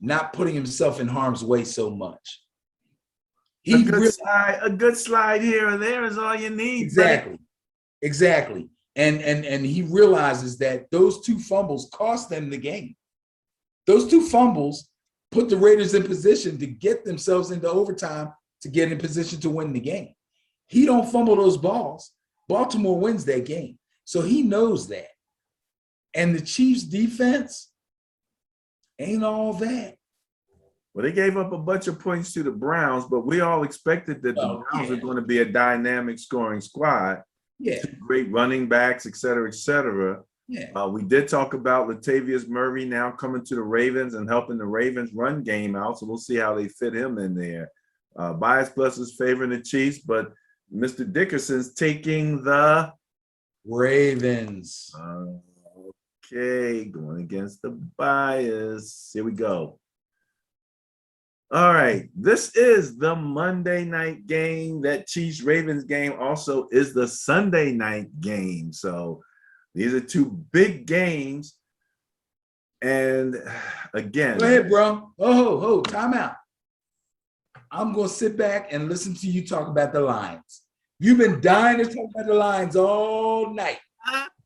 not putting himself in harm's way so much. A good slide here or there is all you need. Exactly. And he realizes that those 2 fumbles cost them the game. Those 2 fumbles put the Raiders in position to get themselves into overtime to get in position to win the game. He don't fumble those balls, Baltimore wins that game. So he knows that. And the Chiefs defense ain't all that. Well, they gave up a bunch of points to the Browns, but we all expected that the Browns are going to be a dynamic scoring squad. Yeah. 2 great running backs, et cetera, et cetera. Yeah. We did talk about Latavius Murray now coming to the Ravens and helping the Ravens run game out. So we'll see how they fit him in there. Bias Plus is favoring the Chiefs, but Mr. Dickerson's taking the Ravens. Okay, going against the bias. Here we go. All right, this is the Monday night game. That Chiefs-Ravens game also is the Sunday night game. So these are 2 big games. And again, go ahead, bro. Oh, time out. I'm going to sit back and listen to you talk about the Lions. You've been dying to talk about the Lions all night.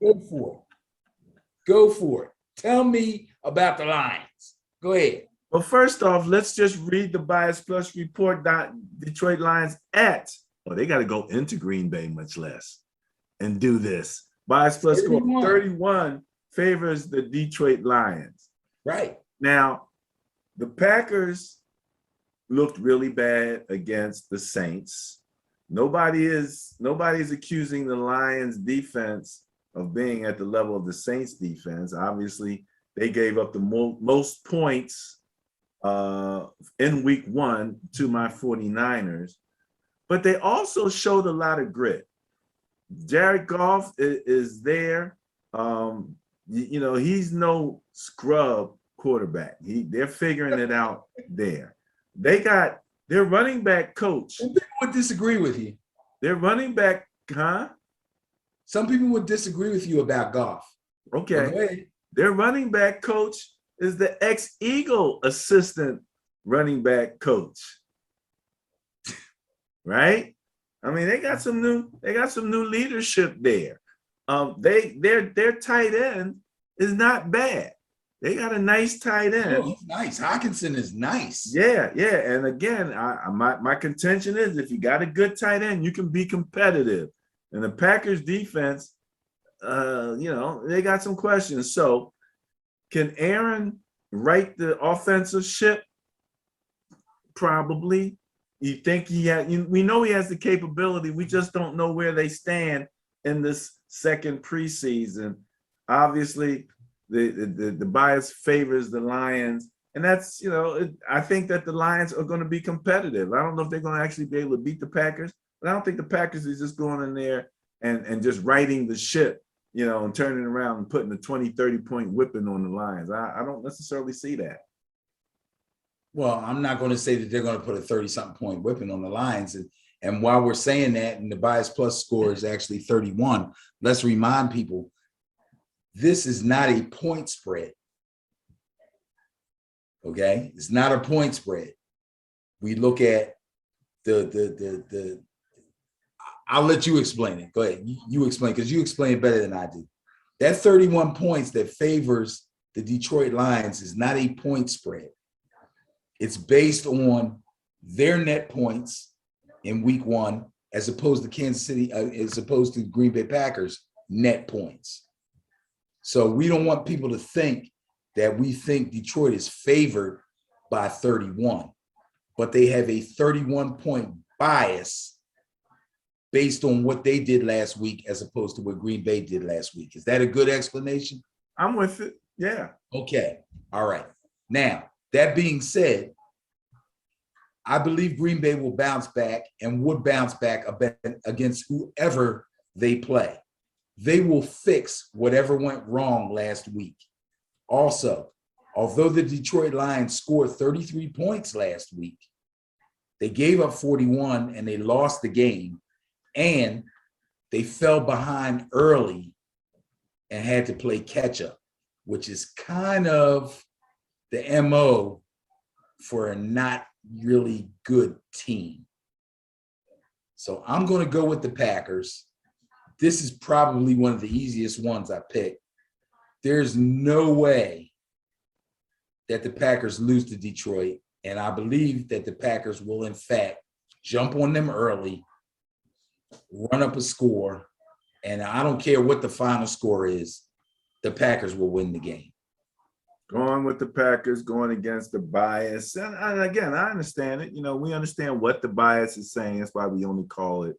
Go for it. Tell me about the Lions. Go ahead. Well, first off, let's just read the Bias Plus report. Detroit Lions they got to go into Green Bay, much less, and do this. Bias Plus score 31 favors the Detroit Lions. Right. Now, the Packers looked really bad against the Saints. nobody's accusing the Lions defense of being at the level of the Saints defense. Obviously, they gave up the most points in week 1 to my 49ers, but they also showed a lot of grit. Jared Goff is there. He's no scrub quarterback. They're figuring it out there. They got their running back coach. Some people would disagree with you. Their running back, huh? Some people would disagree with you about Goff. Okay. Their running back coach is the ex-Eagle assistant running back coach. Right? I mean, they got some new leadership there. Their tight end is not bad. They got a nice tight end. Oh, he's nice. Hockenson is nice. Yeah. And again, my contention is if you got a good tight end, you can be competitive. And the Packers defense, they got some questions. So can Aaron right the offensive ship? Probably. You think we know he has the capability. We just don't know where they stand in this second preseason. Obviously, the bias favors the Lions. And that's, I think that the Lions are going to be competitive. I don't know if they're going to actually be able to beat the Packers, but I don't think the Packers is just going in there and just righting the ship, and turning around and putting a 20, 30-point whipping on the Lions. I don't necessarily see that. Well, I'm not going to say that they're going to put a 30-something point whipping on the Lions. And while we're saying that, and the bias plus score is actually 31, let's remind people, this is not a point spread. Okay? It's not a point spread. We look at the I'll let you explain it. Go ahead. You explain, because you explain it better than I do. That 31 points that favors the Detroit Lions is not a point spread. It's based on their net points in week 1, as opposed to Kansas City, as opposed to Green Bay Packers net points. So we don't want people to think that we think Detroit is favored by 31, but they have a 31-point bias based on what they did last week as opposed to what Green Bay did last week. Is that a good explanation? I'm with it. Yeah. Okay. All right. Now, that being said, I believe Green Bay will bounce back and would bounce back against whoever they play. They will fix whatever went wrong last week. Also, although the Detroit Lions scored 33 points last week, they gave up 41 and they lost the game, and they fell behind early and had to play catch up, which is kind of the MO for a not really good team. So I'm going to go with the Packers. This is probably one of the easiest ones I picked. There's no way that the Packers lose to Detroit, and I believe that the Packers will, in fact, jump on them early, run up a score, and I don't care what the final score is, the Packers will win the game. Going with the Packers, going against the bias. And again, I understand it. We understand what the bias is saying. That's why we only call it.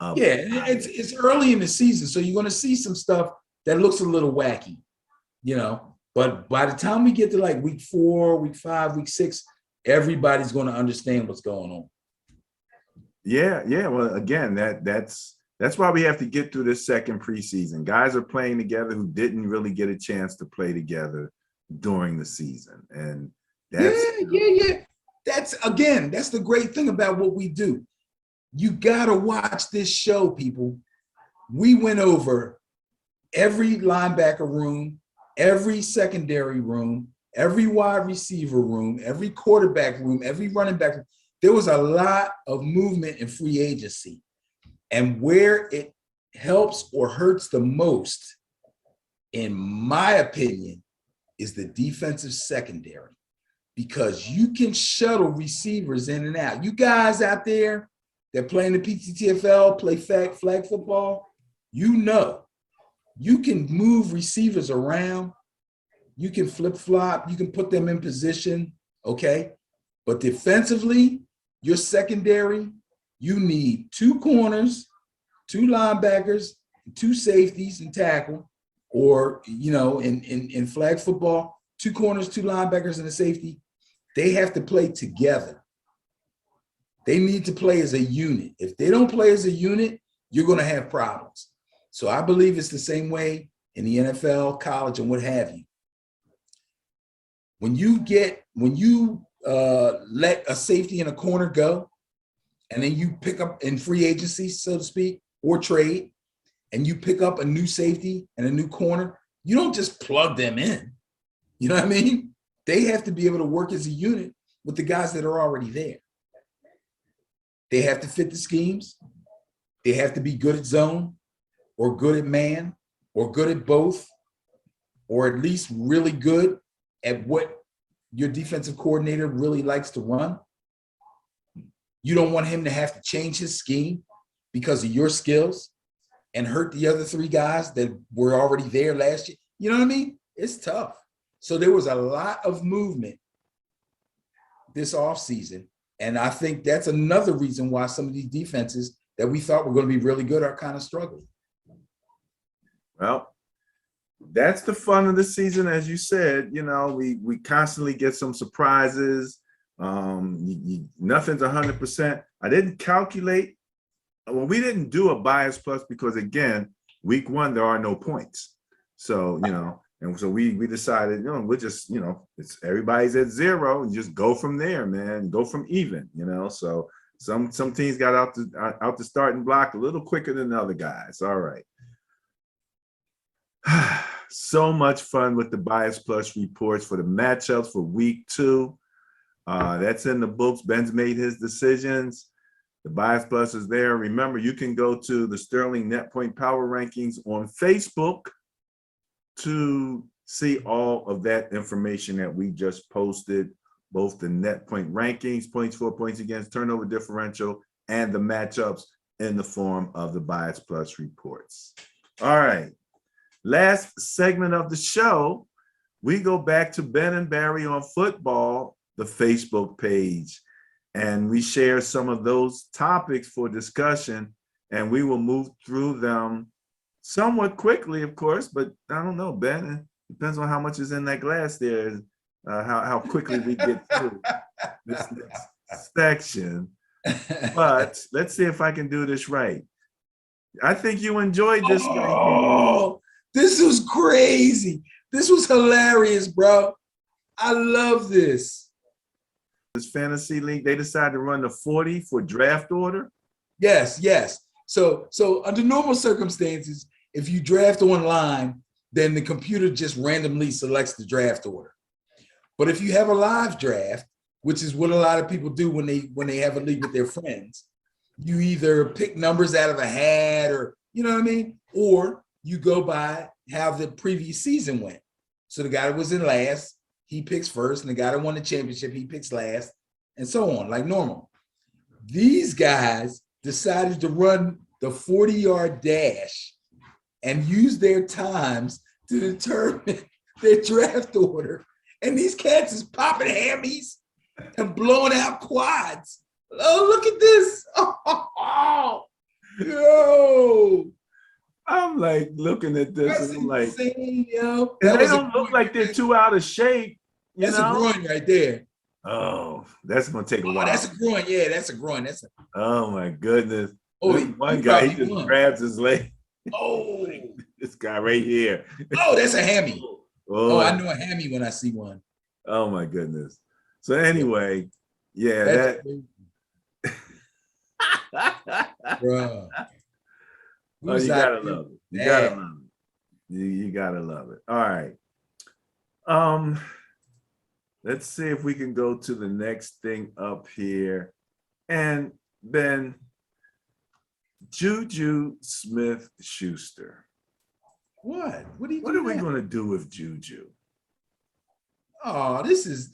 It's early in the season, so you're going to see some stuff that looks a little wacky, But by the time we get to like week 4, week 5, week 6, everybody's going to understand what's going on. Yeah. Well, again, that's why we have to get through this second preseason. Guys are playing together who didn't really get a chance to play together during the season. And that's That's the great thing about what we do. You gotta watch this show, people. We went over every linebacker room, every secondary room, every wide receiver room, every quarterback room, every running back room. There was a lot of movement in free agency. And where it helps or hurts the most, in my opinion, is the defensive secondary, because you can shuttle receivers in and out. You guys out there that play in the PTTFL, play flag football, you can move receivers around. You can flip-flop. You can put them in position, okay? But defensively, your secondary, you need 2 corners, 2 linebackers, 2 safeties and tackle, or, in flag football, 2 corners, 2 linebackers, and a safety. They have to play together. They need to play as a unit. If they don't play as a unit, you're going to have problems. So I believe it's the same way in the NFL, college, and what have you. When you let a safety and a corner go, and then you pick up in free agency, so to speak, or trade, and you pick up a new safety and a new corner, you don't just plug them in. You know what I mean? They have to be able to work as a unit with the guys that are already there. They have to fit the schemes. They have to be good at zone, or good at man, or good at both, or at least really good at what your defensive coordinator really likes to run. You don't want him to have to change his scheme because of your skills and hurt the other 3 guys that were already there last year. You know what I mean? It's tough. So there was a lot of movement this offseason. And I think that's another reason why some of these defenses that we thought were going to be really good are kind of struggling. Well, that's the fun of the season. As you said, we constantly get some surprises. Nothing's 100%. I didn't calculate. Well, we didn't do a bias plus because, again, week 1, there are no points. So, and so we decided, we'll just, it's everybody's at 0 and just go from there, man. Go from even, So some teams got out the starting block a little quicker than the other guys. All right. So much fun with the bias plus reports for the matchups for week 2. That's in the books. Ben's made his decisions. The bias plus is there. Remember, you can go to the Sterling Net Point Power Rankings on Facebook to see all of that information that we just posted, both the net point rankings, points for, points against, turnover differential, and the matchups in the form of the bias plus reports. All right. Last segment of the show, we go back to Ben and Barry on football, the Facebook page, and we share some of those topics for discussion, and we will move through them somewhat quickly, of course, but I don't know, Ben, it depends on how much is in that glass there, how quickly we get through this next section. But let's see if I can do this right. I think you enjoyed this. Oh, this was crazy. This was hilarious, bro. I love this. This fantasy league, they decided to run the 40 for draft order. Yes. So under normal circumstances, if you draft online, then the computer just randomly selects the draft order. But if you have a live draft, which is what a lot of people do when they have a league with their friends, you either pick numbers out of a hat, or you know what I mean, or you go by how the previous season went. So the guy that was in last, he picks first, and the guy that won the championship, he picks last, and so on, like normal. These guys decided to run the 40-yard dash and use their times to determine their draft order. And these cats is popping hammies and blowing out quads. Oh, look at this. Oh, yo. I'm like looking at this, That's and I'm like, insane, yo. and they don't look like they're too out of shape. That's a groin right there. Oh, that's gonna take a while. That's a groin. Yeah, that's a groin. Oh my goodness. Oh, one guy, he just grabs his leg. Oh, this guy right here. Oh, that's a hammy. Oh, I know a hammy when I see one. Oh my goodness. So anyway, yeah, that's that. Bro. Oh, you gotta love it. You gotta love it. You gotta love it. All right. Let's see if we can go to the next thing up here. And then Juju Smith-Schuster. What are we going to do with Juju? Oh, this is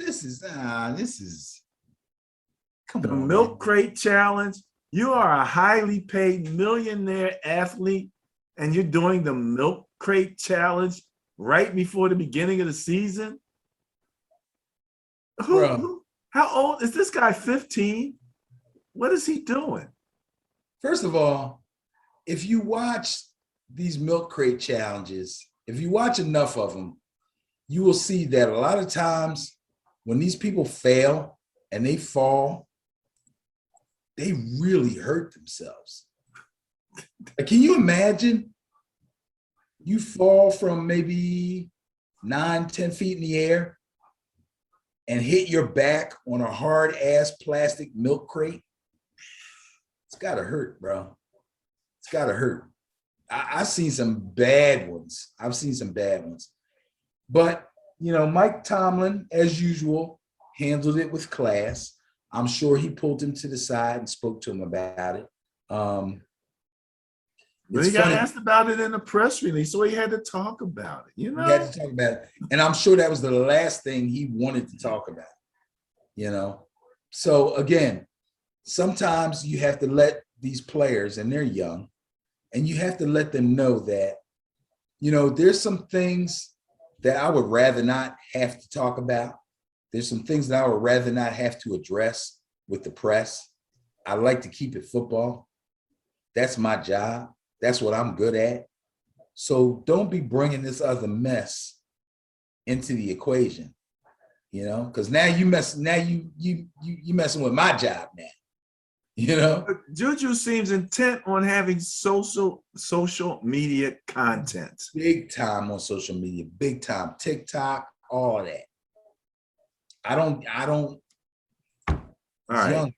come the on, milk man. crate challenge. You are a highly paid millionaire athlete, and you're doing the milk crate challenge right before the beginning of the season. How old is this guy? 15? What is he doing? First of all, if you watch these milk crate challenges, if you watch enough of them, you will see that a lot of times when these people fail and they fall, they really hurt themselves. Like, can you imagine you fall from maybe 9, 10 feet in the air and hit your back on a hard ass plastic milk crate? It's gotta hurt, bro. It's gotta hurt. I've seen some bad ones. I've seen some bad ones. But, you know, Mike Tomlin, as usual, handled it with class. I'm sure he pulled him to the side and spoke to him about it. But he got asked about it in the press release, so he had to talk about it, you know? He had to talk about it. And I'm sure that was the last thing he wanted to talk about, you know? So again, sometimes you have to let these players, and they're young, and you have to let them know that, you know, there's some things that I would rather not have to talk about. There's some things that I would rather not have to address with the press. I like to keep it football. That's my job. That's what I'm good at. So don't be bringing this other mess into the equation, you know, because now you messing with my job now, you know. Juju seems intent on having social media content. Big time on social media, big time. TikTok, all of that. I don't. All right. Young.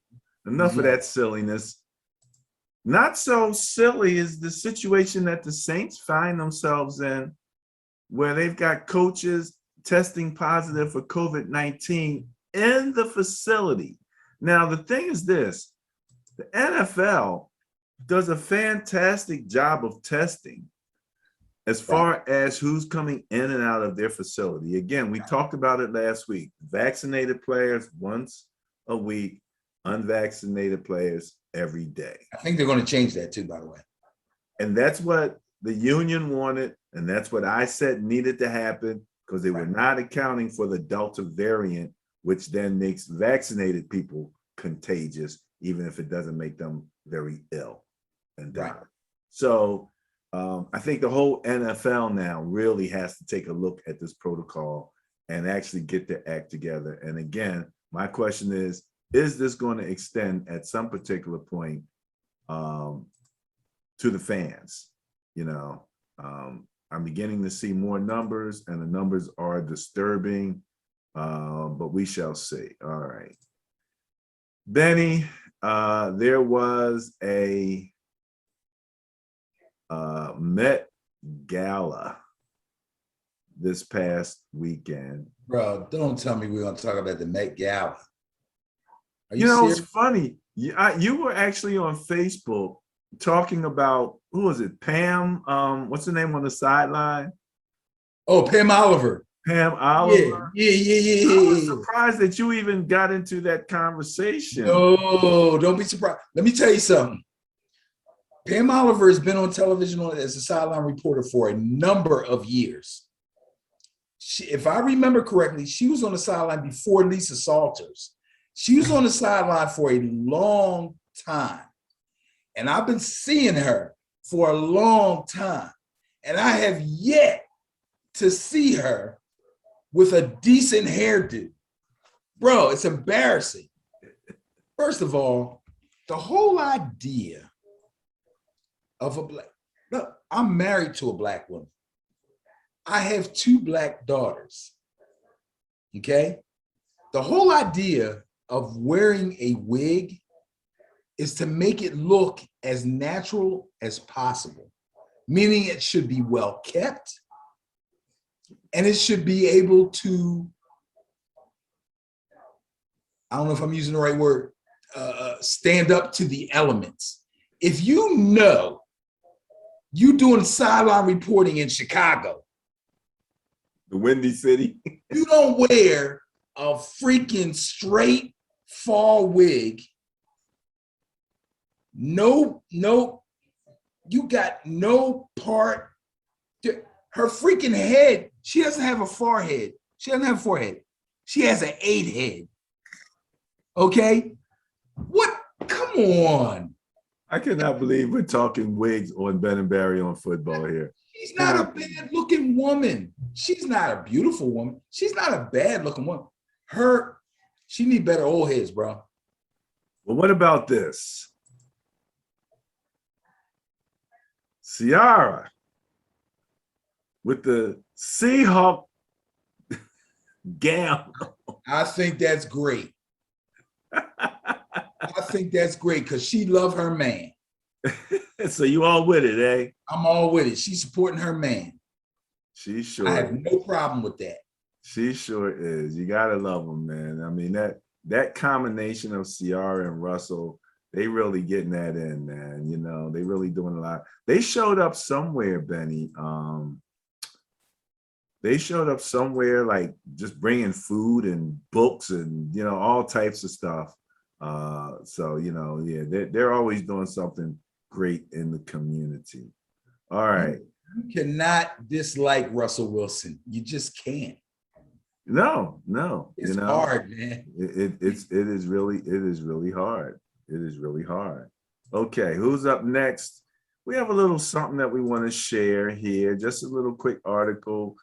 Enough of that silliness. Not so silly is the situation that the Saints find themselves in, where they've got coaches testing positive for COVID-19 in the facility. Now, the thing is this, the NFL does a fantastic job of testing as far as who's coming in and out of their facility. Again, we talked about it last week. Vaccinated players once a week, unvaccinated players every day. I think they're going to change that too, by the way. And that's what the union wanted, and that's what I said needed to happen, because they were not accounting for the Delta variant, which then makes vaccinated people contagious, even if it doesn't make them very ill and die. Right. So I think the whole NFL now really has to take a look at this protocol and actually get their act together. And again, my question is this going to extend at some particular point to the fans? You know, I'm beginning to see more numbers, and the numbers are disturbing, but we shall see. All right. Benny, there was a Met Gala this past weekend. Bro, don't tell me we're going to talk about the Met Gala. You know, serious? It's funny. You were actually on Facebook talking about, who was it? Pam, what's her name on the sideline? Oh, Pam Oliver. Pam Oliver. Yeah. I was surprised that you even got into that conversation. No, don't be surprised. Let me tell you something. Pam Oliver has been on television as a sideline reporter for a number of years. If I remember correctly, she was on the sideline before Lisa Salters. She was on the sideline for a long time. And I've been seeing her for a long time. And I have yet to see her with a decent hairdo. Bro, it's embarrassing. First of all, the whole idea of a black, look, I'm married to a black woman. I have 2 black daughters, okay? The whole idea of wearing a wig is to make it look as natural as possible, meaning it should be well kept, and it should be able to, I don't know if I'm using the right word, stand up to the elements. If you know you doing sideline reporting in Chicago, the Windy City, you don't wear a freaking straight fall wig. No, you got no part. Her freaking head, she doesn't have a forehead. She doesn't have a forehead. She has an 8 head. Okay? What? Come on. I cannot believe we're talking wigs on Ben and Barry on football here. She's not a bad looking woman. She's not a beautiful woman. She's not a bad looking woman. She need better old heads, bro. Well, what about this? Ciara with the Seahawk gown. I think that's great. I think that's great because she love her man. So you all with it, eh? I'm all with it. She's supporting her man. She sure I have no problem with that. She sure is. You gotta love them, man. I mean, that combination of Ciara and Russell, they really getting that in, man. You know, they really doing a lot. They showed up somewhere, Benny. They showed up somewhere like just bringing food and books and, you know, all types of stuff. So, you know, yeah, they're always doing something great in the community. All right. You cannot dislike Russell Wilson. You just can't. No, It's you know, hard, man. It is really hard. It is really hard. Okay, who's up next? We have a little something that we want to share here. Just a little quick article.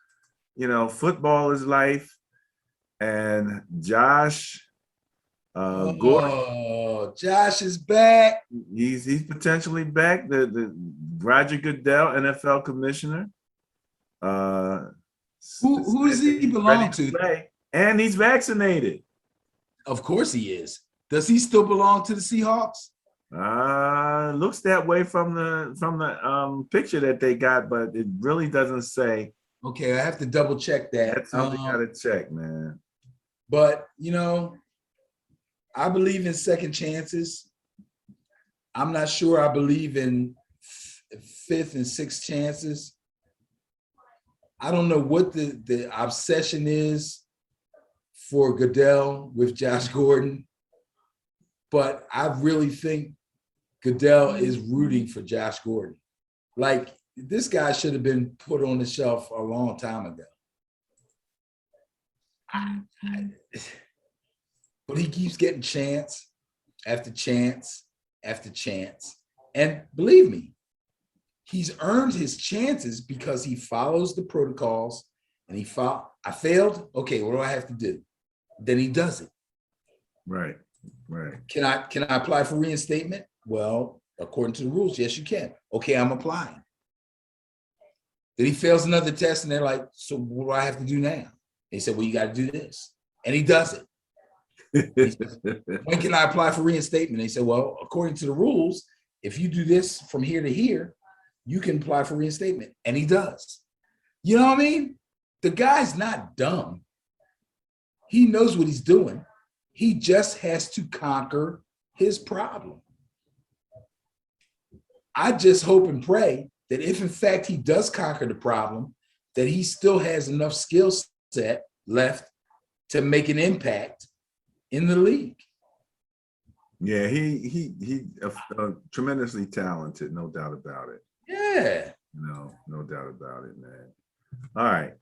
You know, football is life, and Josh Gordon, Josh is back. he's potentially back. The Roger Goodell, NFL commissioner. Who does he belong to? Play, and he's vaccinated. Of course he is. Does he still belong to the Seahawks? Looks that way from the picture that they got, but it really doesn't say. Okay, I have to double check that. That's something you gotta check, man. But you know, I believe in second chances. I'm not sure I believe in fifth and sixth chances. I don't know what the obsession is for Goodell with Josh Gordon, but I really think Goodell is rooting for Josh Gordon. Like, this guy should have been put on the shelf a long time ago. But he keeps getting chance after chance after chance. And believe me, he's earned his chances because he follows the protocols and I failed. Okay, what do I have to do? Then he does it. Right. Can I apply for reinstatement? Well, according to the rules, yes, you can. Okay, I'm applying. Then he fails another test and they're like, so what do I have to do now? They said, well, you got to do this. And he does it. Said, when can I apply for reinstatement? They said, well, according to the rules, if you do this from here to here, you can apply for reinstatement. And he does. You know what I mean? The guy's not dumb. He knows what he's doing. He just has to conquer his problem. I just hope and pray that if in fact he does conquer the problem, that he still has enough skill set left to make an impact in the league. Yeah, he tremendously talented, no doubt about it. Yeah. No doubt about it, man. All right.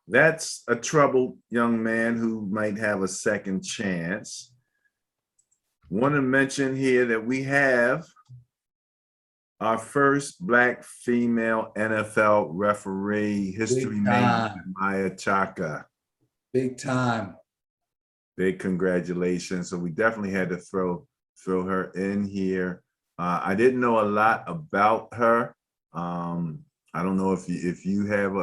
That's a troubled young man who might have a second chance. Want to mention here that we have our first Black female NFL referee, history made, Maya Chaka. Big time. Big congratulations. So we definitely had to throw her in here. I didn't know a lot about her. I don't know if you have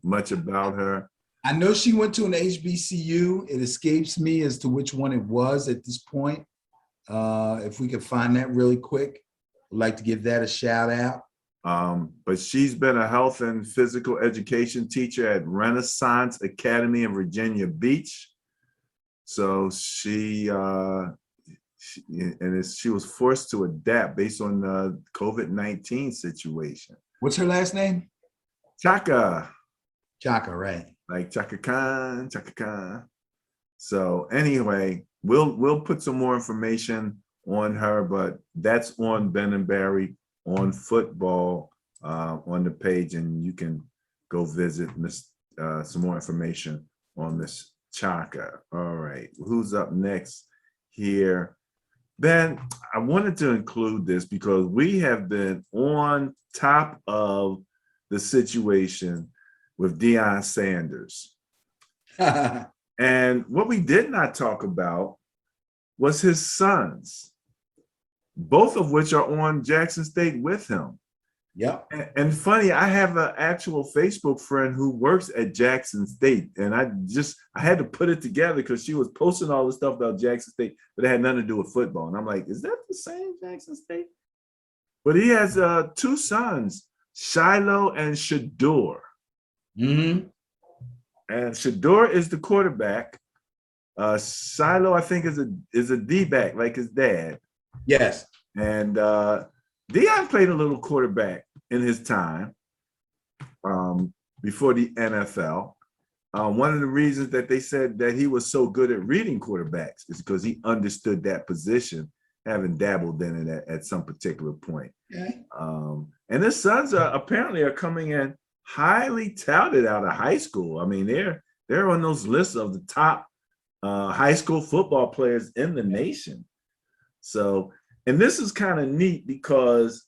much about her. I know she went to an HBCU. It escapes me as to which one it was at this point. If we could find that really quick, I'd like to give that a shout out. But she's been a health and physical education teacher at Renaissance Academy in Virginia Beach. So she was forced to adapt based on the COVID-19 situation. What's her last name? Chaka. Chaka, right? Like Chaka Khan. So anyway, we'll put some more information on her, but that's on Ben and Barry on football on the page, and you can go visit some more information on Miss Chaka. All right, who's up next here? Ben, I wanted to include this because we have been on top of the situation with Deion Sanders. And what we did not talk about was his sons, both of which are on Jackson State with him. Yep. And funny, I have an actual Facebook friend who works at Jackson State, and I had to put it together because she was posting all the stuff about Jackson State, but it had nothing to do with football. And I'm like, is that the same Jackson State? But he has two sons, Shiloh and Shador. Mm-hmm. And Shador is the quarterback. Shiloh, I think, is a D-back like his dad. Yes. And Deion played a little quarterback in his time before the NFL. One of the reasons that they said that he was so good at reading quarterbacks is because he understood that position, having dabbled in it at some particular point. Okay. And his sons apparently are coming in highly touted out of high school. I mean, they're on those lists of the top high school football players in the nation. So, and this is kind of neat because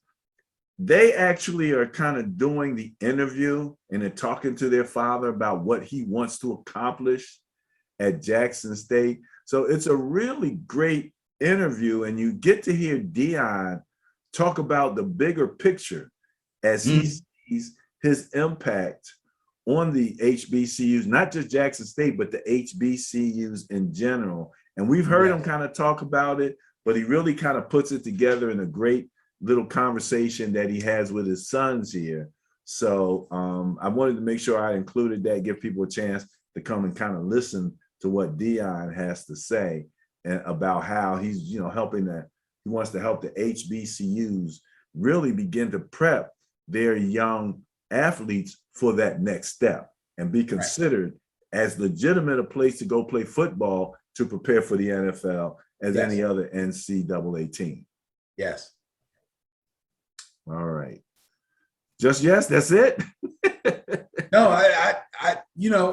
they actually are kind of doing the interview and they're talking to their father about what he wants to accomplish at Jackson State. So it's a really great interview, and you get to hear Deion talk about the bigger picture as he sees his impact on the HBCUs, not just Jackson State, but the HBCUs in general. And we've heard him kind of talk about it, but he really kind of puts it together in a great little conversation that he has with his sons here. So I wanted to make sure I included that, give people a chance to come and kind of listen to what Deion has to say about how he's, helping he wants to help the HBCUs really begin to prep their young athletes for that next step and be considered as legitimate a place to go play football to prepare for the NFL as any other NCAA team. Yes. All right. Just yes, that's it. No,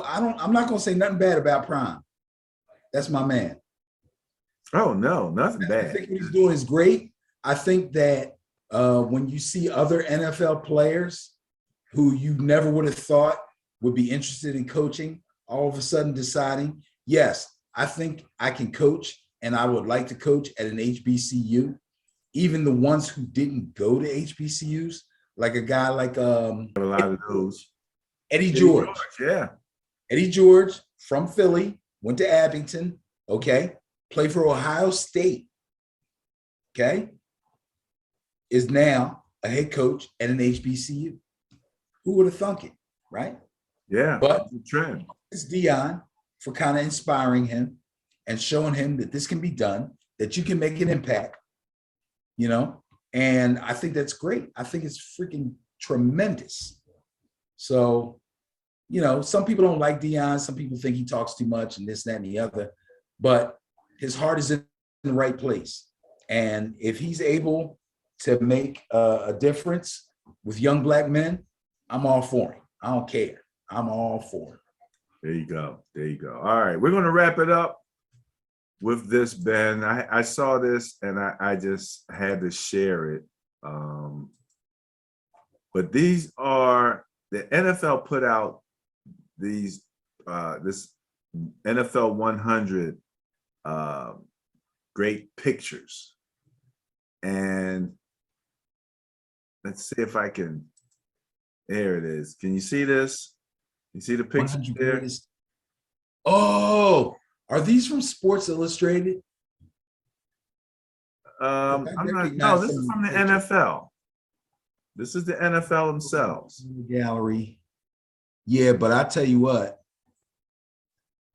I'm not gonna say nothing bad about Prime. That's my man. Oh no, nothing bad. I think what he's doing is great. I think that when you see other NFL players who you never would have thought would be interested in coaching, all of a sudden deciding, yes, I think I can coach and I would like to coach at an HBCU. Even the ones who didn't go to HBCUs, like a guy like a lot of those. Eddie George. Yeah. Eddie George from Philly, went to Abington, okay, played for Ohio State, okay, is now a head coach at an HBCU. Who would have thunk it, right? Yeah, but the trend. It's Deion for kind of inspiring him and showing him that this can be done, that you can make an impact, and I think that's great. I think it's freaking tremendous. So, some people don't like Deion. Some people think he talks too much and this, that, and the other, but his heart is in the right place. And if he's able to make a difference with young Black men, I'm all for him. I don't care. I'm all for it. There you go. There you go. All right. We're going to wrap it up with this, Ben. I saw this and I just had to share it. But these are, the NFL put out these, this NFL 100 great pictures. And let's see if I can, there it is. Can you see this? You see the picture there? Greatest. Oh, are these from Sports Illustrated? I'm not, no, this is from the NFL. This is the NFL themselves. Gallery. Yeah, but I tell you what,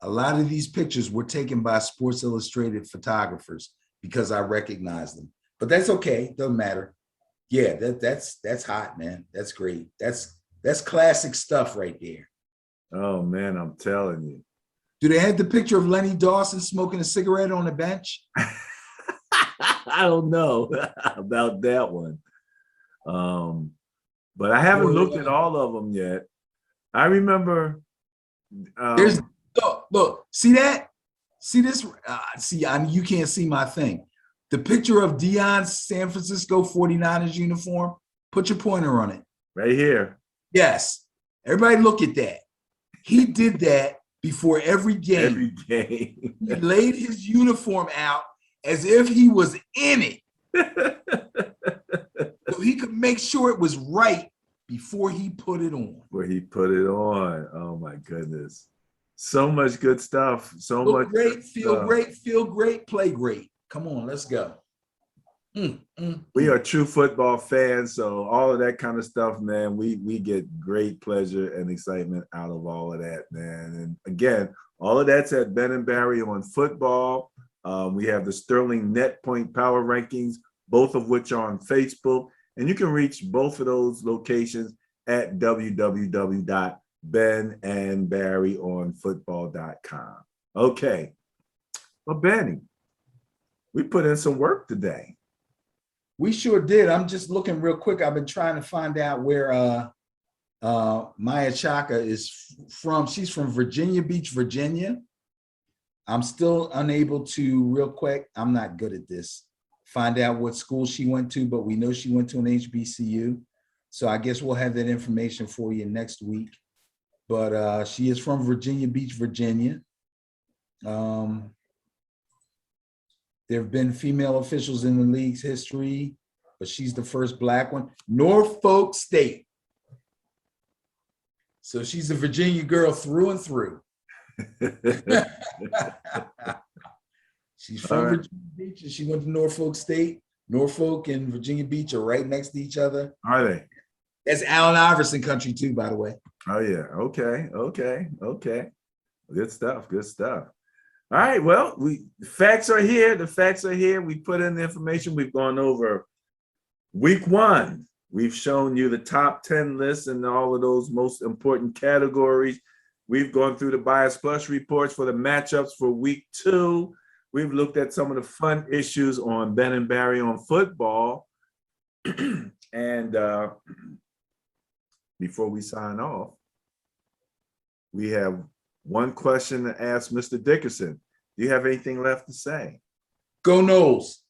a lot of these pictures were taken by Sports Illustrated photographers because I recognize them. But that's okay, doesn't matter. Yeah, that's hot, man. That's great. That's classic stuff right there. Oh man, I'm telling you. Do they have the picture of Lenny Dawson smoking a cigarette on the bench? I don't know about that one. But I haven't looked at all of them yet. I remember. There's look, see that? See this? You can't see my thing. The picture of Dion's San Francisco 49ers uniform, put your pointer on it. Right here. Yes. Everybody look at that. He did that before every game. Every game. He laid his uniform out as if he was in it. So he could make sure it was right before he put it on. Where he put it on. Oh my goodness. So much good stuff. So Look much great, feel great, feel great, play great. Come on, let's go. We are true football fans, so all of that kind of stuff, man, we get great pleasure and excitement out of all of that, man. And again, all of that's at Ben and Barry on football. We have the Sterling Net Point Power Rankings, both of which are on Facebook, and you can reach both of those locations at www.benandbarryonfootball.com. Okay, well, Benny, we put in some work today. We sure did. I'm just looking real quick. I've been trying to find out where Maya Chaka is from. She's from Virginia Beach, Virginia. I'm still unable to, real quick, I'm not good at this, find out what school she went to, but we know she went to an HBCU. So I guess we'll have that information for you next week. But she is from Virginia Beach, Virginia. There have been female officials in the league's history, but she's the first Black one. Norfolk State. So she's a Virginia girl through and through. She's from Virginia Beach and she went to Norfolk State. Norfolk and Virginia Beach are right next to each other. Are they? That's Allen Iverson country too, by the way. Oh yeah. Okay. Good stuff. All right, well, the facts are here. The facts are here. We put in the information. We've gone over week 1. We've shown you the top 10 lists and all of those most important categories. We've gone through the Bias Plus reports for the matchups for week 2. We've looked at some of the fun issues on Ben and Barry on football. And before we sign off, we have one question to ask Mr. Dickerson. Do you have anything left to say? Go Noles.